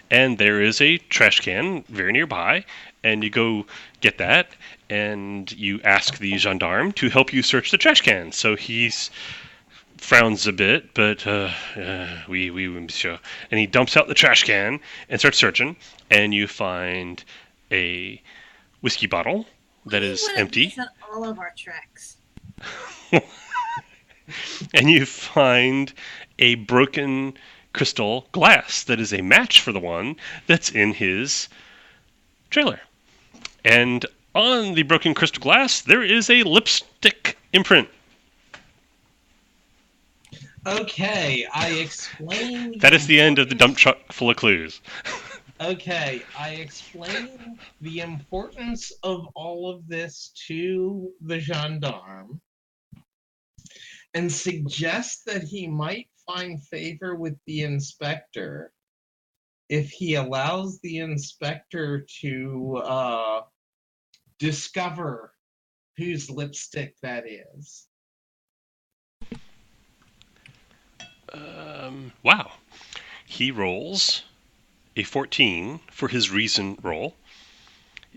[SPEAKER 1] And there is a trash can very nearby, and you go get that, and you ask the gendarme to help you search the trash can. So he's frowns a bit, but oui, monsieur. And he dumps out the trash can and starts searching, and you find a whiskey bottle that is empty.
[SPEAKER 4] On all of our tracks.
[SPEAKER 1] And you find a broken crystal glass that is a match for the one that's in his trailer. And on the broken crystal glass, there is a lipstick imprint.
[SPEAKER 3] Okay, I explain.
[SPEAKER 1] That is the end of the dump truck full of clues.
[SPEAKER 3] Okay, I explain the importance of all of this to the gendarme and suggest that he might find favor with the inspector if he allows the inspector to discover whose lipstick that is.
[SPEAKER 1] Wow. He rolls a 14 for his reason roll.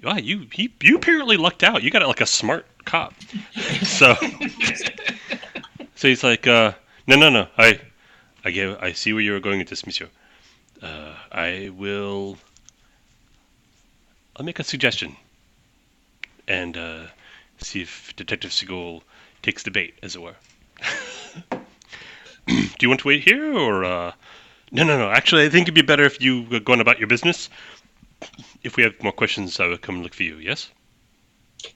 [SPEAKER 1] Wow, you apparently lucked out. You got it like a smart cop. So he's like, no. I see where you were going with this, monsieur. I'll make a suggestion and see if Detective Seagull takes the bait, as it were. Do you want to wait here, or No. Actually, I think it'd be better if you go on about your business. If we have more questions, I will come look for you. Yes.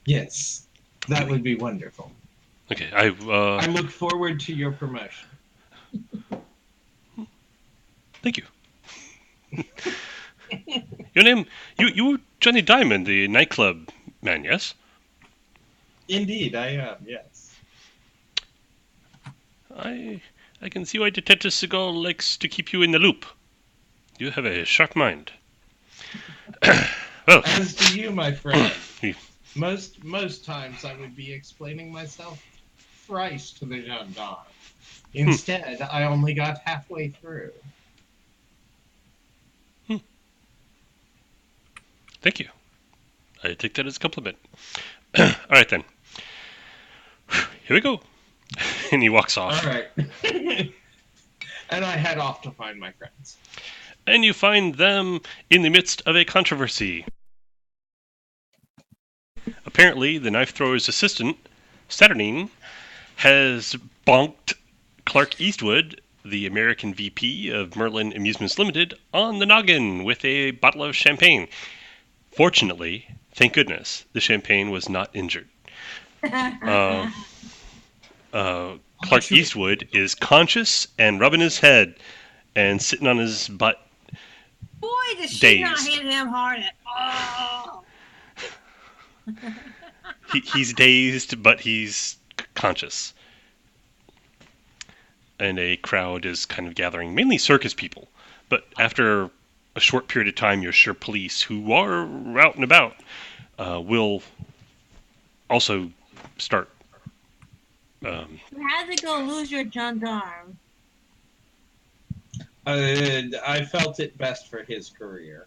[SPEAKER 3] Yes, that would be wonderful.
[SPEAKER 1] Okay.
[SPEAKER 3] I look forward to your promotion.
[SPEAKER 1] Thank you. Your name? You were Johnny Diamond, the nightclub man. Yes.
[SPEAKER 3] Indeed, I am. Yes.
[SPEAKER 1] I can see why Detective Seagull likes to keep you in the loop. You have a sharp mind. Well,
[SPEAKER 3] As do you, my friend. Most times I would be explaining myself thrice to the gendarme. Instead, I only got halfway through.
[SPEAKER 1] Thank you. I take that as a compliment. All right, then. Here we go. and he walks off.
[SPEAKER 3] All right. And I head off to find my friends.
[SPEAKER 1] And you find them in the midst of a controversy. Apparently, the knife thrower's assistant, Saturnine, has bonked Clark Eastwood, the American VP of Merlin Amusements Limited, on the noggin with a bottle of champagne. Fortunately, thank goodness, the champagne was not injured. Clark Eastwood is conscious and rubbing his head and sitting on his butt.
[SPEAKER 4] Boy, does she not
[SPEAKER 1] Dazed.
[SPEAKER 4] hit him hard at all.
[SPEAKER 1] He's dazed, but he's conscious. And a crowd is kind of gathering, mainly circus people. But after a short period of time, you're sure police who are out and about will also start.
[SPEAKER 4] You had to go lose your gendarme.
[SPEAKER 3] I felt it best for his career.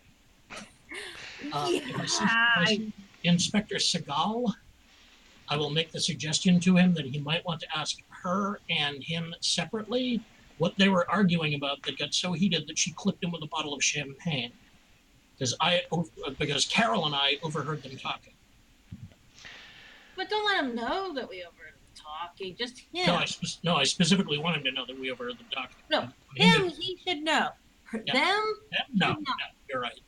[SPEAKER 2] Inspector Seagal, I will make the suggestion to him that he might want to ask her and him separately what they were arguing about that got so heated that she clipped him with a bottle of champagne. Because Carol and I overheard them talking.
[SPEAKER 4] But don't let him know that we overheard him talking. Just him.
[SPEAKER 2] No, I specifically want him to know that we overheard them talking.
[SPEAKER 4] No, him, he should know.
[SPEAKER 2] Yeah.
[SPEAKER 4] Them?
[SPEAKER 2] No, you're right.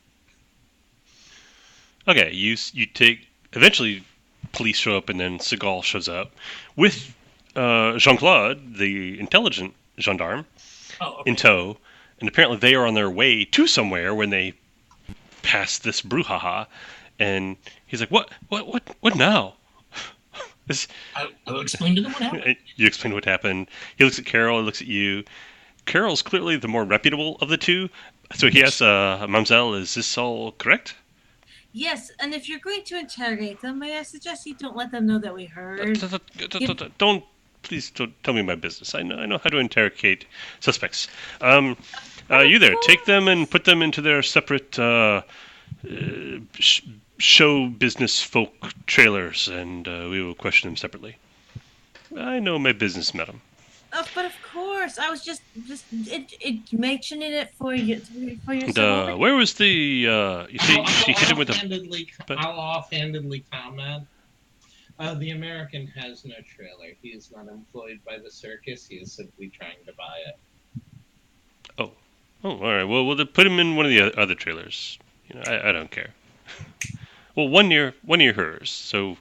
[SPEAKER 1] Okay, you take. Eventually, police show up, and then Seagal shows up with Jean-Claude, the intelligent gendarme, in tow. And apparently, they are on their way to somewhere when they pass this brouhaha. And he's like, "What now?"
[SPEAKER 2] I will explain to them what happened.
[SPEAKER 1] You explain what happened. He looks at Carol. He looks at you. Carol's clearly the more reputable of the two. So he asks, "Mademoiselle, is this all correct?"
[SPEAKER 4] Yes, and if you're going to interrogate them, may I suggest you don't let them know that we heard.
[SPEAKER 1] Please don't tell me my business. I know how to interrogate suspects. You there? Take them and put them into their separate show business folk trailers, and we will question them separately. I know my business, madam.
[SPEAKER 4] But of course, I was just mentioning it for you for your.
[SPEAKER 1] And, where was the? You see, she hit him with a.
[SPEAKER 3] I'll offhandedly comment. The American has no trailer. He is not employed by the circus. He is simply trying to buy it.
[SPEAKER 1] Oh, all right. Well, we'll put him in one of the other trailers. I don't care. Well, one near hers, so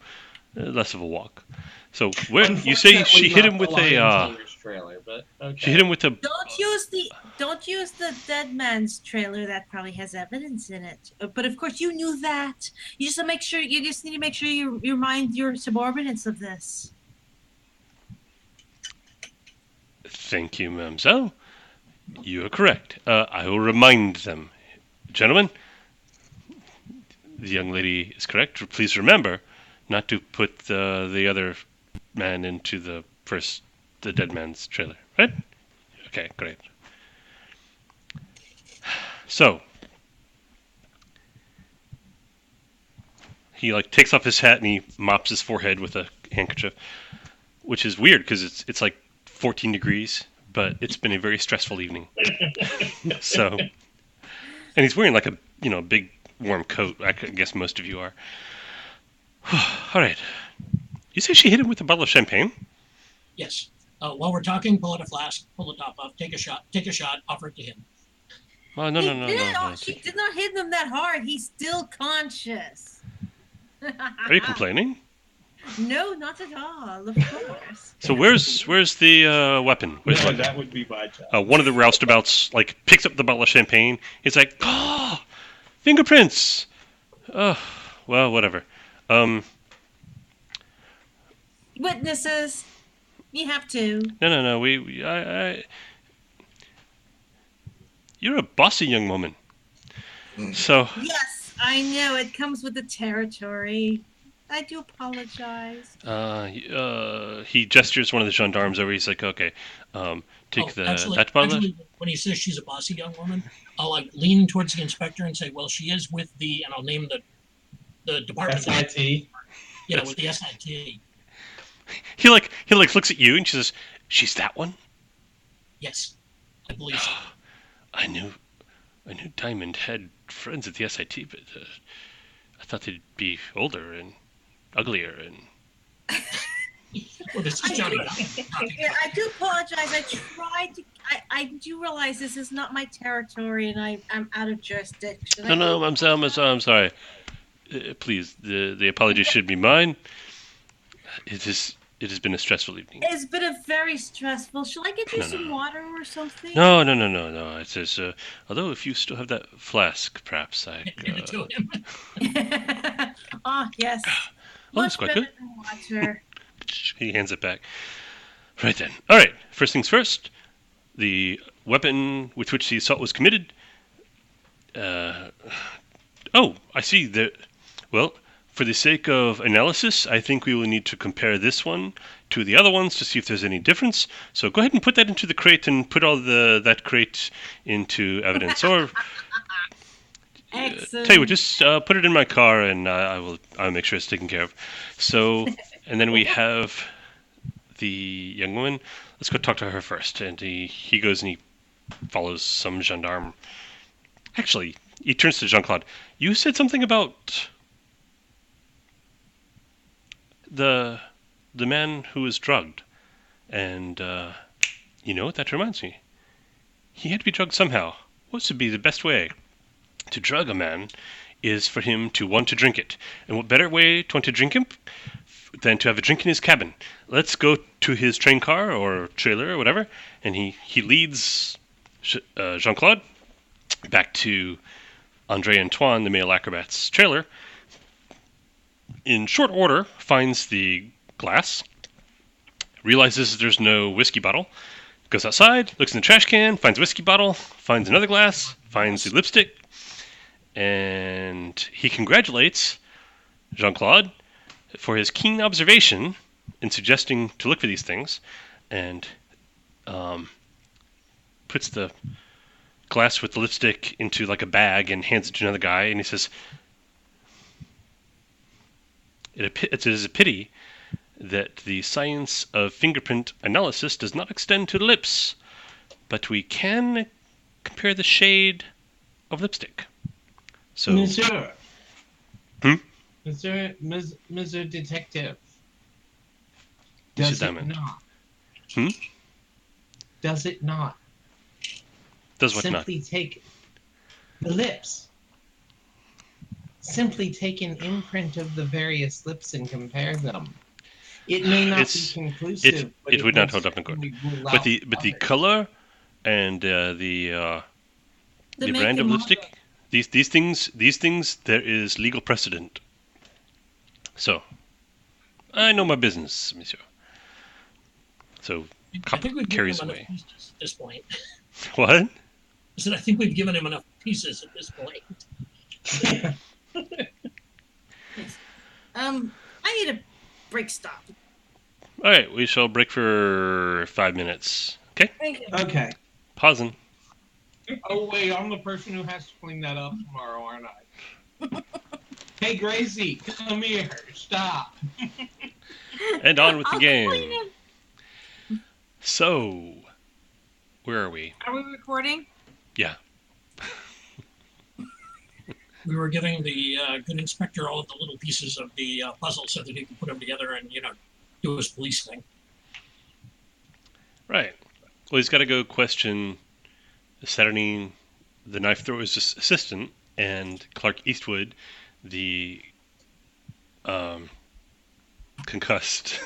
[SPEAKER 1] less of a walk. So where you say she hit him with a?
[SPEAKER 3] Trailer, but okay.
[SPEAKER 1] She hit him with a.
[SPEAKER 4] Don't use the dead man's trailer. That probably has evidence in it. But of course, you knew that. You just need to make sure you remind your subordinates of this.
[SPEAKER 1] Thank you, mademoiselle. You are correct. I will remind them, gentlemen. The young lady is correct. Please remember not to put the other man into the dead man's trailer, right? Okay, great. So he takes off his hat and he mops his forehead with a handkerchief, which is weird because it's like 14 degrees, but it's been a very stressful evening. So, and he's wearing like a big warm coat. I guess most of you are. All right. You say she hit him with a bottle of champagne?
[SPEAKER 2] Yes. While we're talking, pull out a flask, pull the top off, take a shot, offer it to him.
[SPEAKER 1] Oh, no.
[SPEAKER 4] She did not hit him that hard. He's still conscious.
[SPEAKER 1] Are you complaining?
[SPEAKER 4] No, not at all. Of course.
[SPEAKER 1] So where's the weapon?
[SPEAKER 3] That would be my job.
[SPEAKER 1] One of the roustabouts picks up the bottle of champagne. He's like, fingerprints. Oh, well, whatever.
[SPEAKER 4] Witnesses. You have to.
[SPEAKER 1] No. You're a bossy young woman. So.
[SPEAKER 4] Yes, I know. It comes with the territory. I do apologize.
[SPEAKER 1] He gestures one of the gendarmes over. He's like, okay, take that bottle.
[SPEAKER 2] Actually, when he says she's a bossy young woman, I'll lean towards the inspector and say, well, she is with and I'll name the department.
[SPEAKER 3] SIT.
[SPEAKER 2] With the SIT.
[SPEAKER 1] He looks at you and she says, She's that one?
[SPEAKER 2] Yes, I believe so.
[SPEAKER 1] I knew Diamond had friends at the SIT, but I thought they'd be older and uglier and...
[SPEAKER 2] Well, this is Johnny.
[SPEAKER 4] I do apologize. I tried to. I do realize this is not my territory, and I'm out of jurisdiction.
[SPEAKER 1] No, I'm sorry. Please, the apology should be mine. It has been a stressful evening.
[SPEAKER 4] It's been a very stressful. Shall I get you some water or something?
[SPEAKER 1] No. It says, although if you still have that flask, perhaps I...
[SPEAKER 2] Give it to him.
[SPEAKER 4] Yes.
[SPEAKER 1] Oh, that's
[SPEAKER 4] Much
[SPEAKER 1] quite
[SPEAKER 4] better
[SPEAKER 1] good.
[SPEAKER 4] than water.
[SPEAKER 1] He hands it back. Right then. All right. First things first. The weapon with which the assault was committed. I see. Well, for the sake of analysis, I think we will need to compare this one to the other ones to see if there's any difference. So go ahead and put that into the crate and put all that crate into evidence. Or
[SPEAKER 4] Excellent.
[SPEAKER 1] tell you what, just put it in my car and I'll make sure it's taken care of. So, and then we have the young woman. Let's go talk to her first. And he goes and he follows some gendarme. Actually, he turns to Jean-Claude. You said something about the man who was drugged. And, you know what that reminds me? He had to be drugged somehow. What would be the best way to drug a man is for him to want to drink it. And what better way to want to drink him than to have a drink in his cabin? Let's go to his train car or trailer or whatever, and he leads Jean-Claude back to Andre Antoine, the male acrobat's trailer. In short order, finds the glass, realizes there's no whiskey bottle, goes outside, looks in the trash can, finds a whiskey bottle, finds another glass, finds the lipstick, and he congratulates Jean-Claude for his keen observation in suggesting to look for these things, and puts the glass with the lipstick into like a bag and hands it to another guy, and he says, it is a pity that the science of fingerprint analysis does not extend to the lips, but we can compare the shade of lipstick. So,
[SPEAKER 3] Monsieur.
[SPEAKER 1] Hmm?
[SPEAKER 3] Monsieur Detective.
[SPEAKER 1] Monsieur
[SPEAKER 3] Does it
[SPEAKER 1] Diamond.
[SPEAKER 3] not?
[SPEAKER 1] Hmm?
[SPEAKER 3] Does it not?
[SPEAKER 1] Does what not?
[SPEAKER 3] Simply take the lips. Simply take an imprint of the various lips and compare them. It may not be conclusive, but
[SPEAKER 1] it would not hold up in court. But the
[SPEAKER 3] others.
[SPEAKER 1] color and the
[SPEAKER 4] The
[SPEAKER 1] brand
[SPEAKER 4] make
[SPEAKER 1] of
[SPEAKER 4] and
[SPEAKER 1] lipstick, these things, there is legal precedent. So, I know my business, monsieur. So,
[SPEAKER 2] I think we've given
[SPEAKER 1] carries
[SPEAKER 2] him
[SPEAKER 1] away.
[SPEAKER 2] enough pieces at this point.
[SPEAKER 1] What?
[SPEAKER 2] I said I think we've given him enough pieces at this point.
[SPEAKER 4] I need a break stop.
[SPEAKER 1] All right, we shall break for 5 minutes. Okay,
[SPEAKER 4] Thank you.
[SPEAKER 3] Okay.
[SPEAKER 1] pausing.
[SPEAKER 3] Oh wait, I'm the person who has to clean that up tomorrow, aren't I? Hey Gracie, come here. Stop.
[SPEAKER 1] And on with the
[SPEAKER 4] I'll
[SPEAKER 1] game.
[SPEAKER 4] clean it.
[SPEAKER 1] So, where are we?
[SPEAKER 4] Are we recording?
[SPEAKER 1] Yeah.
[SPEAKER 2] We were giving the good inspector all of the little pieces of the puzzle so that he could put them together and, do his police thing.
[SPEAKER 1] Right. Well, he's got to go question Saturday, the knife thrower's assistant, and Clark Eastwood, the concussed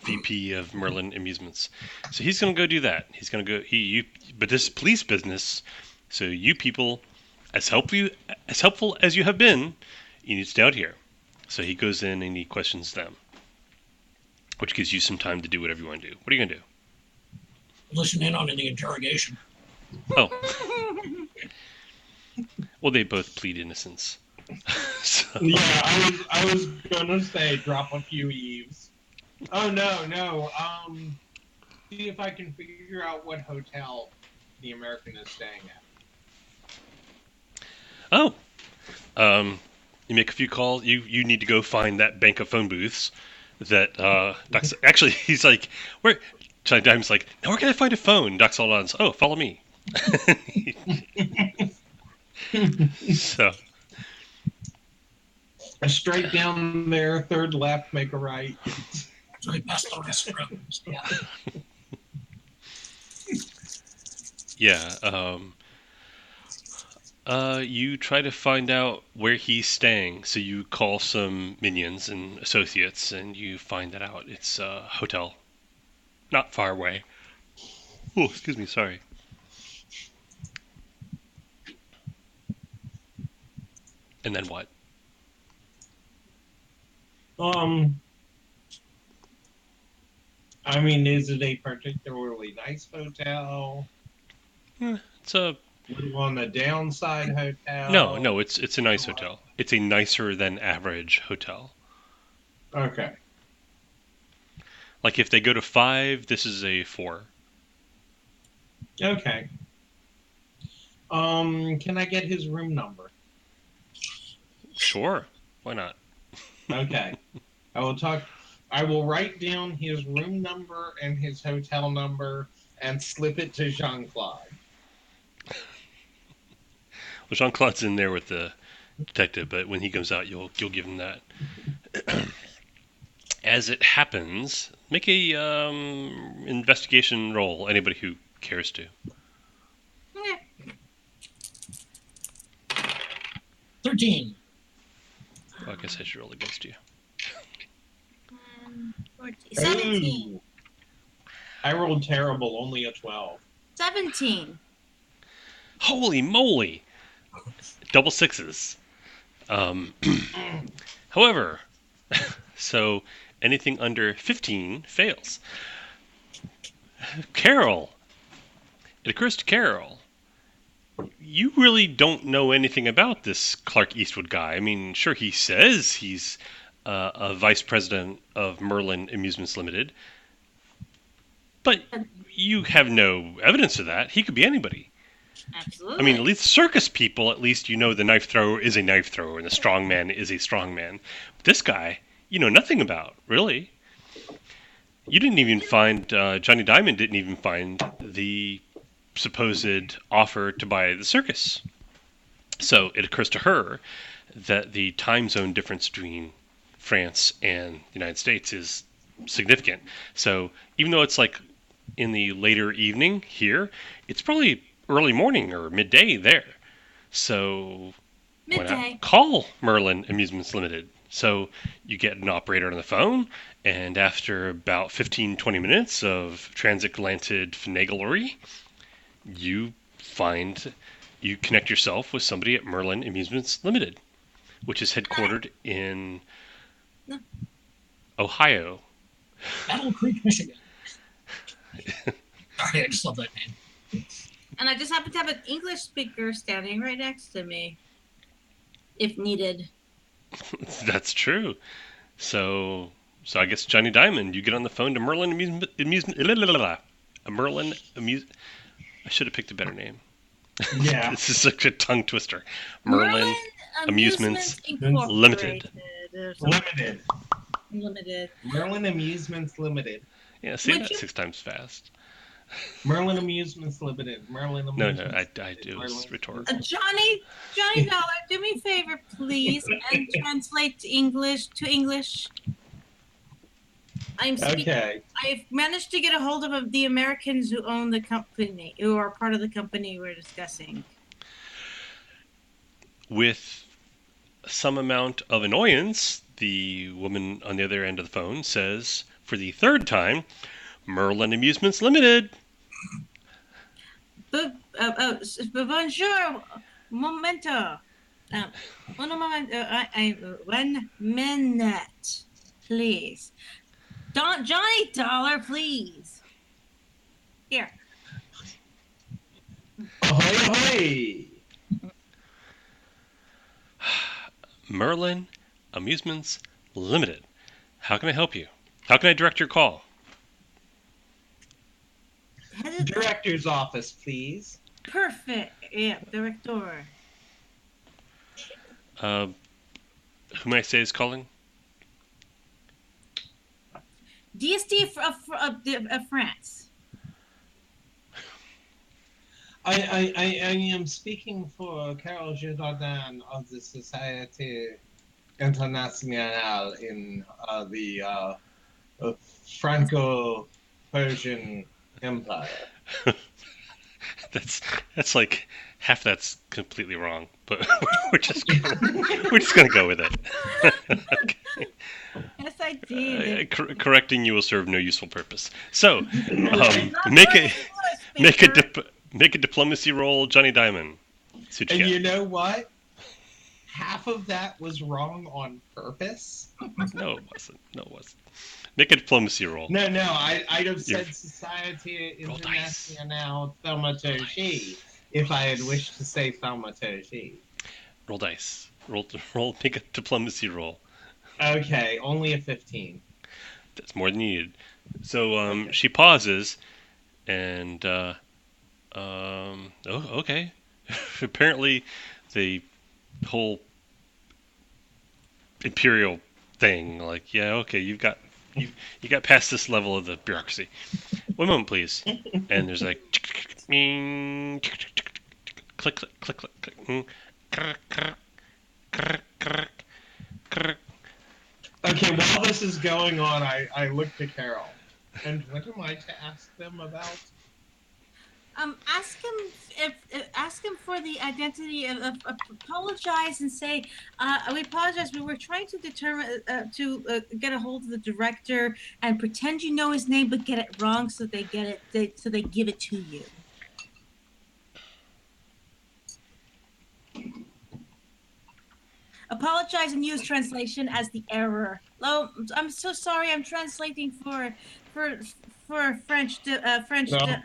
[SPEAKER 1] VP of Merlin Amusements. So he's going to go do that. He's going to go. But this is police business, so you people, as helpful as you have been, you need to stay out here. So he goes in and he questions them, which gives you some time to do whatever you want to do. What are you going to do?
[SPEAKER 2] Listen in on the interrogation.
[SPEAKER 1] Oh. Well, they both plead innocence. So,
[SPEAKER 3] Yeah, I was gonna say drop a few eaves. Oh no. See if I can figure out what hotel the American is staying at.
[SPEAKER 1] oh. You make a few calls. You need to go find that bank of phone booths that actually he's like, where Johnny Diamond's like, now where can I find a phone? Doc Sullivan's, oh, follow me. So,
[SPEAKER 3] Straight down there, third left, make a right.
[SPEAKER 2] Right past the restrooms. Yeah.
[SPEAKER 1] you try to find out where he's staying. So you call some minions and associates, and you find that out. It's a hotel, not far away. Oh, excuse me, sorry. And then what?
[SPEAKER 3] I mean, is it a particularly nice hotel?
[SPEAKER 1] It's a
[SPEAKER 3] Little on the downside hotel?
[SPEAKER 1] no. It's a nice hotel. It's a nicer than average hotel.
[SPEAKER 3] Okay.
[SPEAKER 1] Like if they go to 5, this is a 4.
[SPEAKER 3] Okay. Can I get his room number?
[SPEAKER 1] Sure, why not?
[SPEAKER 3] Okay. I will write down his room number and his hotel number and slip it to Jean-Claude.
[SPEAKER 1] Well, Jean-Claude's in there with the detective, but when he comes out, you'll give him that. As it happens, make a investigation roll. Anybody who cares to.
[SPEAKER 4] Okay.
[SPEAKER 2] 13.
[SPEAKER 1] Well, I guess I should roll against you.
[SPEAKER 4] 17.
[SPEAKER 3] Ooh. I rolled terrible, only a 12.
[SPEAKER 4] 17.
[SPEAKER 1] Holy moly! Double sixes. However, so anything under 15 fails. Carol. It occurs to Carol. You really don't know anything about this Clark Eastwood guy. I mean, sure, he says he's a vice president of Merlin Amusements Limited, but you have no evidence of that. He could be anybody.
[SPEAKER 4] Absolutely.
[SPEAKER 1] I mean, at least circus people, at least you know the knife thrower is a knife thrower and the strong man is a strong man. But this guy, you know nothing about, really. You didn't even find, Johnny Diamond didn't even find the supposed offer to buy the circus. So it occurs to her that the time zone difference between France and the United States is significant. So even though it's like in the later evening here, it's probably early morning or midday there. So why
[SPEAKER 4] midday.
[SPEAKER 1] not call Merlin Amusements Limited? So you get an operator on the phone, and after about 15-20 minutes of transatlantic finaglery, you connect yourself with somebody at Merlin Amusements Limited, which is headquartered in Ohio.
[SPEAKER 2] Battle Creek, Michigan. Sorry, I just love that name.
[SPEAKER 4] And I just happen to have an English speaker standing right next to me, if needed.
[SPEAKER 1] That's true. So I guess Johnny Diamond, you get on the phone to Merlin I should have picked a better name.
[SPEAKER 3] Yeah.
[SPEAKER 1] This is such a tongue twister. Merlin Amusements
[SPEAKER 4] Incorporated.
[SPEAKER 3] Limited. Merlin Amusements Limited.
[SPEAKER 1] Yeah, say
[SPEAKER 4] Would
[SPEAKER 1] that
[SPEAKER 4] you-
[SPEAKER 1] 6 times fast.
[SPEAKER 3] Merlin Amusements Limited. Merlin
[SPEAKER 1] No,
[SPEAKER 3] Amusements.
[SPEAKER 1] I do. It was rhetorical.
[SPEAKER 4] Johnny Dollar, do me a favor, please, and translate to English. I'm speaking.
[SPEAKER 3] Okay.
[SPEAKER 4] I've managed to get a hold of the Americans who own the company, who are part of the company we're discussing.
[SPEAKER 1] With some amount of annoyance, the woman on the other end of the phone says, for the third time, Merlin Amusements Limited.
[SPEAKER 4] Bonjour, momento. One minute, please. Johnny Dollar, please. Here.
[SPEAKER 3] Ahoy, ahoy!
[SPEAKER 1] Merlin Amusements Limited. How can I help you? How can I direct your call?
[SPEAKER 3] Director's office, please.
[SPEAKER 4] Perfect. Yeah, director.
[SPEAKER 1] Who may I say is calling?
[SPEAKER 4] DSD of France.
[SPEAKER 3] I am speaking for Carol Girardin of the Société Internationale in the Franco-Persian Empire.
[SPEAKER 1] That's like half that's completely wrong, but we're just gonna go with it. Okay.
[SPEAKER 4] Yes, I did.
[SPEAKER 1] Correcting you will serve no useful purpose. So,
[SPEAKER 4] Not
[SPEAKER 1] make
[SPEAKER 4] very
[SPEAKER 1] a
[SPEAKER 4] good,
[SPEAKER 1] make a
[SPEAKER 4] Speaker.
[SPEAKER 1] make a diplomacy roll, Johnny Diamond. See what you
[SPEAKER 3] And
[SPEAKER 1] get.
[SPEAKER 3] you know what? Half of that was wrong on purpose.
[SPEAKER 1] No, it wasn't. No, it wasn't. Make a diplomacy roll.
[SPEAKER 3] No, I'd have said
[SPEAKER 1] You're-
[SPEAKER 3] Société
[SPEAKER 1] Roll dice.
[SPEAKER 3] Internationale Thaumaturgie if I had wished to say thaumaturgie.
[SPEAKER 1] Roll dice. Roll. Make a diplomacy roll.
[SPEAKER 3] Okay, only a 15.
[SPEAKER 1] That's more than you needed. So
[SPEAKER 3] Okay.
[SPEAKER 1] she pauses, and oh, okay. Apparently, the whole imperial thing, like, yeah, okay, you got past this level of the bureaucracy. One moment, please. And there's like click, click, click, click, click.
[SPEAKER 3] Okay, while this is going on, I look to Carol. And what am I to ask them about?
[SPEAKER 4] Ask him for the identity of apologize and say we apologize. We were trying to determine get a hold of the director and pretend you know his name, but get it wrong, so they get it. So they give it to you. Apologize and use translation as the error. Oh, I'm so sorry. I'm translating for French. French.
[SPEAKER 3] No,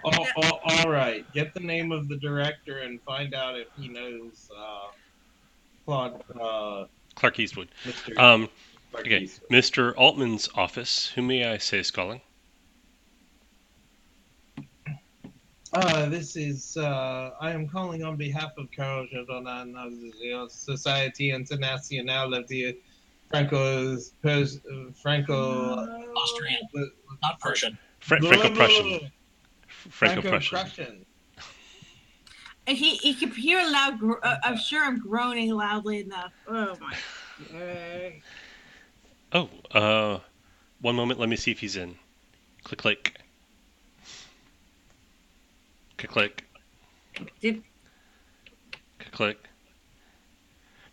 [SPEAKER 3] all right. Get the name of the director and find out if he knows Claude.
[SPEAKER 1] Clark Eastwood.
[SPEAKER 3] Mr. Clark
[SPEAKER 1] Okay,
[SPEAKER 3] Eastwood.
[SPEAKER 1] Mr. Altman's office. Who may I say is calling?
[SPEAKER 3] This is. I am calling on behalf of Carol Jordan of the Société Internationale of the Franco.
[SPEAKER 2] Austrian, not Persian.
[SPEAKER 1] Franco-Prussian. Franco-Prussian.
[SPEAKER 3] Franco-Prussian.
[SPEAKER 4] He could hear loud. I'm sure I'm groaning loudly enough. Oh my.
[SPEAKER 1] Oh, one moment. Let me see if he's in. Click, click. Click, click.
[SPEAKER 4] Did,
[SPEAKER 1] Click, click.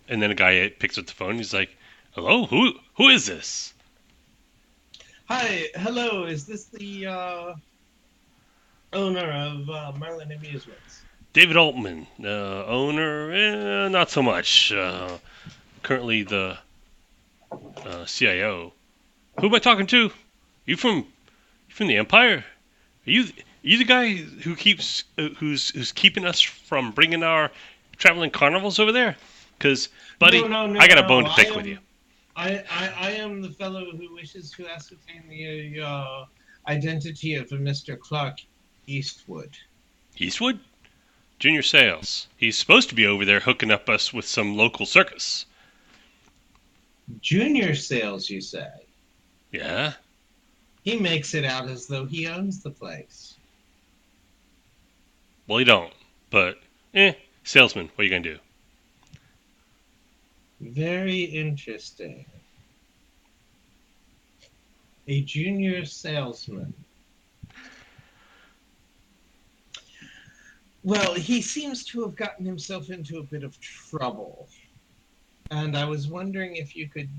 [SPEAKER 1] And then a guy picks up the phone. He's like, "Hello, who is this?"
[SPEAKER 3] Hi, hello. Is this the owner of Merlin Amusements?
[SPEAKER 1] David Altman, owner. Not so much. Currently the CIO. Who am I talking to? You from the Empire? Are you the guy who keeps who's keeping us from bringing our traveling carnivals over there? Because, buddy,
[SPEAKER 3] No,
[SPEAKER 1] I got a bone to pick with you.
[SPEAKER 3] I am the fellow who wishes to ascertain the identity of Mr. Clark Eastwood.
[SPEAKER 1] Eastwood? Junior Sales. He's supposed to be over there hooking up us with some local circus.
[SPEAKER 3] Junior Sales, you say?
[SPEAKER 1] Yeah?
[SPEAKER 3] He makes it out as though he owns the place.
[SPEAKER 1] Well, he don't. But, salesman, what are you going to do?
[SPEAKER 3] Very interesting. A junior salesman. Well, he seems to have gotten himself into a bit of trouble. And I was wondering if you could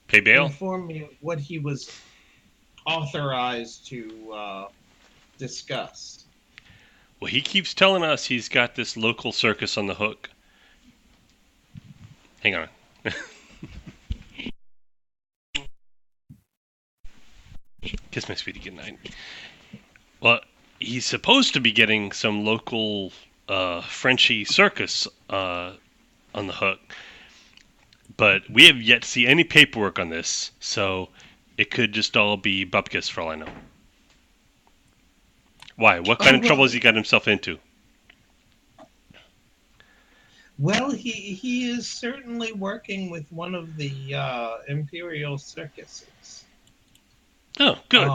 [SPEAKER 1] Pay bail?
[SPEAKER 3] inform me of what he was authorized to discuss.
[SPEAKER 1] Well, he keeps telling us he's got this local circus on the hook. Hang on. Kiss my sweetie goodnight. Well, he's supposed to be getting some local Frenchy circus on the hook, but we have yet to see any paperwork on this, so it could just all be bupkis for all I know. Why? What kind of trouble has he got himself into?
[SPEAKER 3] Well, he is certainly working with one of the imperial circuses.
[SPEAKER 1] Oh, good.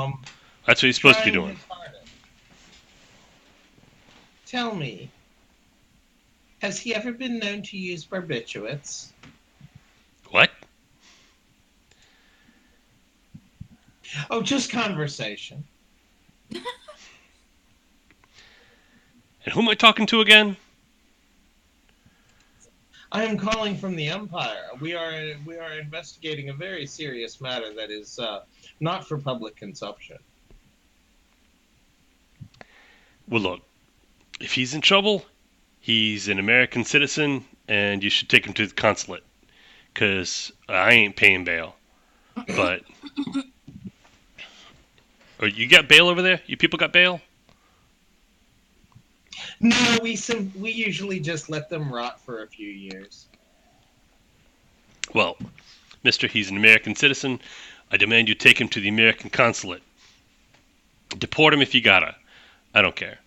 [SPEAKER 1] That's what he's supposed to be
[SPEAKER 3] trying
[SPEAKER 1] doing.
[SPEAKER 3] his hardest. Tell me, has he ever been known to use barbiturates?
[SPEAKER 1] What?
[SPEAKER 3] Oh, just conversation.
[SPEAKER 1] And who am I talking to again?
[SPEAKER 3] I am calling from the Empire. We are investigating a very serious matter that is not for public consumption.
[SPEAKER 1] Well, look, if he's in trouble, he's an American citizen, and you should take him to the consulate. Because I ain't paying bail. But... Or you got bail over there? You people got bail?
[SPEAKER 3] No, we usually just let them rot for a few years.
[SPEAKER 1] Well, mister, he's an American citizen. I demand you take him to the American consulate. Deport him if you gotta. I don't care.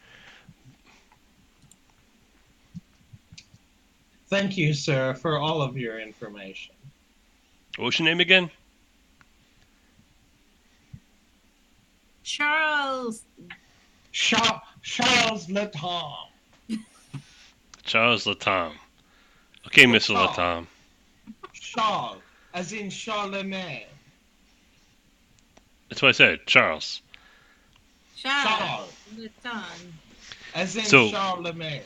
[SPEAKER 3] Thank you, sir, for all of your information.
[SPEAKER 1] What's your name again?
[SPEAKER 4] Charles.
[SPEAKER 3] Charles Latom.
[SPEAKER 1] Charles Latom. Okay, Mr. Latom.
[SPEAKER 3] Charles, as in Charlemagne.
[SPEAKER 1] That's what I said, Charles.
[SPEAKER 4] Charles. Latom.
[SPEAKER 3] As in
[SPEAKER 1] So-
[SPEAKER 3] Charlemagne.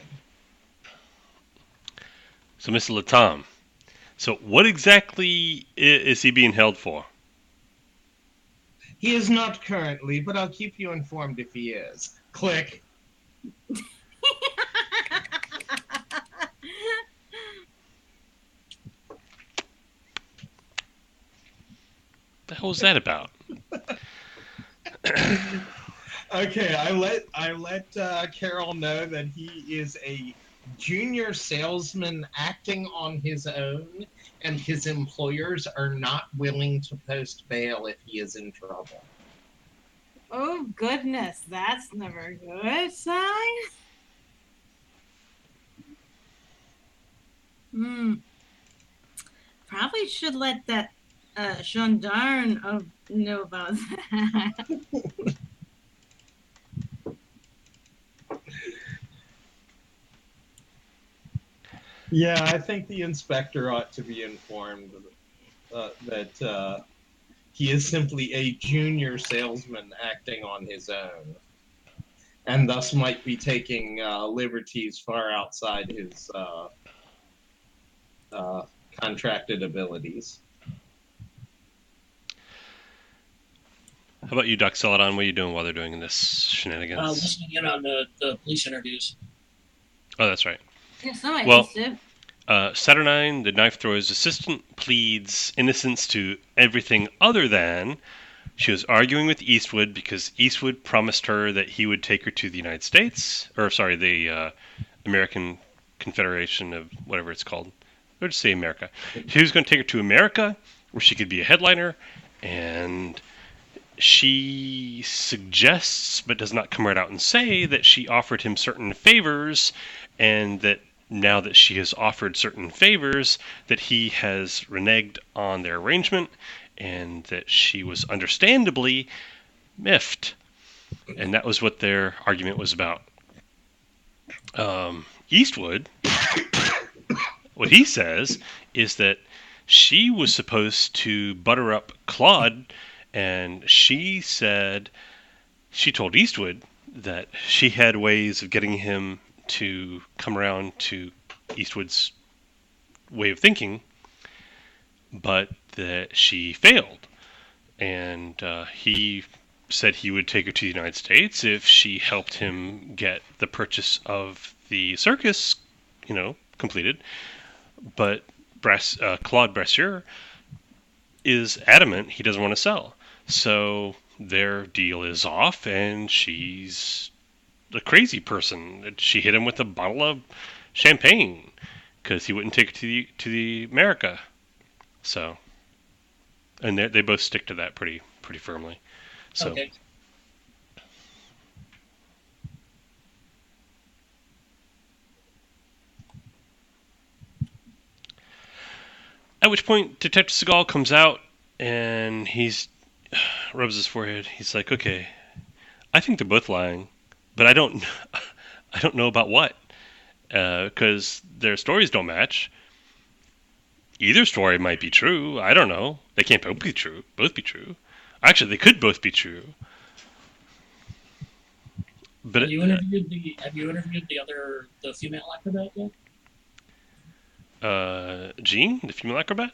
[SPEAKER 1] So, Mr. Latom, so what exactly is he being held for?
[SPEAKER 3] He is not currently, but I'll keep you informed if he is. Click.
[SPEAKER 1] The hell was that about?
[SPEAKER 3] Okay, I let Carol know that he is a junior salesman acting on his own, and his employers are not willing to post bail if he is in trouble.
[SPEAKER 4] Oh goodness, that's never a good sign. Probably should let that gendarme know about that.
[SPEAKER 3] Yeah, I think the inspector ought to be informed that he is simply a junior salesman acting on his own, and thus might be taking liberties far outside his contracted abilities.
[SPEAKER 1] How about you, Doc Celadon? What are you doing while they're doing this shenanigans?
[SPEAKER 2] Listening in on the police interviews.
[SPEAKER 1] Oh, that's right.
[SPEAKER 4] Yeah, somebody
[SPEAKER 1] Well-
[SPEAKER 4] needs to.
[SPEAKER 1] Saturnine, the knife thrower's assistant, pleads innocence to everything other than she was arguing with Eastwood because Eastwood promised her that he would take her to the United States, or sorry, the American Confederation of whatever it's called. Or just say America. He was going to take her to America, where she could be a headliner, and she suggests, but does not come right out and say, that she offered him certain favors, and that now that she has offered certain favors, that he has reneged on their arrangement, and that she was understandably miffed. And that was what their argument was about. Eastwood, what he says is that she was supposed to butter up Claude, and she told Eastwood that she had ways of getting him to come around to Eastwood's way of thinking, but that she failed. And he said he would take her to the United States if she helped him get the purchase of the circus, completed. But Claude Brassier is adamant he doesn't want to sell. So their deal is off, and she's a crazy person. She hit him with a bottle of champagne because he wouldn't take her to the America. So, and they both stick to that pretty firmly. So,
[SPEAKER 2] Okay.
[SPEAKER 1] at which point Detective Seagal comes out, and he's rubs his forehead. He's like, okay, I think they're both lying, but I don't know about what, because their stories don't match. Either story might be true. I don't know. They can't both be true. Actually, they could both be true. But
[SPEAKER 2] Have you interviewed the female acrobat yet?
[SPEAKER 1] Jean, the female acrobat?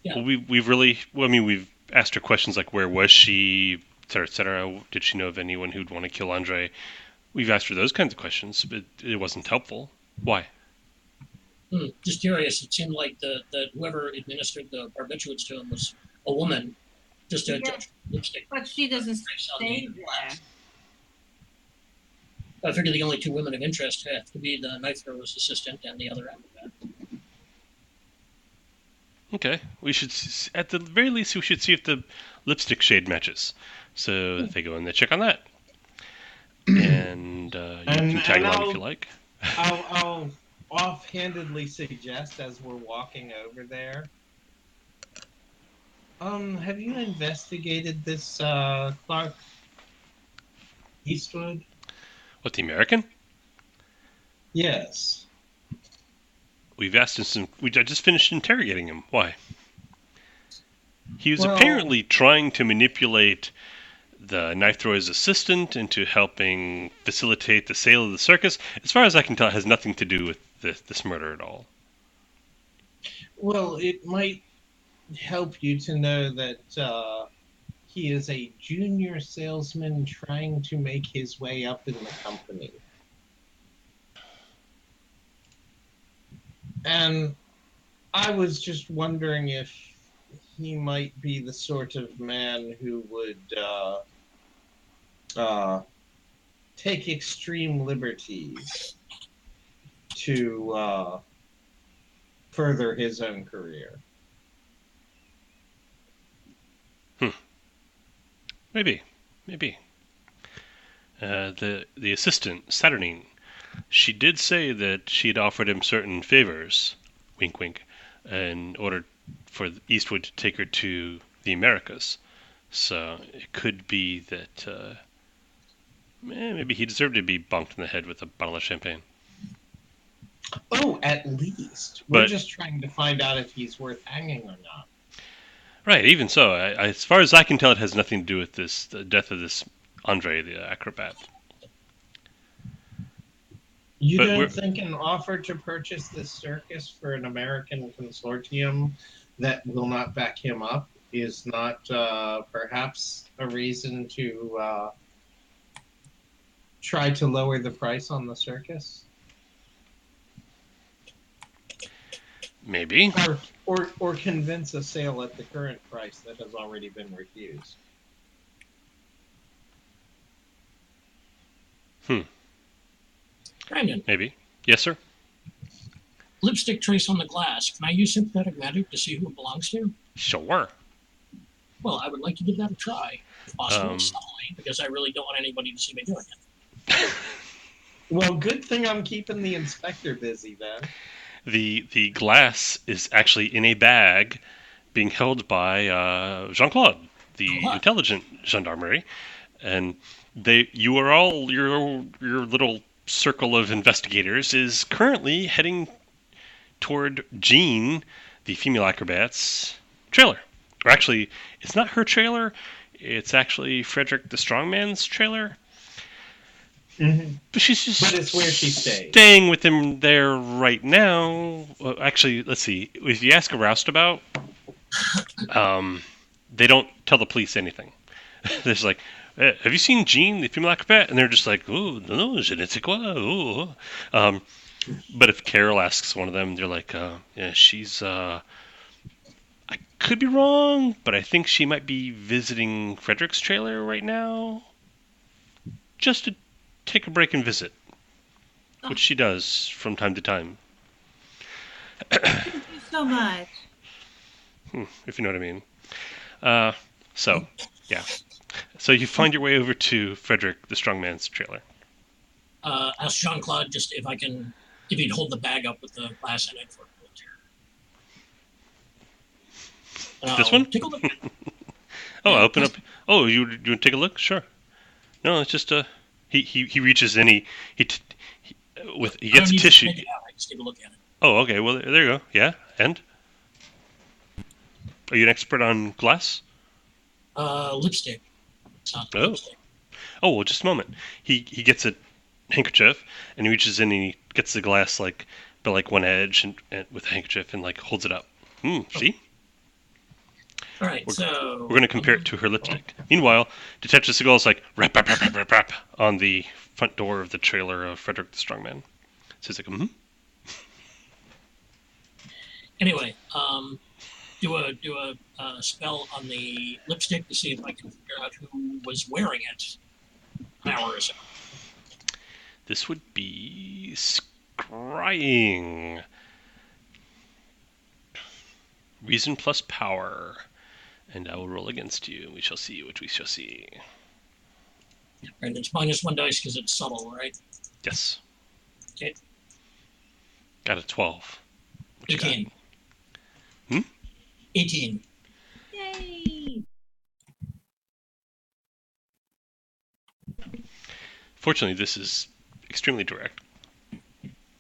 [SPEAKER 2] Yeah.
[SPEAKER 1] Well, we've asked her questions like where was she, et cetera, et cetera. Did she know of anyone who'd want to kill Andre? We've asked her those kinds of questions, but it wasn't helpful. Why?
[SPEAKER 2] Just curious. It seemed like the whoever administered the barbiturates to him was a woman. Just a judge lipstick.
[SPEAKER 4] But she doesn't stay there.
[SPEAKER 2] I figure the only two women of interest have to be the knife thrower's assistant and the other acrobat.
[SPEAKER 1] Okay, we should, at the very least, we should see if the lipstick shade matches. So they go and they check on that. And you can tag along if you like.
[SPEAKER 3] I'll offhandedly suggest as we're walking over there. Have you investigated this Clark Eastwood?
[SPEAKER 1] What, the American?
[SPEAKER 3] Yes.
[SPEAKER 1] We've asked him I just finished interrogating him. Why? He was apparently trying to manipulate the knife thrower's assistant into helping facilitate the sale of the circus. As far as I can tell, it has nothing to do with this murder at all.
[SPEAKER 3] Well, it might help you to know that he is a junior salesman trying to make his way up in the company. And I was just wondering if he might be the sort of man who would take extreme liberties to further his own career.
[SPEAKER 1] Maybe. The assistant, Saturnine, she did say that she had offered him certain favors, wink wink, in order for Eastwood to take her to the Americas. So it could be that maybe he deserved to be bonked in the head with a bottle of champagne.
[SPEAKER 3] Oh, at least. We're just trying to find out if he's worth hanging or not.
[SPEAKER 1] Right, even so, as far as I can tell, it has nothing to do with the death of this Andre, the acrobat.
[SPEAKER 3] You don't think an offer to purchase this circus for an American consortium that will not back him up is not perhaps a reason to try to lower the price on the circus?
[SPEAKER 1] Maybe.
[SPEAKER 3] Or convince a sale at the current price that has already been refused.
[SPEAKER 2] Brandon.
[SPEAKER 1] Maybe. Yes, sir?
[SPEAKER 2] Lipstick trace on the glass. Can I use sympathetic magic to see who it belongs to?
[SPEAKER 1] Sure.
[SPEAKER 2] Well, I would like to give that a try, if possible, subtly, because I really don't want anybody to see me doing it.
[SPEAKER 3] Well, good thing I'm keeping the inspector busy then.
[SPEAKER 1] The glass is actually in a bag being held by Jean-Claude, the intelligent gendarmerie, and your little circle of investigators is currently heading toward Jean, the female acrobat's trailer. Or actually, it's not her trailer, it's actually Frederick the Strongman's trailer.
[SPEAKER 3] Mm-hmm.
[SPEAKER 1] But she's just
[SPEAKER 3] it's where she stays.
[SPEAKER 1] Staying with him there right now. Well, actually, let's see. If you ask a roustabout, they don't tell the police anything. They're just like, have you seen Jean, the female acrobat? And they're just like, oh, no, je ne sais quoi. Oh. But if Carol asks one of them, they're like, yeah, she's, I could be wrong, but I think she might be visiting Frederick's trailer right now. Just to take a break and visit, which she does from time to time.
[SPEAKER 4] Thank you so much.
[SPEAKER 1] If you know what I mean. So, yeah. So you find your way over to Frederick the Strongman's trailer.
[SPEAKER 2] Ask Jean-Claude just if he'd hold the bag up with the glass in it for a
[SPEAKER 1] This one?
[SPEAKER 2] Take a look.
[SPEAKER 1] Oh, I open up. Oh, you want to take a look? Sure. No, it's just he reaches in. He
[SPEAKER 2] I
[SPEAKER 1] gets
[SPEAKER 2] don't
[SPEAKER 1] a
[SPEAKER 2] need to
[SPEAKER 1] tissue.
[SPEAKER 2] take it out. I just take a look at it.
[SPEAKER 1] Oh, okay. Well, there you go. Yeah. And are you an expert on glass?
[SPEAKER 2] Lipstick. It's not
[SPEAKER 1] Oh.
[SPEAKER 2] lipstick.
[SPEAKER 1] Oh, well, just a moment. He gets a handkerchief and he reaches in and he gets the glass by one edge and with a handkerchief and holds it up. See?
[SPEAKER 2] All right, so
[SPEAKER 1] We're going to compare it to her lipstick. Meanwhile, Detective Seagal's rap, rap, rap, rap, rap, rap on the front door of the trailer of Frederick the Strongman. So he's like,
[SPEAKER 2] Anyway, do a spell on the lipstick to see if I can figure out who was wearing it an hour or so.
[SPEAKER 1] This would be scrying. Reason plus power. And I will roll against you. We shall see what we shall see.
[SPEAKER 2] And it's -1 dice because it's subtle, right?
[SPEAKER 1] Yes.
[SPEAKER 2] Okay.
[SPEAKER 1] Got a 12. What you got?
[SPEAKER 2] 18. 18.
[SPEAKER 4] Yay!
[SPEAKER 1] Fortunately, this is extremely direct.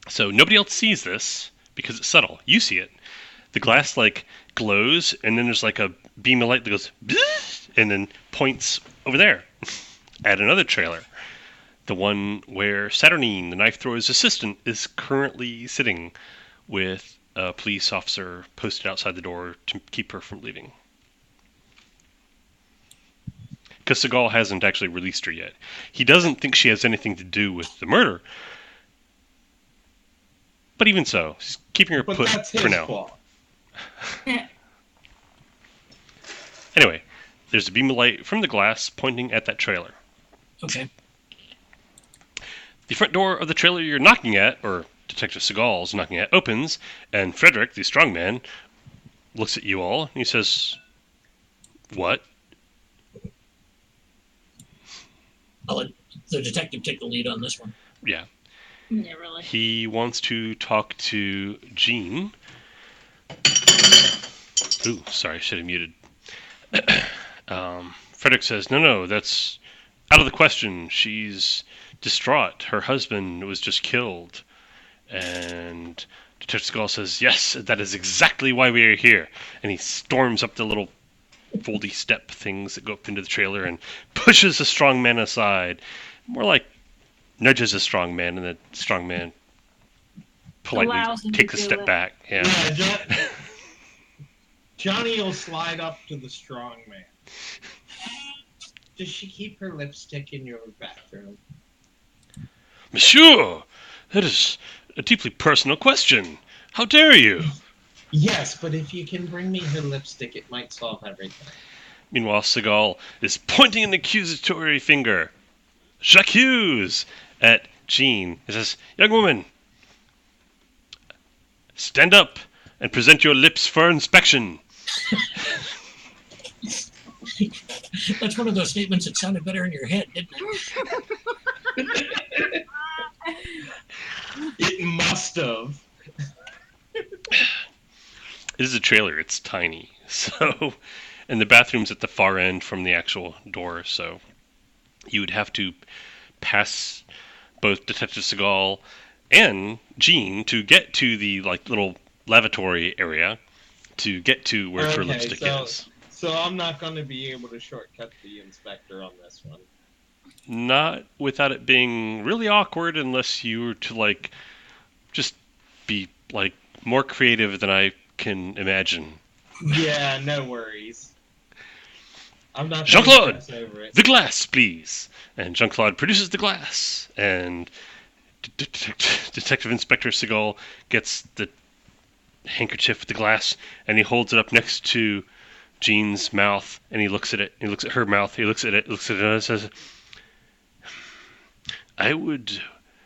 [SPEAKER 1] So nobody else sees this because it's subtle. You see it. The glass glows, and then there's a beam of light that goes "Bzzz," and then points over there at another trailer. The one where Saturnine, the knife thrower's assistant, is currently sitting with a police officer posted outside the door to keep her from leaving. Because Seagal hasn't actually released her yet. He doesn't think she has anything to do with the murder. But even so, he's keeping her
[SPEAKER 3] But
[SPEAKER 1] put
[SPEAKER 3] that's his
[SPEAKER 1] for now.
[SPEAKER 3] fault.
[SPEAKER 1] Anyway, there's a beam of light from the glass pointing at that trailer.
[SPEAKER 2] Okay.
[SPEAKER 1] The front door of the trailer you're knocking at, or Detective Seagal's knocking at, opens, and Frederick, the strongman, looks at you all, and he says, "What?"
[SPEAKER 2] I'll let the detective take the lead on this one.
[SPEAKER 1] Yeah.
[SPEAKER 4] Yeah, really.
[SPEAKER 1] He wants to talk to Jean. Ooh, sorry, I should have muted. Frederick says, no, that's out of the question. She's distraught. Her husband was just killed. And Detective Seagal says, yes, that is exactly why we are here. And he storms up the little foldy step things that go up into the trailer and pushes the strong man aside. More like nudges a strong man, and the strong man politely
[SPEAKER 7] Allows him to
[SPEAKER 1] takes a
[SPEAKER 7] do
[SPEAKER 1] step
[SPEAKER 7] it.
[SPEAKER 1] back. Yeah.
[SPEAKER 3] Johnny will slide up to the strong man. Does she keep her lipstick in your bathroom?
[SPEAKER 1] Monsieur, that is a deeply personal question. How dare you?
[SPEAKER 3] Yes, but if you can bring me her lipstick, it might solve everything.
[SPEAKER 1] Meanwhile, Seagal is pointing an accusatory finger. J'accuse! At Jean. He says, young woman, stand up and present your lips for inspection.
[SPEAKER 2] That's one of those statements that sounded better in your head, didn't it?
[SPEAKER 3] It must have.
[SPEAKER 1] It is a trailer. It's tiny. So, and the bathroom's at the far end from the actual door, so you would have to pass both Detective Seagal and Jean to get to the little lavatory area to get to where her lipstick is.
[SPEAKER 3] So I'm not going to be able to shortcut the inspector on this one.
[SPEAKER 1] Not without it being really awkward, unless you were to just be more creative than I can imagine.
[SPEAKER 3] Yeah, no worries. I'm not
[SPEAKER 1] Jean-Claude,
[SPEAKER 3] gonna stress over it.
[SPEAKER 1] the glass, please. And Jean-Claude produces the glass, and Detective Inspector Seagal gets the handkerchief with the glass, and he holds it up next to Jean's mouth, and he looks at it. He looks at her mouth. He looks at it, and says, I would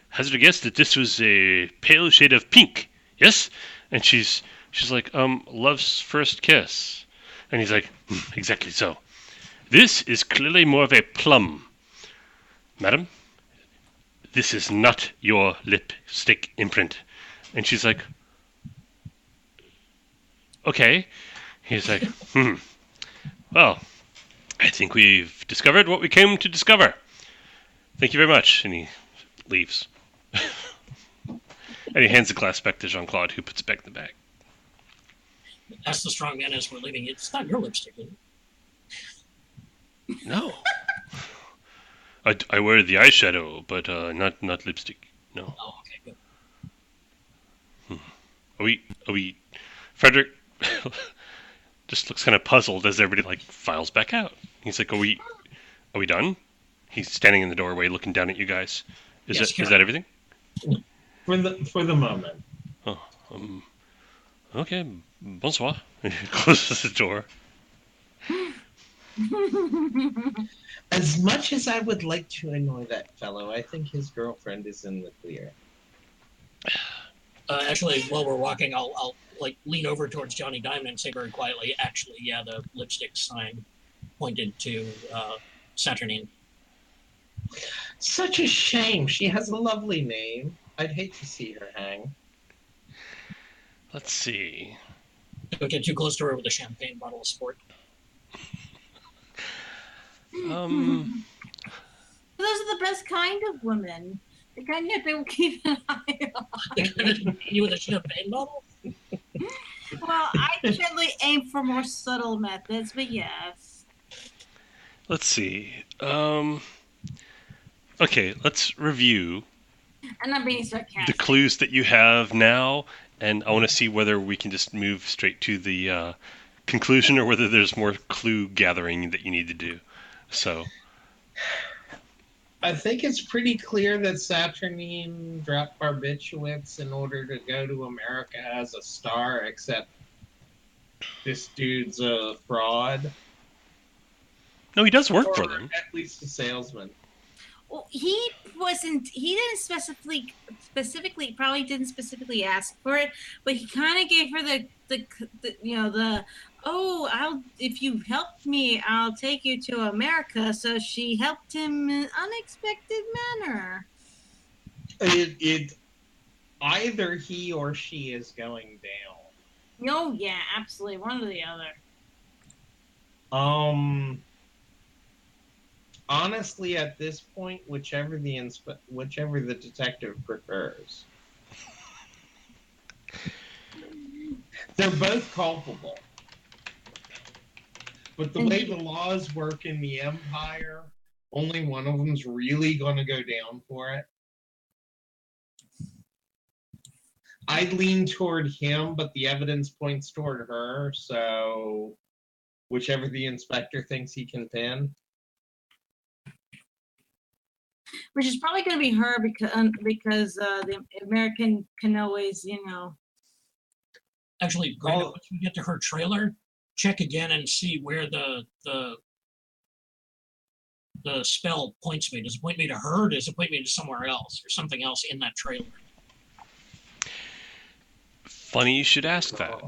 [SPEAKER 1] hazard a guess that this was a pale shade of pink. Yes? And she's like, love's first kiss. And he's like, exactly so. This is clearly more of a plum. Madam, this is not your lipstick imprint. And she's like, okay. He's like, well, I think we've discovered what we came to discover. Thank you very much. And he leaves. And he hands the glass back to Jean-Claude, who puts it back in the bag.
[SPEAKER 2] That's the strong man as we're leaving. It's not your lipstick, is it?
[SPEAKER 1] No. I wear the eyeshadow, but not lipstick. No.
[SPEAKER 2] Oh, okay, good.
[SPEAKER 1] Are we? Frederick just looks kind of puzzled as everybody like files back out. He's like, Are we done? He's standing in the doorway, looking down at you guys. Is that everything?
[SPEAKER 3] For the moment.
[SPEAKER 1] Oh, okay. Bonsoir. He closes the door.
[SPEAKER 3] As much as I would like to annoy that fellow, I think his girlfriend is in the clear.
[SPEAKER 2] Actually, while we're walking, I'll like lean over towards Johnny Diamond and say very quietly, actually, yeah, the lipstick sign pointed to Saturnine.
[SPEAKER 3] Such a shame. She has a lovely name. I'd hate to see her hang.
[SPEAKER 1] Let's see.
[SPEAKER 2] Don't get too close to her with a champagne bottle of sport.
[SPEAKER 4] Those are the best kind of women. The kind that they will keep an eye on.
[SPEAKER 2] You with a champagne bottle?
[SPEAKER 4] Well, I generally aim for more subtle methods, but yes.
[SPEAKER 1] Let's see. Okay, let's review
[SPEAKER 4] I'm not being
[SPEAKER 1] the
[SPEAKER 4] sarcastic.
[SPEAKER 1] clues that you have now, and I want to see whether we can just move straight to the conclusion or whether there's more clue gathering that you need to do. So,
[SPEAKER 3] I think it's pretty clear that Saturnine dropped Barbitowitz in order to go to America as a star, except this dude's a fraud.
[SPEAKER 1] no, he does work
[SPEAKER 3] Or
[SPEAKER 1] for them.
[SPEAKER 3] at least a salesman.
[SPEAKER 4] Well, he didn't specifically probably didn't specifically ask for it, but he kind of gave her if you help me, I'll take you to America. So she helped him in an unexpected manner.
[SPEAKER 3] It either he or she is going down.
[SPEAKER 4] Oh yeah, absolutely, one or the other.
[SPEAKER 3] Honestly, at this point, whichever the detective prefers. They're both culpable. But the way the laws work in the Empire, only one of them's really going to go down for it. I'd lean toward him, but the evidence points toward her, so whichever the inspector thinks he can pin.
[SPEAKER 4] Which is probably going to be her because the American can always,
[SPEAKER 2] Actually, Brenda, once we get to her trailer, check again and see where the spell points me. Does it point me to her? Or does it point me to somewhere else or something else in that trailer?
[SPEAKER 1] Funny you should ask that.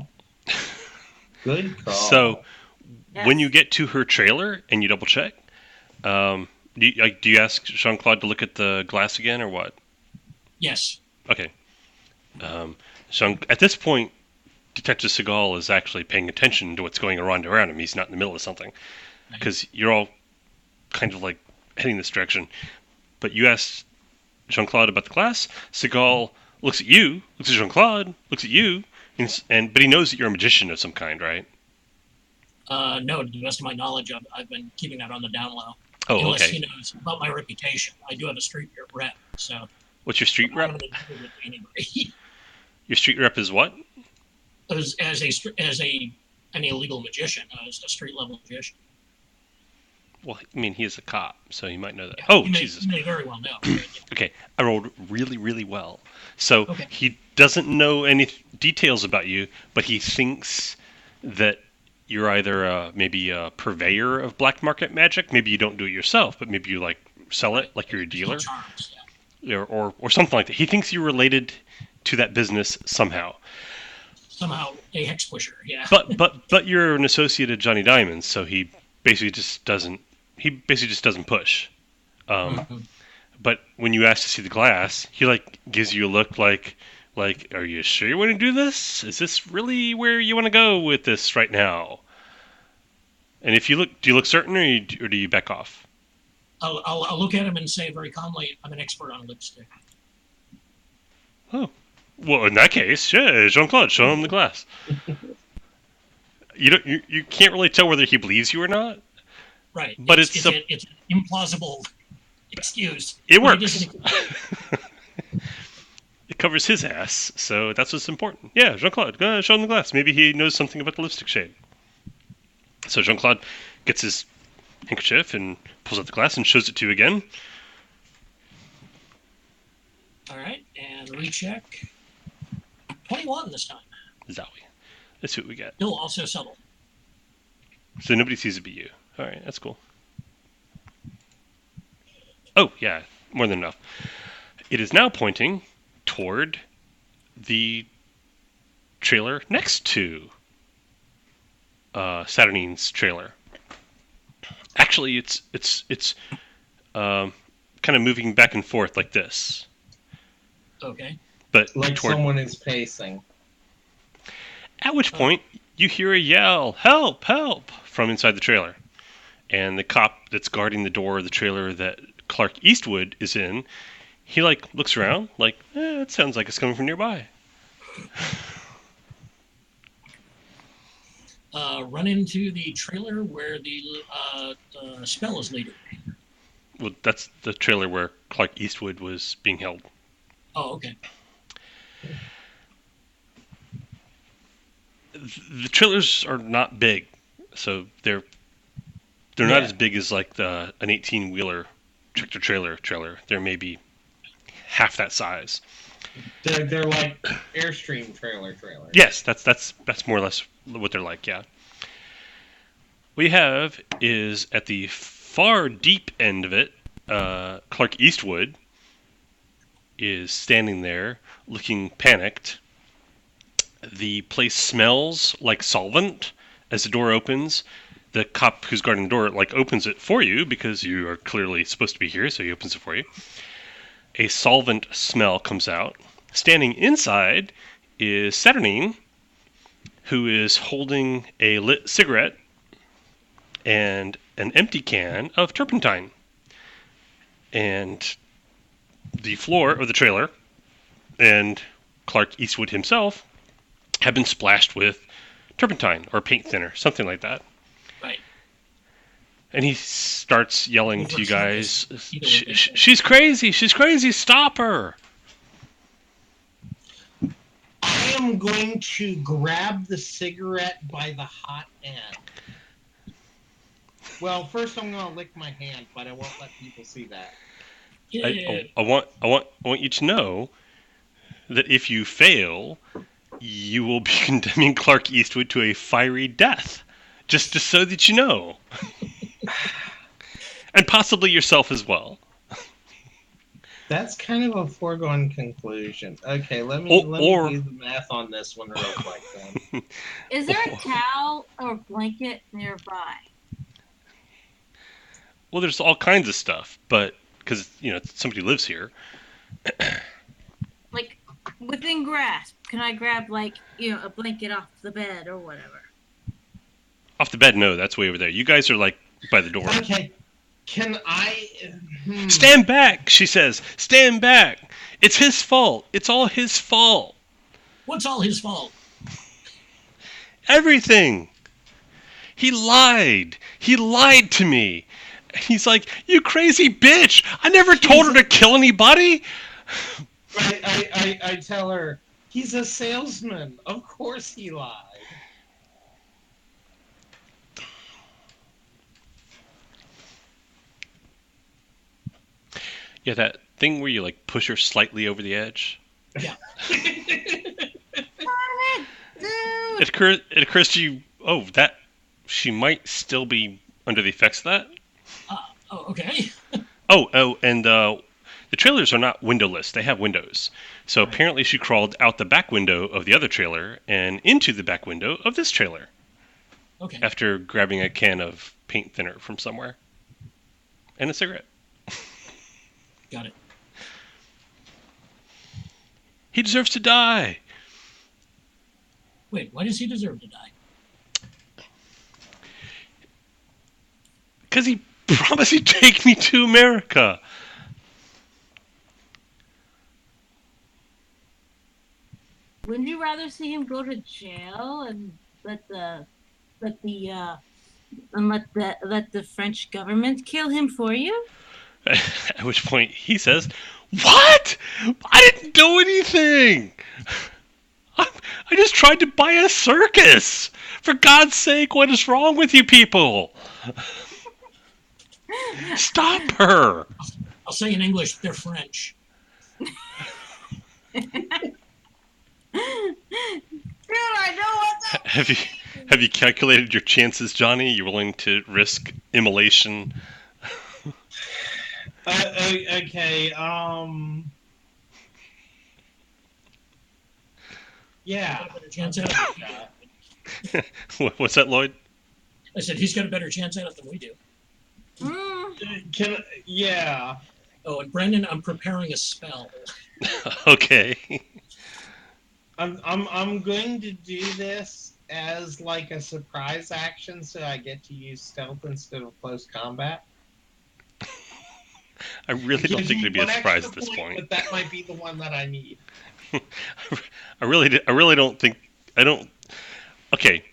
[SPEAKER 3] Good call.
[SPEAKER 1] So,
[SPEAKER 4] Yes.
[SPEAKER 1] when you get to her trailer and you double check, do you ask Jean-Claude to look at the glass again or what?
[SPEAKER 2] Yes.
[SPEAKER 1] Okay. At this point, Detective Seagal is actually paying attention to what's going around him. He's not in the middle of something. Because you're all kind of like heading this direction. But you ask Jean-Claude about the glass. Seagal looks at you, looks at Jean-Claude, looks at you, but he knows that you're a magician of some kind, right?
[SPEAKER 2] No, to the best of my knowledge, I've been keeping that on the down low.
[SPEAKER 1] Oh,
[SPEAKER 2] Unless
[SPEAKER 1] okay.
[SPEAKER 2] he knows about my reputation. I do have a street rep, so
[SPEAKER 1] What's your street
[SPEAKER 2] I'm
[SPEAKER 1] rep?
[SPEAKER 2] not going to do it with anybody.
[SPEAKER 1] Your street rep is what?
[SPEAKER 2] as an illegal magician, as a street level magician.
[SPEAKER 1] Well, I mean, he is a cop, so he might know that. Oh, Jesus.
[SPEAKER 2] You may very well know.
[SPEAKER 1] Okay, I rolled really, really well. So
[SPEAKER 2] Okay.
[SPEAKER 1] he doesn't know any details about you, but he thinks that you're either maybe a purveyor of black market magic. Maybe you don't do it yourself, but maybe you like sell it, like you're a dealer,
[SPEAKER 2] Charms, yeah.
[SPEAKER 1] or something like that. He thinks you're related to that business somehow.
[SPEAKER 2] Somehow a hex pusher, yeah.
[SPEAKER 1] But you're an associate of Johnny Diamond, so he basically just doesn't push. But when you ask to see the glass, he like gives you a look like, are you sure you want to do this? Is this really where you want to go with this right now? And if you look, do you look certain, or do you back off?
[SPEAKER 2] I'll look at him and say very calmly, "I'm an expert on lipstick."
[SPEAKER 1] Oh, well, in that case, yeah, Jean-Claude, show him the glass. You can't really tell whether he believes you or not.
[SPEAKER 2] Right,
[SPEAKER 1] But
[SPEAKER 2] it's an implausible excuse.
[SPEAKER 1] It
[SPEAKER 2] But
[SPEAKER 1] works. It covers his ass, so that's what's important. Yeah, Jean-Claude, go show him the glass. Maybe he knows something about the lipstick shade. So Jean-Claude gets his handkerchief and pulls out the glass and shows it to you again.
[SPEAKER 2] All right, and recheck. 21 this time.
[SPEAKER 1] Zowie. Let's see what we got.
[SPEAKER 2] Still also subtle.
[SPEAKER 1] So nobody sees it but you. All right, that's cool. Oh, yeah, more than enough. It is now pointing toward the trailer next to Saturnine's trailer. Actually, it's kind of moving back and forth like this.
[SPEAKER 2] Okay.
[SPEAKER 1] But
[SPEAKER 3] Like someone is pacing.
[SPEAKER 1] At which point, you hear a yell, "Help! Help!" from inside the trailer. And the cop that's guarding the door of the trailer that Clark Eastwood is in, he, looks around, it sounds like it's coming from nearby.
[SPEAKER 2] Run into the trailer where the spell is leading.
[SPEAKER 1] Well, that's the trailer where Clark Eastwood was being held.
[SPEAKER 2] Oh, okay.
[SPEAKER 1] The trailers are not big, so they're not as big as an 18-wheeler tractor-trailer. They're maybe half that size.
[SPEAKER 3] They're like Airstream trailers.
[SPEAKER 1] Yes, that's more or less what they're like. Yeah. What we have is at the far deep end of it, Clark Eastwood is standing there, looking panicked. The place smells like solvent as the door opens. The cop who's guarding the door opens it for you because you are clearly supposed to be here, so he opens it for you. A solvent smell comes out. Standing inside is Saturnine, who is holding a lit cigarette and an empty can of turpentine. And the floor of the trailer and Clark Eastwood himself have been splashed with turpentine or paint thinner, something like that.
[SPEAKER 2] Right.
[SPEAKER 1] And he starts yelling to you guys, "She's crazy! She's crazy! Stop her!"
[SPEAKER 3] I am going to grab the cigarette by the hot end. Well, first I'm going to lick my hand, but I won't let people see that.
[SPEAKER 1] I want you to know that if you fail, you will be condemning Clark Eastwood to a fiery death. Just so that you know. And possibly yourself as well.
[SPEAKER 3] That's kind of a foregone conclusion. Okay, let me do the math on this one real quick then.
[SPEAKER 7] Is there a towel or blanket nearby?
[SPEAKER 1] Well, there's all kinds of stuff, but because somebody lives here.
[SPEAKER 7] Like within grasp, can I grab a blanket off the bed or whatever?
[SPEAKER 1] Off the bed, no, that's way over there. You guys are by the door.
[SPEAKER 3] Okay, can I...
[SPEAKER 1] Stand back, she says. Stand back. It's his fault. It's all his fault.
[SPEAKER 2] What's all his fault?
[SPEAKER 1] Everything. He lied. He lied to me. He's like, "You crazy bitch. I never told her to kill anybody."
[SPEAKER 3] I tell her, he's a salesman. Of course he lied.
[SPEAKER 1] Yeah, that thing where you push her slightly over the edge.
[SPEAKER 2] Yeah.
[SPEAKER 1] It occurs to you, that she might still be under the effects of that.
[SPEAKER 2] Okay.
[SPEAKER 1] And the trailers are not windowless. They have windows. So apparently she crawled out the back window of the other trailer and into the back window of this trailer.
[SPEAKER 2] Okay.
[SPEAKER 1] After grabbing a can of paint thinner from somewhere. And a cigarette.
[SPEAKER 2] Got it.
[SPEAKER 1] He deserves to die.
[SPEAKER 2] Wait, why does he deserve to die?
[SPEAKER 1] Because he promised he'd take me to America.
[SPEAKER 4] Wouldn't you rather see him go to jail and let the French government kill him for you?
[SPEAKER 1] At which point he says, "What? I didn't do anything. I just tried to buy a circus. For God's sake, what is wrong with you people? Stop her."
[SPEAKER 2] I'll say in English, they're French.
[SPEAKER 4] Dude, I know what
[SPEAKER 1] Have you calculated your chances, Johnny? Are you willing to risk immolation?
[SPEAKER 3] Okay. Yeah.
[SPEAKER 2] Got a better chance at it.
[SPEAKER 1] What's that, Lloyd?
[SPEAKER 2] I said he's got a better chance at it than we do.
[SPEAKER 3] Yeah.
[SPEAKER 2] Oh, and Brendan, I'm preparing a spell.
[SPEAKER 1] Okay.
[SPEAKER 3] I'm going to do this as like a surprise action, so I get to use stealth instead of close combat.
[SPEAKER 1] I really don't think it'd be a surprise at this point.
[SPEAKER 3] But that might be the one that I need.
[SPEAKER 1] I really don't think. Okay.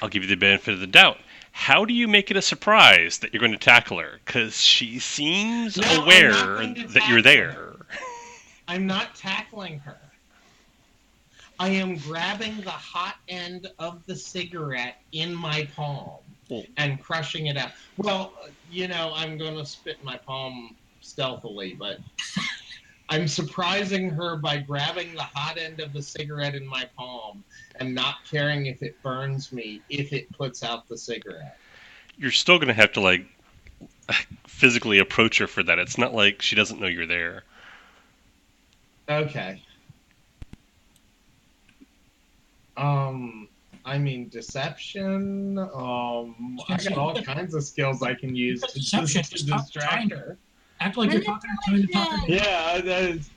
[SPEAKER 1] I'll give you the benefit of the doubt. How do you make it a surprise that you're going to tackle her? Because she seems aware that you're there.
[SPEAKER 3] I'm not tackling her. I am grabbing the hot end of the cigarette in my palm and crushing it out. Well, I'm going to spit my palm stealthily, but I'm surprising her by grabbing the hot end of the cigarette in my palm and not caring if it burns me if it puts out the cigarette.
[SPEAKER 1] You're still going to have to, physically approach her for that. It's not like she doesn't know you're there.
[SPEAKER 3] Okay. Deception. I got all kinds of skills I can use to
[SPEAKER 2] Deception.
[SPEAKER 3] distract her.
[SPEAKER 2] Act like you're talking to her.
[SPEAKER 3] Yeah, that is.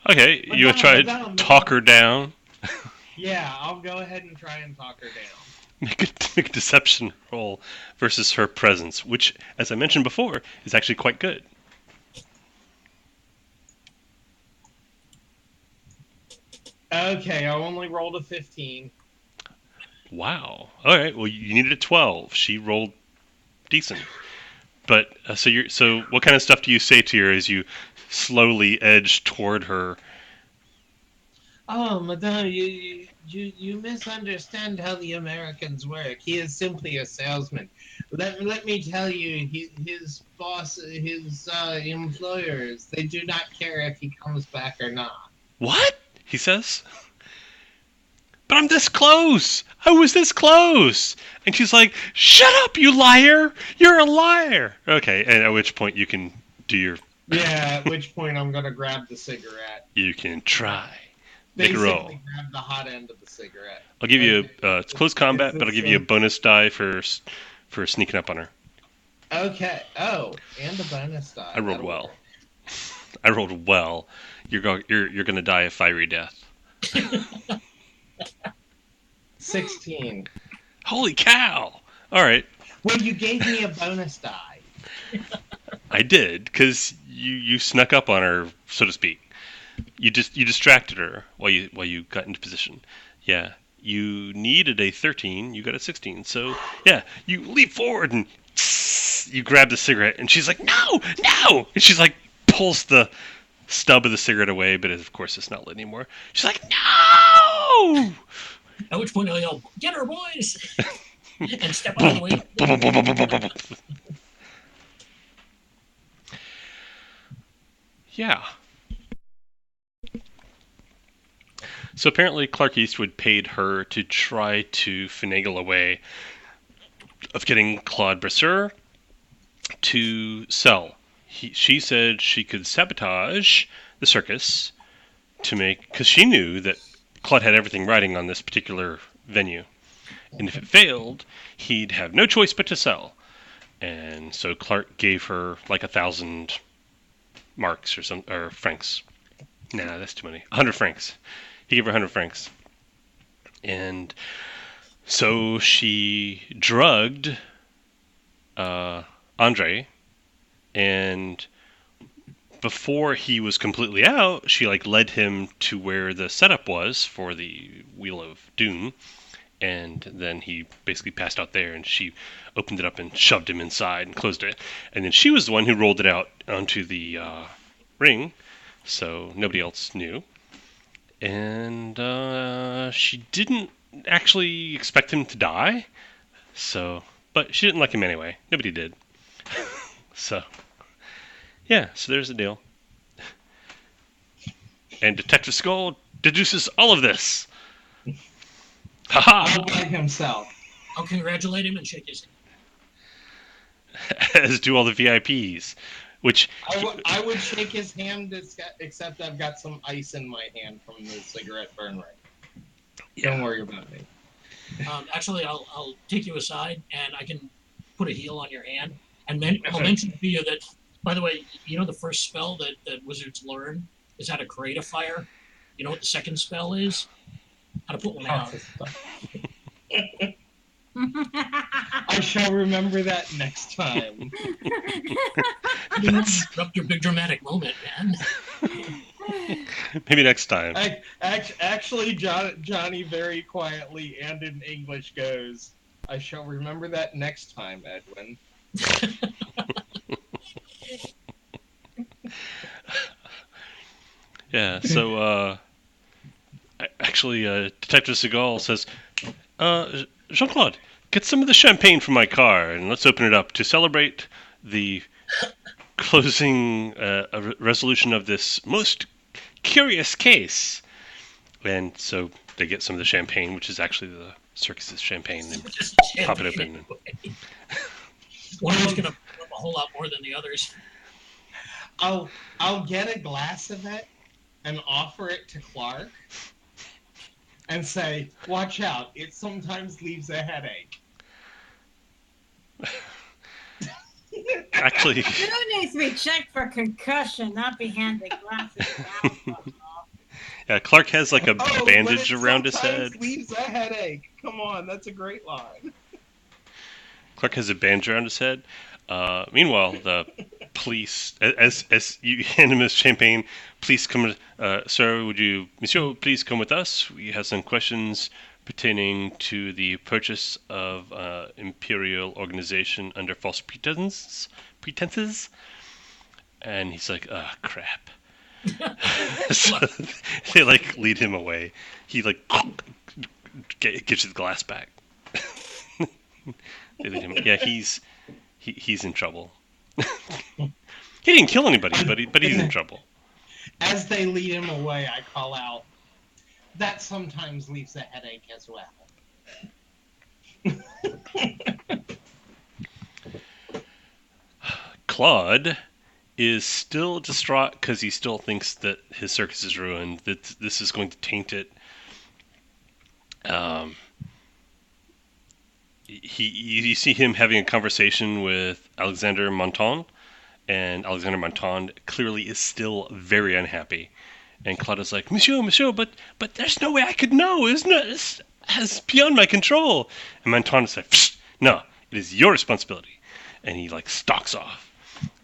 [SPEAKER 1] Okay, you try to talk her down.
[SPEAKER 3] Yeah, I'll go ahead and try and talk her down.
[SPEAKER 1] Make a deception roll versus her presence, which, as I mentioned before, is actually quite good.
[SPEAKER 3] Okay, I only rolled a 15.
[SPEAKER 1] Wow. All right. Well, you needed a 12. She rolled decent. But so what kind of stuff do you say to her as you slowly edge toward her?
[SPEAKER 3] Oh, madame, you misunderstand how the Americans work. He is simply a salesman. Let me tell you, his boss, his employers, they do not care if he comes back or not.
[SPEAKER 1] What? He says. But I'm this close. I was this close. And she's like, "Shut up, you liar. You're a liar." Okay, and at which point you can do your...
[SPEAKER 3] Yeah, at which point I'm going to grab the cigarette.
[SPEAKER 1] You can try. Make a roll.
[SPEAKER 3] Basically grab the hot end of the cigarette.
[SPEAKER 1] I'll give you it's close combat, but I'll give you a bonus die for sneaking up on her.
[SPEAKER 3] Okay. Oh, and a bonus die.
[SPEAKER 1] I rolled well. I rolled well. You're going to die a fiery death.
[SPEAKER 3] 16.
[SPEAKER 1] Holy cow! All right.
[SPEAKER 3] Well, you gave me a bonus die.
[SPEAKER 1] I did, because you snuck up on her, so to speak. You distracted her while you got into position. Yeah, you needed a 13. You got a 16. So yeah, you leap forward and you grab the cigarette, and she's like, "No, no!" And she's like, pulls the stub of the cigarette away, but of course it's not lit anymore. She's like, "No!"
[SPEAKER 2] At which point I'll yell, "Get her, boys!" and step out of the way.
[SPEAKER 1] Yeah. So apparently Clark Eastwood paid her to try to finagle a way of getting Claude Brasseur to sell. She said she could sabotage the circus because she knew that Claude had everything riding on this particular venue. And if it failed, he'd have no choice but to sell. And so Clark gave her like 1,000 marks or francs. Nah, that's too many. 100 francs. He gave her 100 francs. And so she drugged Andre, and before he was completely out, she like led him to where the setup was for the Wheel of Doom, and then he basically passed out there, and she opened it up and shoved him inside and closed it, and then she was the one who rolled it out onto the ring, so nobody else knew, and she didn't actually expect him to die, so, but she didn't like him anyway. Nobody did. So, yeah, so there's the deal. And Detective Skull deduces all of this.
[SPEAKER 3] All
[SPEAKER 1] Haha!
[SPEAKER 3] by himself.
[SPEAKER 2] I'll congratulate him and shake his hand.
[SPEAKER 1] As do all the VIPs. Which,
[SPEAKER 3] I would shake his hand, except I've got some ice in my hand from the cigarette burn right. Don't worry about me.
[SPEAKER 2] Actually, I'll take you aside, and I can put a heal on your hand. And I'll mention to you that, by the way, you know the first spell that wizards learn is how to create a fire? You know what the second spell is? How to put one out.
[SPEAKER 3] I shall remember that next time.
[SPEAKER 2] You didn't interrupt your big dramatic moment, man.
[SPEAKER 1] maybe next time.
[SPEAKER 3] Actually, Johnny very quietly and in English goes, I shall remember that next time, Edwin.
[SPEAKER 1] Yeah, so, actually, Detective Seagal says, Jean-Claude, get some of the champagne from my car, and let's open it up to celebrate the closing resolution of this most curious case. And so they get some of the champagne, which is actually the circus's champagne, and
[SPEAKER 2] Just
[SPEAKER 1] pop it open.
[SPEAKER 2] One of them's going to put up a whole lot more than the others.
[SPEAKER 3] I'll get a glass of it and offer it to Clark and say, watch out, it sometimes leaves a headache.
[SPEAKER 1] Actually,
[SPEAKER 7] You needs to be checked for concussion, not be handed glasses down.
[SPEAKER 1] yeah, Clark has like a
[SPEAKER 3] Oh,
[SPEAKER 1] bandage
[SPEAKER 3] but it
[SPEAKER 1] around his head.
[SPEAKER 3] sometimes leaves a headache. Come on, that's a great line.
[SPEAKER 1] Clark has a bandage around his head. Meanwhile, the police, as you hand him his champagne, please come, sir, monsieur, please come with us. We have some questions pertaining to the purchase of imperial organization under false pretenses. And he's like, crap. So they like lead him away. He like gives you the glass back. They lead him. Yeah, he's in trouble. He didn't kill anybody, but he's in trouble.
[SPEAKER 3] As they lead him away, I call out, that sometimes leaves a headache as well.
[SPEAKER 1] Claude is still distraught because he still thinks that his circus is ruined, that this is going to taint it. You see him having a conversation with Alexander Monton, and Alexander Monton clearly is still very unhappy. And Claude is like, Monsieur, but there's no way I could know, isn't it? It's beyond my control. And Monton is like, psst, no, it is your responsibility. And he like stalks off.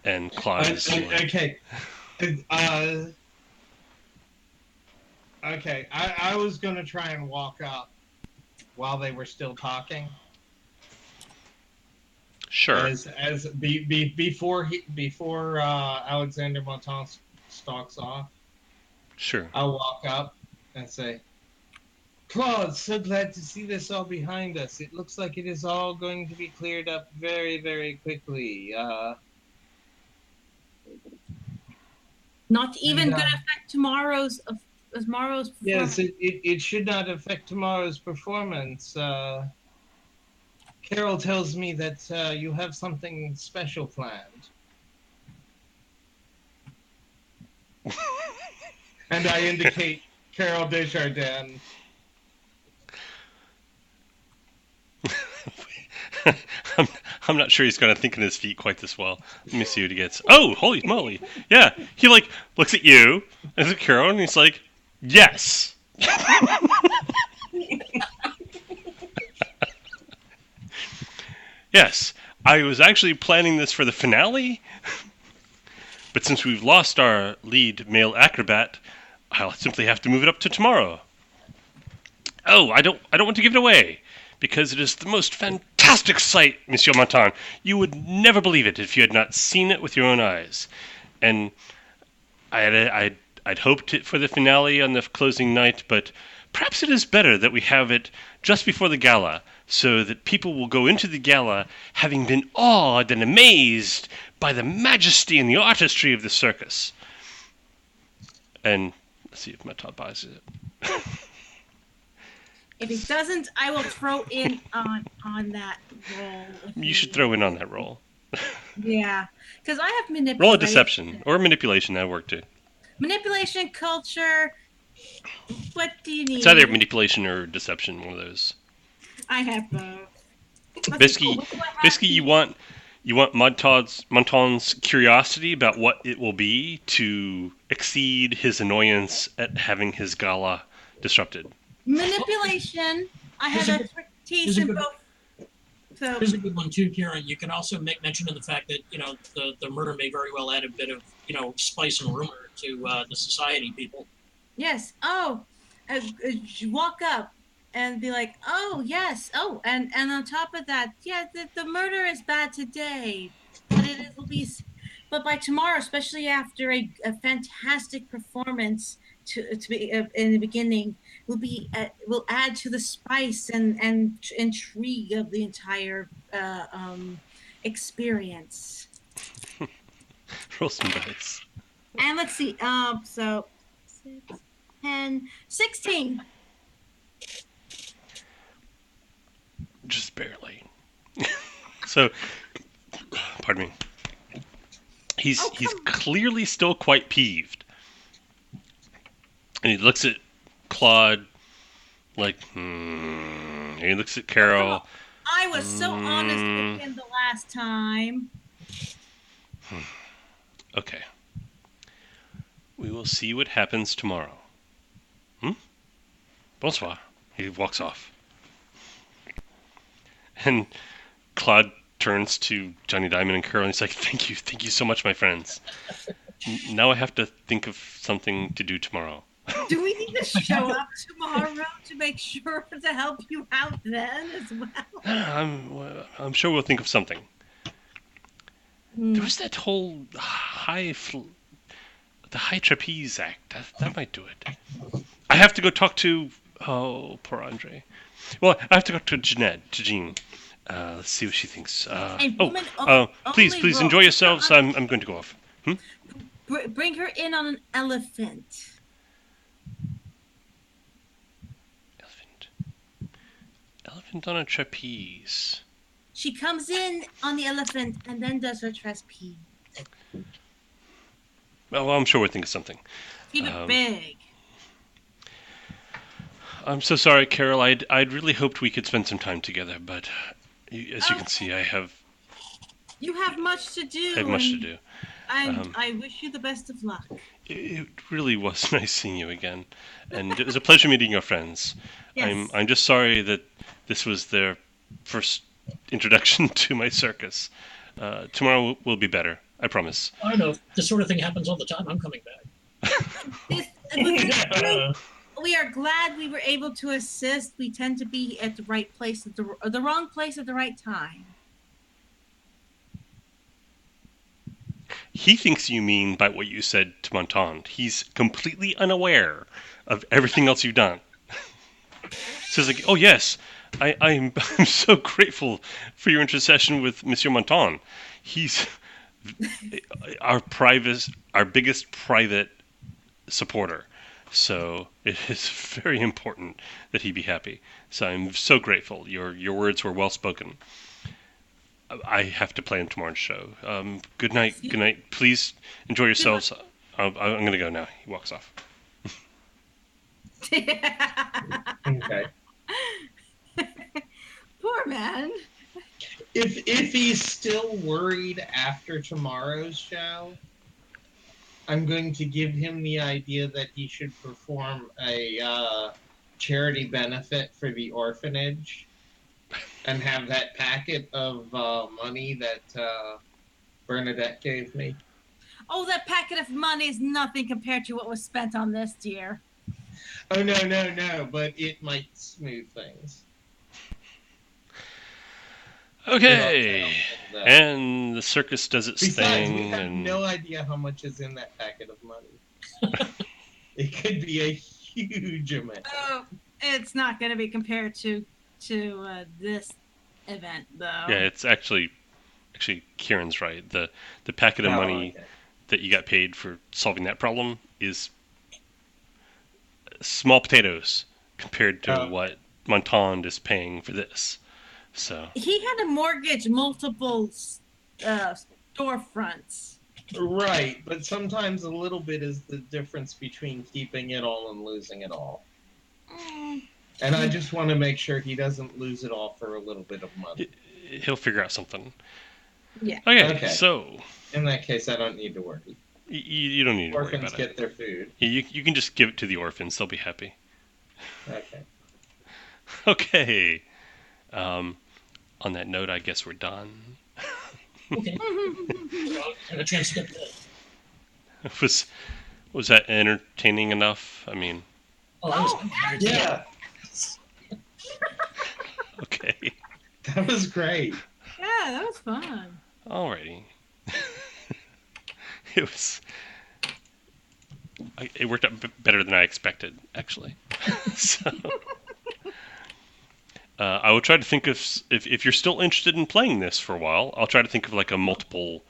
[SPEAKER 1] And Claude is like,
[SPEAKER 3] okay. Okay, I was going to try and walk up while they were still talking.
[SPEAKER 1] sure.
[SPEAKER 3] Before Alexander Monton stalks off,
[SPEAKER 1] Sure.
[SPEAKER 3] I'll walk up and say, Claude, so glad to see this all behind us. It looks like it is all going to be cleared up very, very quickly.
[SPEAKER 4] Not even
[SPEAKER 3] And,
[SPEAKER 4] going to affect tomorrow's performance.
[SPEAKER 3] Yes, it should not affect tomorrow's performance. Carol tells me that you have something special planned. And I indicate Carol Desjardins.
[SPEAKER 1] I'm not sure he's going to think on his feet quite this well. Let me see what he gets. Oh, holy moly. Yeah, he like looks at you, and at Carol, and he's like, yes. Yes, I was actually planning this for the finale, but since we've lost our lead male acrobat, I'll simply have to move it up to tomorrow. Oh, I don't want to give it away, because it is the most fantastic sight, Monsieur Montan. You would never believe it if you had not seen it with your own eyes. And I'd hoped it for the finale on the closing night, but perhaps it is better that we have it just before the gala, so that people will go into the gala having been awed and amazed by the majesty and the artistry of the circus. And let's see if Matot buys it.
[SPEAKER 4] If it doesn't, I will throw in on that roll.
[SPEAKER 1] You should throw in on that roll.
[SPEAKER 4] Yeah, because I have manipulation.
[SPEAKER 1] Roll a deception or manipulation. That worked too.
[SPEAKER 4] Manipulation, culture. What do you need?
[SPEAKER 1] It's either manipulation or deception. One of those.
[SPEAKER 4] I have both.
[SPEAKER 1] Bisky, you want Monton's curiosity about what it will be to exceed his annoyance at having his gala disrupted.
[SPEAKER 4] Manipulation. I have expertise in both. So
[SPEAKER 2] Here's a good one too, Karen. You can also make mention of the fact that the murder may very well add a bit of spice and rumor to the society people.
[SPEAKER 4] yes. Oh, walk up and be like, oh yes. Oh, and on top of that, yeah, the murder is bad today, but will be. But by tomorrow, especially after a fantastic performance to be in the beginning, will add to the spice and intrigue of the entire experience.
[SPEAKER 1] Roll some dice.
[SPEAKER 4] And let's see. So 6, 10, 16.
[SPEAKER 1] Just barely. So, pardon me. He's clearly still quite peeved. And he looks at Claude like, And he looks at Carol.
[SPEAKER 4] I was so honest with him the last time.
[SPEAKER 1] Okay. We will see what happens tomorrow. Bonsoir. He walks off. And Claude turns to Johnny Diamond and Carol and he's like, thank you so much, my friends. Now I have to think of something to do tomorrow.
[SPEAKER 4] Do we need to show up tomorrow to make sure to help you out then as well?
[SPEAKER 1] I'm sure we'll think of something. There was that whole the high trapeze act. That might do it. I have to go talk to... Oh, poor Andre. Well, I have to go to Jean. Let's see what she thinks. Please enjoy yourselves. I'm going to go off.
[SPEAKER 4] Bring her in on an elephant.
[SPEAKER 1] Elephant on a trapeze.
[SPEAKER 4] She comes in on the elephant and then does her trapeze.
[SPEAKER 1] Well, I'm sure we'll think of something.
[SPEAKER 4] Keep it big.
[SPEAKER 1] I'm so sorry, Carol. I'd really hoped we could spend some time together, but as you can see, I have...
[SPEAKER 4] You have much to do.
[SPEAKER 1] I have much to do.
[SPEAKER 4] I wish you the best of luck.
[SPEAKER 1] It really was nice seeing you again, and it was a pleasure meeting your friends.
[SPEAKER 4] Yes.
[SPEAKER 1] I'm just sorry that this was their first introduction to my circus. Tomorrow will be better, I promise.
[SPEAKER 2] I don't know. This sort of thing happens all the time. I'm coming back.
[SPEAKER 4] We are glad we were able to assist. We tend to be at the right place, the wrong place at the right time.
[SPEAKER 1] He thinks you mean by what you said to Montan. He's completely unaware of everything else you've done. So it's like, oh yes, I'm so grateful for your intercession with Monsieur Montan. He's our biggest private supporter. So it is very important that he be happy. So I'm so grateful. Your words were well spoken. I have to play in tomorrow's show. Good night. Good night. Please enjoy yourselves. I'm going to go now. He walks off.
[SPEAKER 3] Okay.
[SPEAKER 4] Poor man.
[SPEAKER 3] If he's still worried after tomorrow's show, I'm going to give him the idea that he should perform a charity benefit for the orphanage and have that packet of money that Bernadette gave me.
[SPEAKER 4] Oh, that packet of money is nothing compared to what was spent on this, dear.
[SPEAKER 3] Oh, no, but it might smooth things.
[SPEAKER 1] Okay. And the circus does its
[SPEAKER 3] Besides,
[SPEAKER 1] thing.
[SPEAKER 3] we have
[SPEAKER 1] And
[SPEAKER 3] no idea how much is in that packet of money. It could be a huge amount.
[SPEAKER 4] Oh, it's not going to be compared to this event, though.
[SPEAKER 1] yeah, it's actually Kieran's right. The packet of money
[SPEAKER 3] Okay.
[SPEAKER 1] that you got paid for solving that problem is small potatoes compared to what Montand is paying for this. So
[SPEAKER 4] He had to mortgage multiple storefronts.
[SPEAKER 3] Right, but sometimes a little bit is the difference between keeping it all and losing it all. And I just want to make sure he doesn't lose it all for a little bit of money.
[SPEAKER 1] he'll figure out something.
[SPEAKER 4] Yeah.
[SPEAKER 1] Okay. So
[SPEAKER 3] In that case, I don't need to worry.
[SPEAKER 1] you don't need to worry
[SPEAKER 3] Orphans
[SPEAKER 1] about
[SPEAKER 3] get
[SPEAKER 1] it.
[SPEAKER 3] their food.
[SPEAKER 1] You can just give it to the orphans. They'll be happy.
[SPEAKER 3] Okay.
[SPEAKER 1] Okay. On that note, I guess we're done.
[SPEAKER 2] Okay. And a chance to get the.
[SPEAKER 1] Was that entertaining enough? I mean,
[SPEAKER 2] Oh, that was very good.
[SPEAKER 3] Yeah,
[SPEAKER 1] okay.
[SPEAKER 3] that was great.
[SPEAKER 4] Yeah, that was fun.
[SPEAKER 1] Alrighty. It worked out better than I expected, actually. So, I will try to think of if you're still interested in playing this for a while. I'll try to think of like a multiple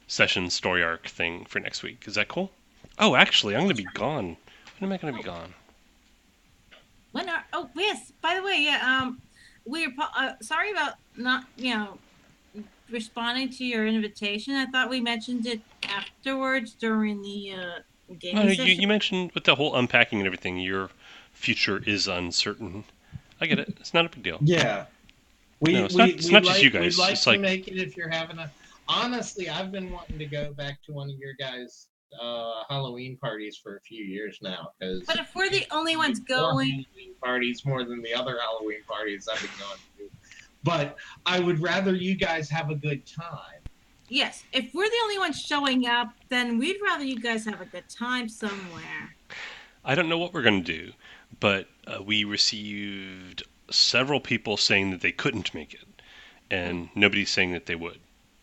[SPEAKER 1] session story arc thing for next week. Is that cool? Oh, actually, I'm going to be gone. When am I going to be gone?
[SPEAKER 4] Oh, yes. By the way, yeah. We're sorry about not, responding to your invitation. I thought we mentioned it afterwards during the gaming
[SPEAKER 1] No,
[SPEAKER 4] session.
[SPEAKER 1] you mentioned with the whole unpacking and everything, your future is uncertain. I get it. It's not a big deal.
[SPEAKER 3] Yeah.
[SPEAKER 1] No, it's not just you guys.
[SPEAKER 3] We'd like
[SPEAKER 1] It's
[SPEAKER 3] to
[SPEAKER 1] like-
[SPEAKER 3] make it if you're having a. Honestly, I've been wanting to go back to one of your guys' Halloween parties for a few years now.
[SPEAKER 4] But if we're the only ones going,
[SPEAKER 3] Halloween parties more than the other Halloween parties I've been going to. But I would rather you guys have a good time.
[SPEAKER 4] yes, if we're the only ones showing up, then we'd rather you guys have a good time somewhere.
[SPEAKER 1] I don't know what we're going to do, but we received several people saying that they couldn't make it, and nobody's saying that they would,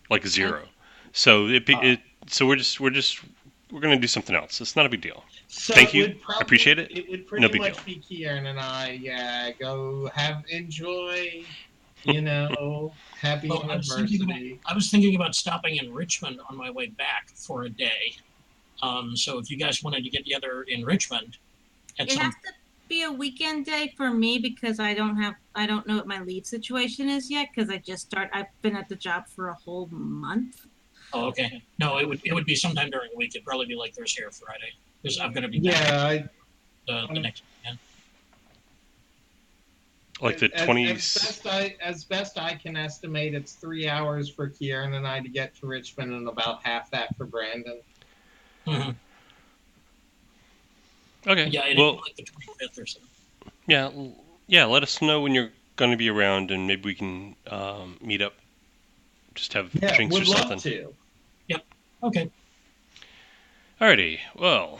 [SPEAKER 1] like zero. So so we're going to do something else. It's not a big deal.
[SPEAKER 3] So
[SPEAKER 1] Thank you.
[SPEAKER 3] it would probably-
[SPEAKER 1] Appreciate it.
[SPEAKER 3] It would
[SPEAKER 1] No
[SPEAKER 3] pretty
[SPEAKER 1] big
[SPEAKER 3] much
[SPEAKER 1] deal.
[SPEAKER 3] be Kieran and I, go enjoy, happy
[SPEAKER 2] Well,
[SPEAKER 3] anniversary.
[SPEAKER 2] I was thinking about stopping in Richmond on my way back for a day. So if you guys wanted to get together in Richmond at
[SPEAKER 4] It
[SPEAKER 2] some
[SPEAKER 4] has to be a weekend day for me because I don't know what my leave situation is yet because I've been at the job for a whole month.
[SPEAKER 2] Oh, okay. No, it would be sometime during the week. It'd probably be like Thursday or Friday because I'm going to be back
[SPEAKER 3] Yeah,
[SPEAKER 2] the next weekend.
[SPEAKER 1] Like the
[SPEAKER 3] as
[SPEAKER 1] 20s.
[SPEAKER 3] as best I can estimate, it's 3 hours for Kieran and I to get to Richmond, and about half that for Brandon.
[SPEAKER 2] Mm-hmm.
[SPEAKER 1] Okay.
[SPEAKER 2] Yeah, it'd
[SPEAKER 1] Well,
[SPEAKER 2] be like the 25th or so.
[SPEAKER 1] yeah. Let us know when you're going to be around, and maybe we can meet up. Just have
[SPEAKER 3] Yeah,
[SPEAKER 1] drinks
[SPEAKER 3] would
[SPEAKER 1] or
[SPEAKER 3] love
[SPEAKER 1] something.
[SPEAKER 3] to.
[SPEAKER 2] Okay.
[SPEAKER 1] Alrighty. Well,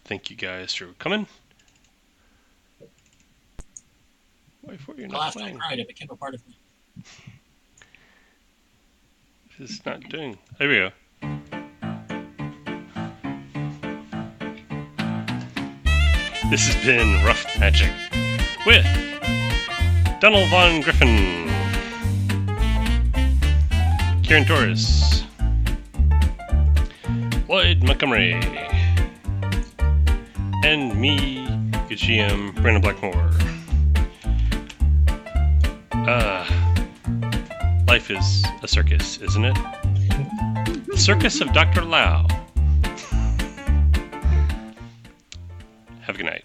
[SPEAKER 1] thank you guys for coming. Wait for you're
[SPEAKER 2] Well,
[SPEAKER 1] not
[SPEAKER 2] after I
[SPEAKER 1] playing.
[SPEAKER 2] cried, it became a part of me.
[SPEAKER 1] It's not doing. There we go. This has been Rough Magic with Donald Von Griffin, Kieran Torres, Lloyd Montgomery, and me, your GM, Brandon Blackmore. Life is a circus, isn't it? The Circus of Dr. Lau. Have a good night.